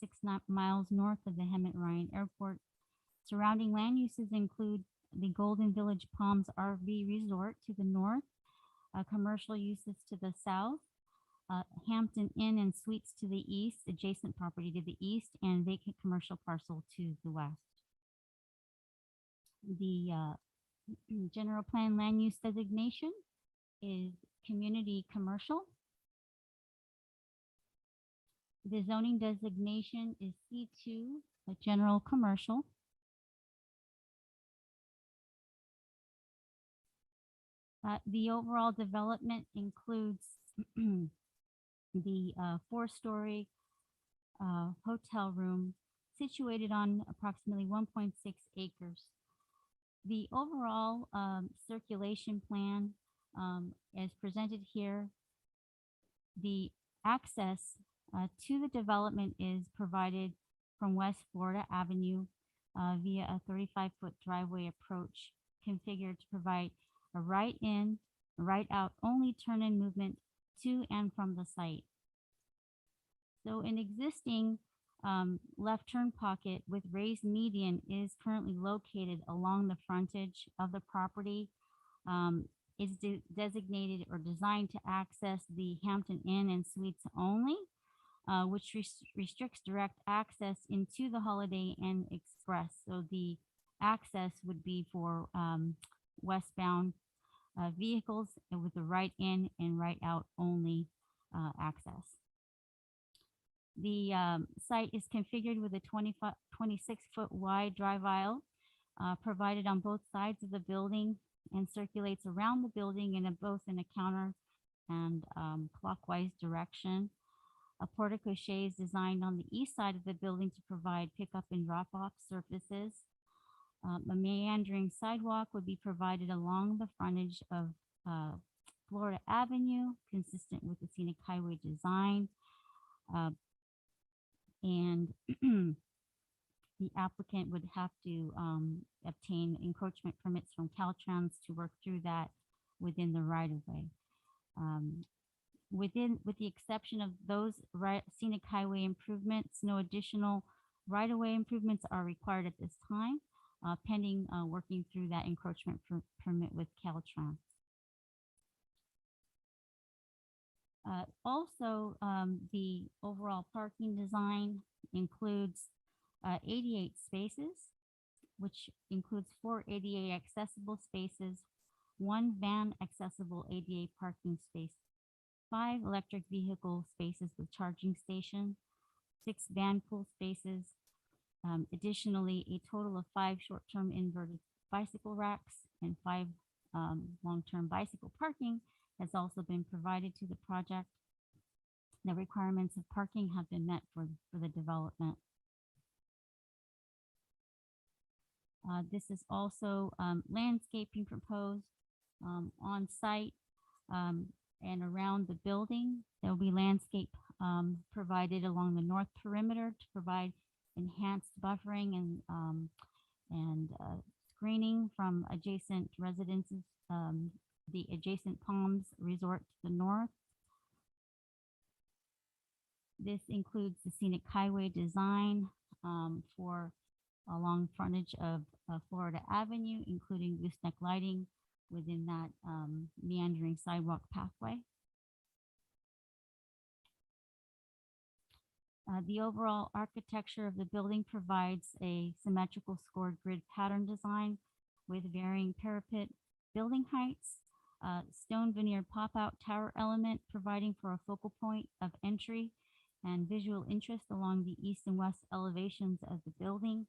[SPEAKER 4] miles north of the Hemet Ryan Airport. Surrounding land uses include the Golden Village Palms RV Resort to the north, commercial uses to the south, Hampton Inn and Suites to the east, adjacent property to the east, and vacant commercial parcel to the west. The general plan land use designation is community commercial. The zoning designation is C2, a general commercial. The overall development includes the 4-story hotel room situated on approximately 1.6 acres. The overall circulation plan as presented here, the access to the development is provided from West Florida Avenue via a 35-foot driveway approach configured to provide a right in, right out only turn-in movement to and from the site. So an existing left turn pocket with raised median is currently located along the frontage of the property. Is designated or designed to access the Hampton Inn and Suites only, which restricts direct access into the Holiday Inn Express. So the access would be for westbound vehicles and with the right in and right out only access. The site is configured with a 26-foot wide drive aisle provided on both sides of the building and circulates around the building in both in a counter and clockwise direction. A portico-chet is designed on the east side of the building to provide pickup and drop-off surfaces. A meandering sidewalk would be provided along the frontage of Florida Avenue, consistent with the scenic highway design. And the applicant would have to obtain encroachment permits from Caltrans to work through that within the right-of-way. With the exception of those scenic highway improvements, no additional right-of-way improvements are required at this time, pending working through that encroachment permit with Caltrans. Also, the overall parking design includes 88 spaces, which includes 4 ADA accessible spaces, 1 van accessible ADA parking space, 5 electric vehicle spaces with charging station, 6 van pool spaces. Additionally, a total of 5 short-term inverted bicycle racks and 5 long-term bicycle parking has also been provided to the project. The requirements of parking have been met for the development. This is also landscaping proposed on site and around the building. There will be landscape provided along the north perimeter to provide enhanced buffering and screening from adjacent residences, the adjacent Palms Resort to the north. This includes the scenic highway design for along frontage of Florida Avenue, including gooseneck lighting within that meandering sidewalk pathway. The overall architecture of the building provides a symmetrical scored grid pattern design with varying parapet building heights, stone veneer pop-out tower element providing for a focal point of entry and visual interest along the east and west elevations of the building.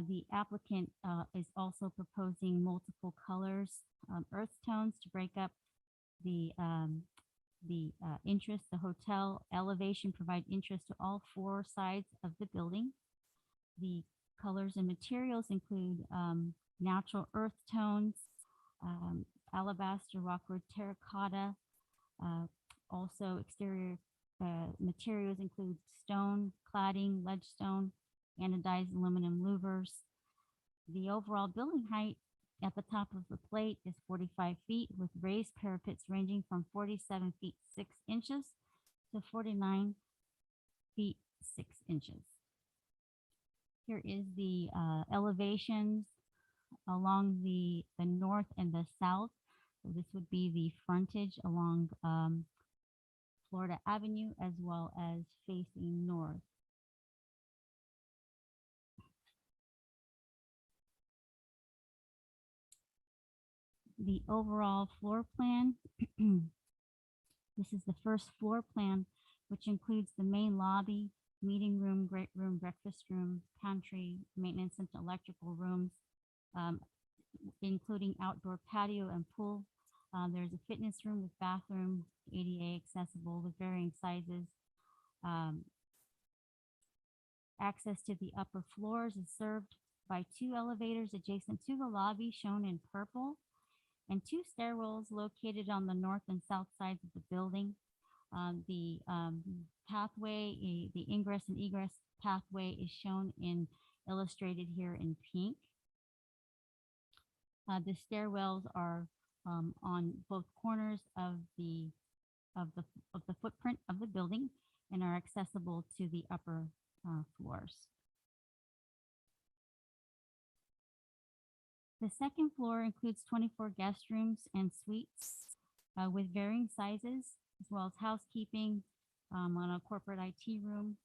[SPEAKER 4] The applicant is also proposing multiple colors, earth tones to break up the interest. The hotel elevation provide interest to all four sides of the building. The colors and materials include natural earth tones, alabaster, rockwood, terracotta. Also exterior materials include stone, cladding, ledgestone, anodized aluminum louvers. The overall building height at the top of the plate is 45 feet with raised parapets ranging from 47 feet 6 inches to 49 feet 6 inches. Here is the elevations along the north and the south. So this would be the frontage along Florida Avenue as well as facing north. The overall floor plan, this is the first floor plan, which includes the main lobby, meeting room, great room, breakfast room, pantry, maintenance and electrical rooms, including outdoor patio and pool. There's a fitness room with bathroom, ADA accessible with varying sizes. Access to the upper floors is served by 2 elevators adjacent to the lobby shown in purple, and 2 stairwells located on the north and south sides of the building. The pathway, the ingress and egress pathway is shown in illustrated here in pink. The stairwells are on both corners of the footprint of the building and are accessible to the upper floors. The second floor includes 24 guest rooms and suites with varying sizes, as well as housekeeping on a corporate IT room.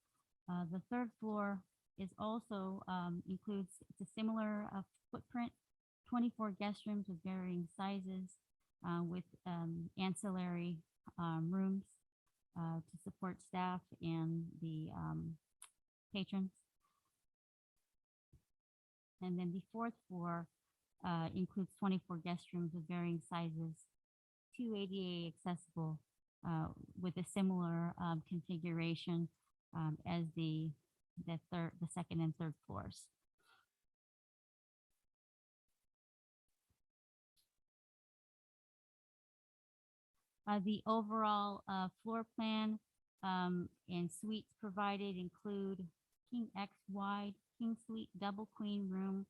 [SPEAKER 4] The third floor is also includes, it's a similar footprint, 24 guest rooms with varying sizes with ancillary rooms to support staff and the patrons. And then the fourth floor includes 24 guest rooms with varying sizes, 2 ADA accessible with a similar configuration as the second and third floors. The overall floor plan and suites provided include King X wide, King Suite, double queen room,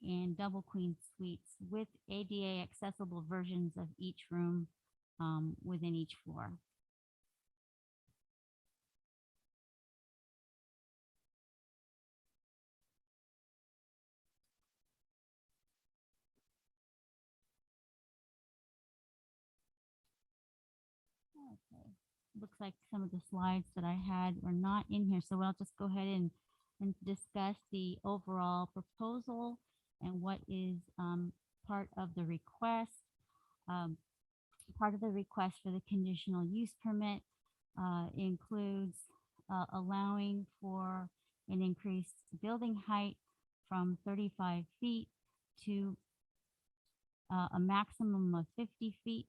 [SPEAKER 4] and double queen suites with ADA accessible versions of each room within each floor. Okay. Looks like some of the slides that I had were not in here, so I'll just go ahead and discuss the overall proposal and what is part of the request. Part of the request for the conditional use permit includes allowing for an increased building height from 35 feet to a maximum of 50 feet,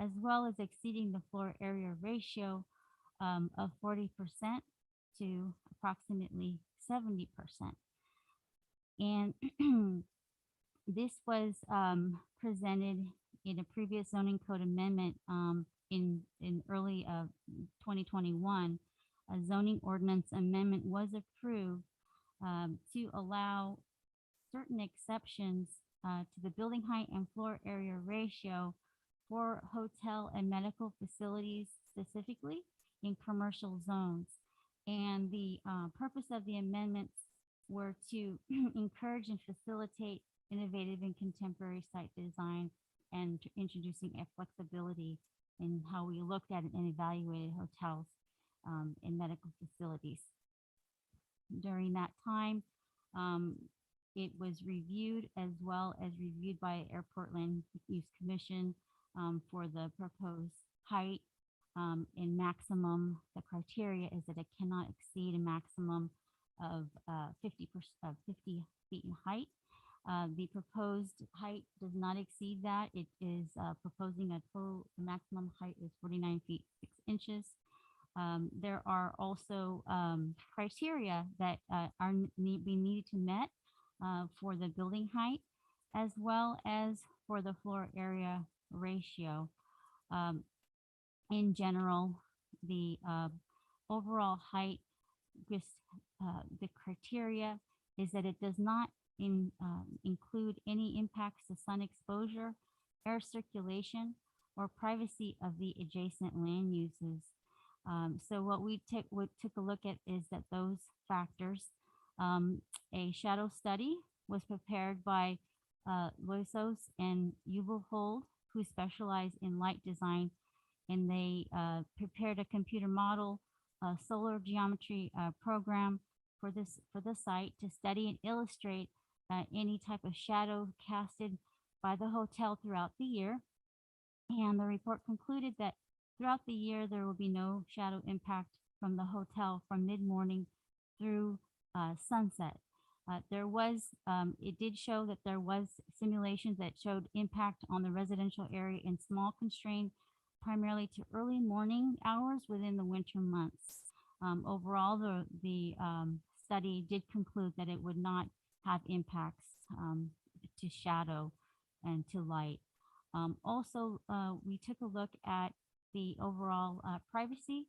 [SPEAKER 4] as well as exceeding the floor area ratio of 40% to approximately 70%. And this was presented in a previous zoning code amendment in early 2021 a zoning ordinance amendment was approved to allow certain exceptions to the building height and floor area ratio for hotel and medical facilities specifically in commercial zones. And the purpose of the amendments were to encourage and facilitate innovative and contemporary site design and introducing a flexibility in how we looked at and evaluated hotels and medical facilities. During that time, it was reviewed as well as reviewed by Airport Land Use Commission for the proposed height and maximum. The criteria is that it cannot exceed a maximum of 50 feet in height. The proposed height does not exceed that. It is proposing a total maximum height is 49 feet 6 inches. There are also criteria that be needed to met for the building height, as well as for the floor area ratio. In general, the overall height, the criteria is that it does not include any impacts to sun exposure, air circulation, or privacy of the adjacent land uses. So what we took a look at is that those factors, a shadow study was prepared by Loisos and Ubelhold, who specialize in light design, and they prepared a computer model, solar geometry program for the site to study and illustrate any type of shadow casted by the hotel throughout the year. And the report concluded that throughout the year, there will be no shadow impact from the hotel from mid-morning through sunset. It did show that there was simulations that showed impact on the residential area in small constraint, primarily to early morning hours within the winter months. Overall, the study did conclude that it would not have impacts to shadow and to light. Also, we took a look at the overall privacy.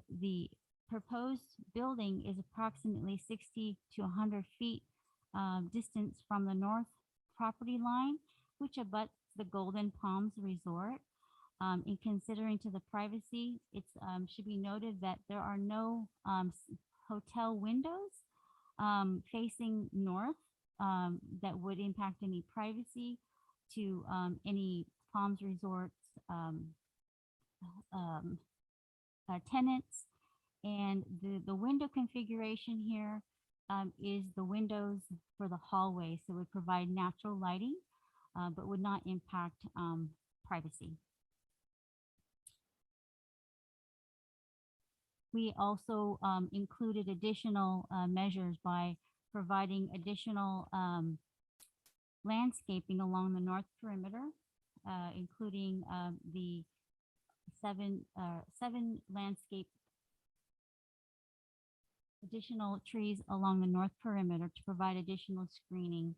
[SPEAKER 4] The proposed building is approximately 60 to 100 feet distance from the north property line, which abuts the Golden Palms Resort. In considering to the privacy, it should be noted that there are no hotel windows facing north that would impact any privacy to any Palms Resorts tenants. And the window configuration here is the windows for the hallway, so it would provide natural lighting, but would not impact privacy. We also included additional measures by providing additional landscaping along the north perimeter, including the seven landscape additional trees along the north perimeter to provide additional screening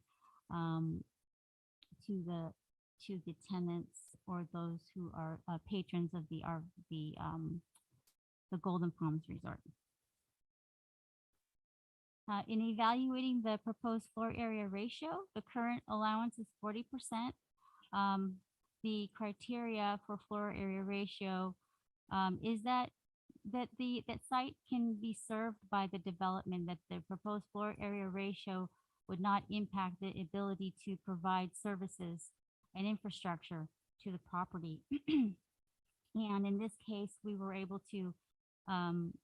[SPEAKER 4] to the tenants or those who are patrons of the Golden Palms Resort. In evaluating the proposed floor area ratio, the current allowance is 40%. The criteria for floor area ratio is that site can be served by the development, that the proposed floor area ratio would not impact the ability to provide services and infrastructure to the property. And in this case, we were able to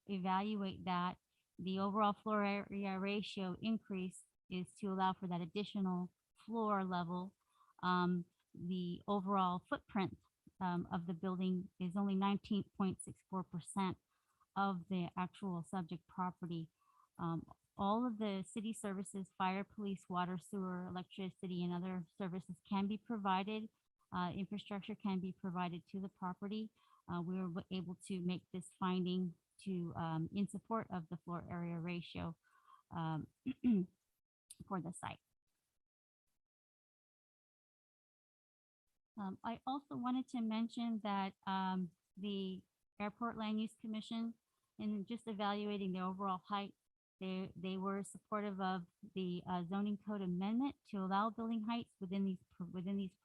[SPEAKER 4] evaluate that the overall floor area ratio increase is to allow for that additional floor level. The overall footprint of the building is only 19.64% of the actual subject property. All of the city services, fire, police, water, sewer, electricity, and other services can be provided. Infrastructure can be provided to the property. We were able to make this finding to in support of the floor area ratio for the site. I also wanted to mention that the Airport Land Use Commission in just evaluating the overall height, they were supportive of the zoning code amendment to allow building heights within these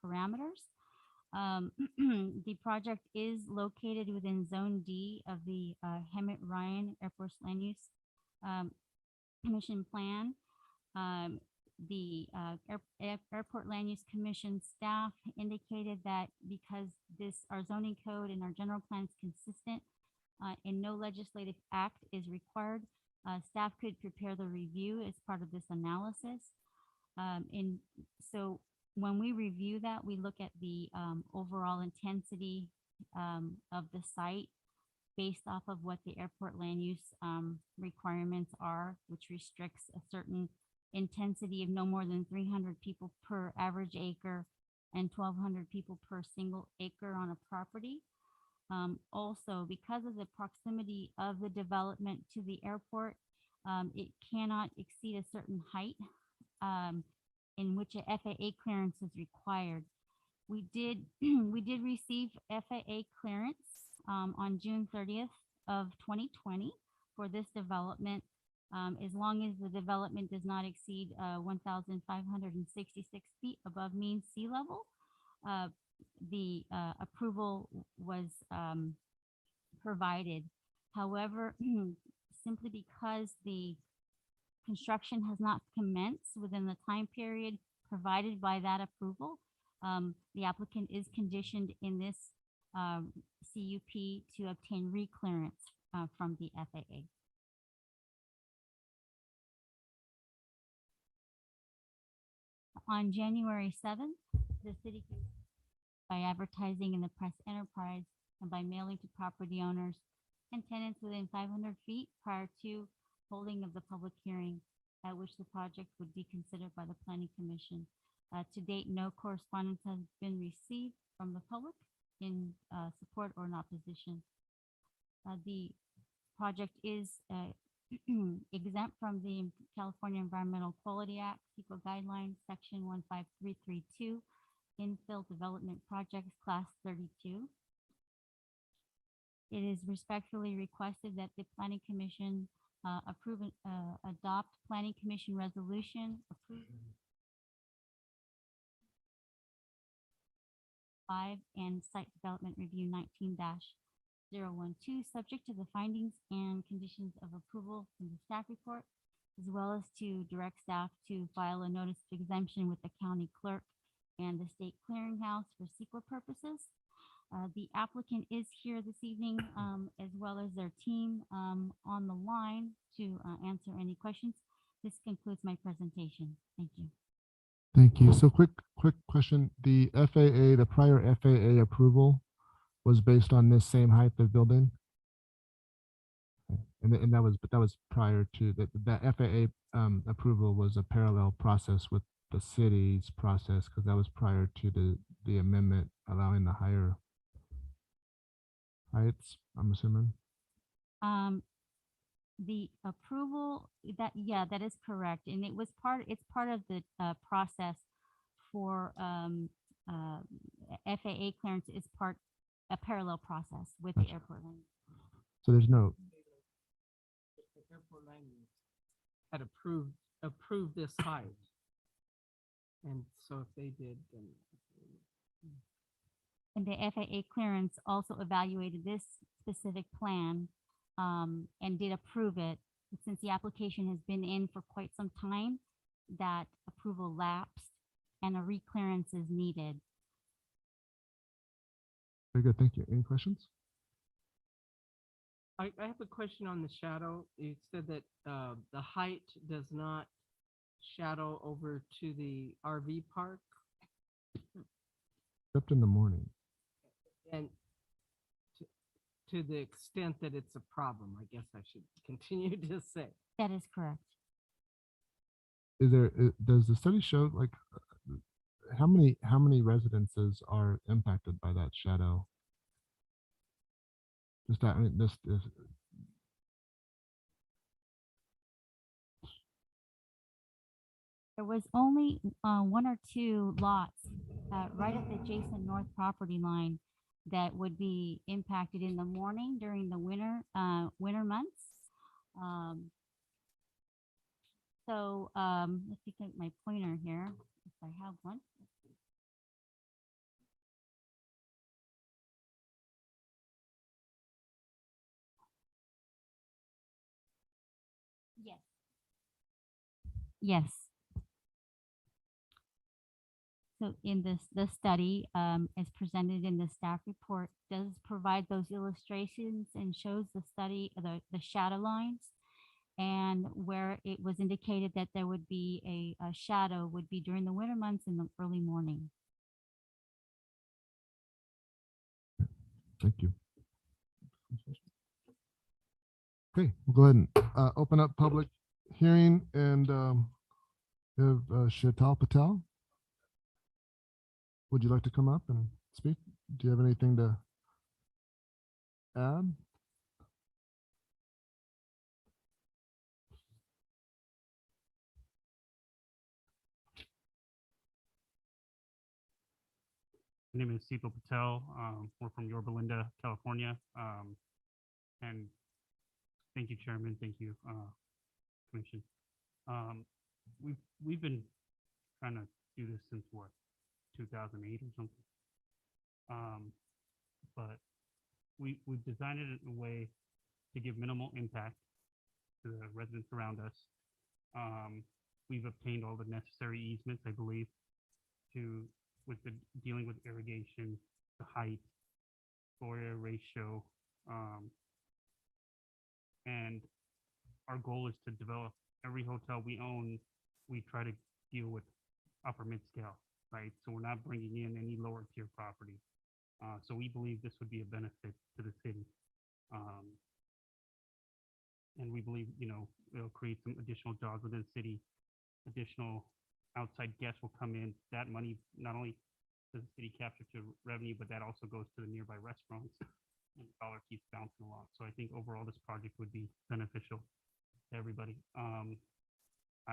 [SPEAKER 4] parameters. The project is located within Zone D of the Hemet Ryan Airport Land Use Commission plan. The Airport Land Use Commission staff indicated that because our zoning code and our general plan is consistent and no legislative act is required, staff could prepare the review as part of this analysis. And so when we review that, we look at the overall intensity of the site based off of what the airport land use requirements are, which restricts a certain intensity of no more than 300 people per average acre and 1,200 people per single acre on a property. Also, because of the proximity of the development to the airport, it cannot exceed a certain height in which a FAA clearance is required. We did receive FAA clearance on June 30th of 2020 for this development. As long as the development does not exceed 1,566 feet above mean sea level, the approval was provided. However, simply because the construction has not commenced within the time period provided by that approval, the applicant is conditioned in this CUP to obtain reclearance from the FAA. On January 7th, the city, by advertising in the press enterprise and by mailing to property owners and tenants within 500 feet prior to holding of the public hearing at which the project would be considered by the Planning Commission. To date, no correspondence has been received from the public in support or in opposition. The project is exempt from the California Environmental Quality Act, CEQA guidelines, section 15332, infill development projects, class 32. It is respectfully requested that the Planning Commission approve and adopt Planning Commission resolution approving 5 and site development review 19-012, subject to the findings and conditions of approval from the staff report, as well as to direct staff to file a notice of exemption with the county clerk and the state clearinghouse for CEQA purposes. The applicant is here this evening, as well as their team on the line to answer any questions. This concludes my presentation. Thank you.
[SPEAKER 2] Thank you. So quick question. The FAA, the prior FAA approval was based on this same height of building? Okay. And that was prior to that FAA approval was a parallel process with the city's process, because that was prior to the amendment allowing the higher heights, I'm assuming.
[SPEAKER 4] The approval that is correct, and it's part of the process for FAA clearance is a parallel process with the airport line.
[SPEAKER 2] So there's no.
[SPEAKER 10] The airport line had approved this height, and so if they did, then.
[SPEAKER 4] And the FAA clearance also evaluated this specific plan and did approve it. But since the application has been in for quite some time, that approval lapsed and a reclearance is needed.
[SPEAKER 2] Very good, thank you. Any questions?
[SPEAKER 10] I have a question on the shadow. You said that the height does not shadow over to the RV park?
[SPEAKER 2] Except in the morning.
[SPEAKER 10] And to the extent that it's a problem, I guess I should continue to say.
[SPEAKER 4] That is correct.
[SPEAKER 2] Does the study show like how many residences are impacted by that shadow? Just that, I mean, this
[SPEAKER 4] there was only 1 or 2 lots right at the adjacent north property line that would be impacted in the morning during the winter months. Let's see, take my pointer here, if I have one. Yes. Yes. So in the study, as presented in the staff report, does provide those illustrations and shows the study, the shadow lines. And where it was indicated that there would be a shadow would be during the winter months in the early morning.
[SPEAKER 14] Thank you. Okay, we'll go ahead and open up public hearing and have Shetal Patel. Would you like to come up and speak? Do you have anything to add?
[SPEAKER 9] My name is Decibel Patel. We're from Yorba Linda, California. And thank you, Chairman. Thank you, Commission. We've been trying to do this since what, 2008 or something. But we've designed it in a way to give minimal impact to the residents around us. We've obtained all the necessary easements, I believe, with the dealing with irrigation, the height, floor area ratio, and our goal is to develop every hotel we own. We try to deal with upper mid-scale, right? So we're not bringing in any lower tier property. So we believe this would be a benefit to the city. And we believe, it'll create some additional jobs within the city. Additional outside guests will come in. That money not only does the city capture to revenue, but that also goes to the nearby restaurants. And the dollar keeps bouncing along. So I think overall this project would be beneficial to everybody. I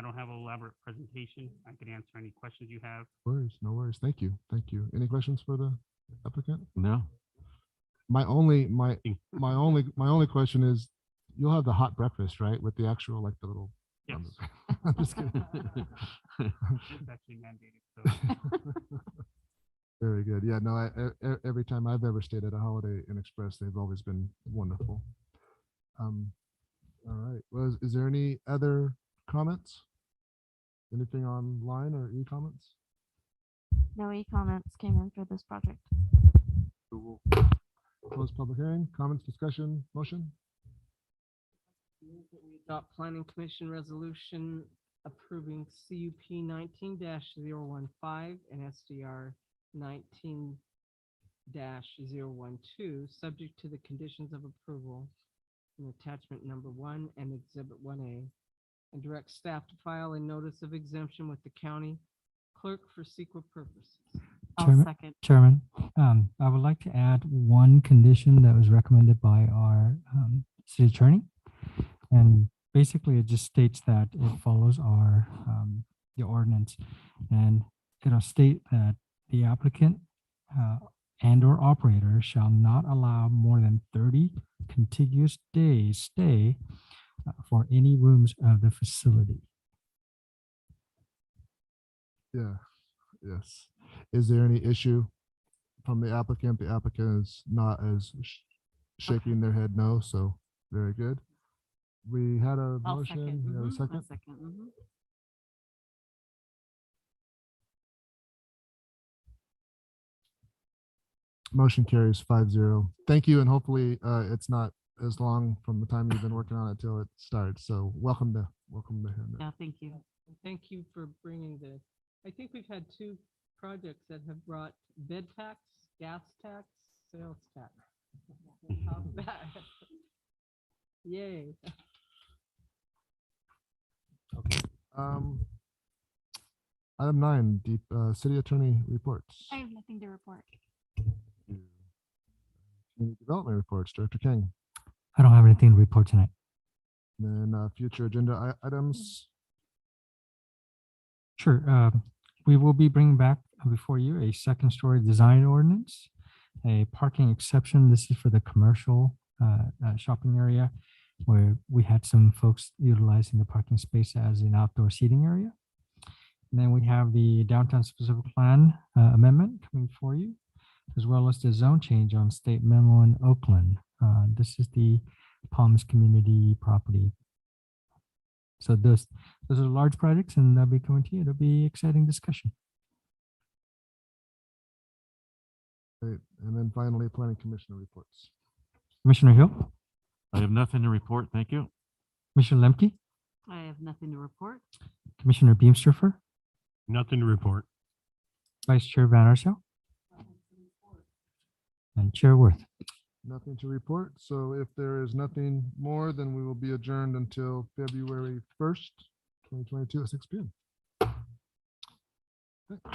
[SPEAKER 9] don't have an elaborate presentation. I can answer any questions you have.
[SPEAKER 14] No worries, no worries. Thank you. Thank you. Any questions for the applicant?
[SPEAKER 7] No.
[SPEAKER 14] My only question is, you'll have the hot breakfast, right? With the actual, like the little.
[SPEAKER 9] Yes.
[SPEAKER 14] I'm just kidding.
[SPEAKER 9] It's actually mandated. So.
[SPEAKER 14] Very good. Yeah, no, every time I've ever stayed at a Holiday Inn Express, they've always been wonderful. All right. Well, is there any other comments? Anything online or e-comments?
[SPEAKER 8] No e-comments came in for this project.
[SPEAKER 14] We'll close public hearing. Comments, discussion, motion?
[SPEAKER 10] Move that we adopt Planning Commission resolution approving CUP 19-015 and SDR 19-012, subject to the conditions of approval in attachment number 1 and exhibit 1A, and direct staff to file a notice of exemption with the county clerk for CEQA purposes.
[SPEAKER 11] Chairman, I would like to add one condition that was recommended by our city attorney. And basically it just states that it follows our the ordinance, and it'll state that the applicant and or operator shall not allow more than 30 contiguous days stay for any rooms of the facility.
[SPEAKER 14] Yeah. Yes. Is there any issue from the applicant? The applicant is not as shaking their head no, so very good. We had a motion. We have a second. Motion carries 5-0. Thank you, and hopefully it's not as long from the time you've been working on it till it starts. So welcome to him.
[SPEAKER 10] Yeah, thank you. Thank you for bringing the. I think we've had 2 projects that have brought bed tax, gas tax, sales tax. How's that? Yay.
[SPEAKER 14] Item 9, deep city attorney reports.
[SPEAKER 4] I have nothing to report.
[SPEAKER 14] Community development reports, Director King.
[SPEAKER 11] I don't have anything to report tonight.
[SPEAKER 14] Then future agenda items.
[SPEAKER 11] Sure. We will be bringing back before you a second story design ordinance. a parking exception. This is for the commercial shopping area where we had some folks utilizing the parking space as an outdoor seating area. And then we have the downtown specific plan amendment coming for you, as well as the zone change on State Menlo in Oakland. This is the Palms community property. So those are large projects, and they'll be coming to you. It'll be exciting discussion.
[SPEAKER 14] Great. And then finally, planning commissioner reports.
[SPEAKER 11] Commissioner Hill,
[SPEAKER 5] I have nothing to report. Thank you.
[SPEAKER 11] Commissioner Lemke,
[SPEAKER 6] I have nothing to report.
[SPEAKER 11] Commissioner Beamsterfer,
[SPEAKER 12] Nothing to report.
[SPEAKER 11] Vice Chair Van Arsdale, and Chair Worth.
[SPEAKER 14] Nothing to report. So if there is nothing more, then we will be adjourned until February 1st, 2022 at 6 p.m. Thanks.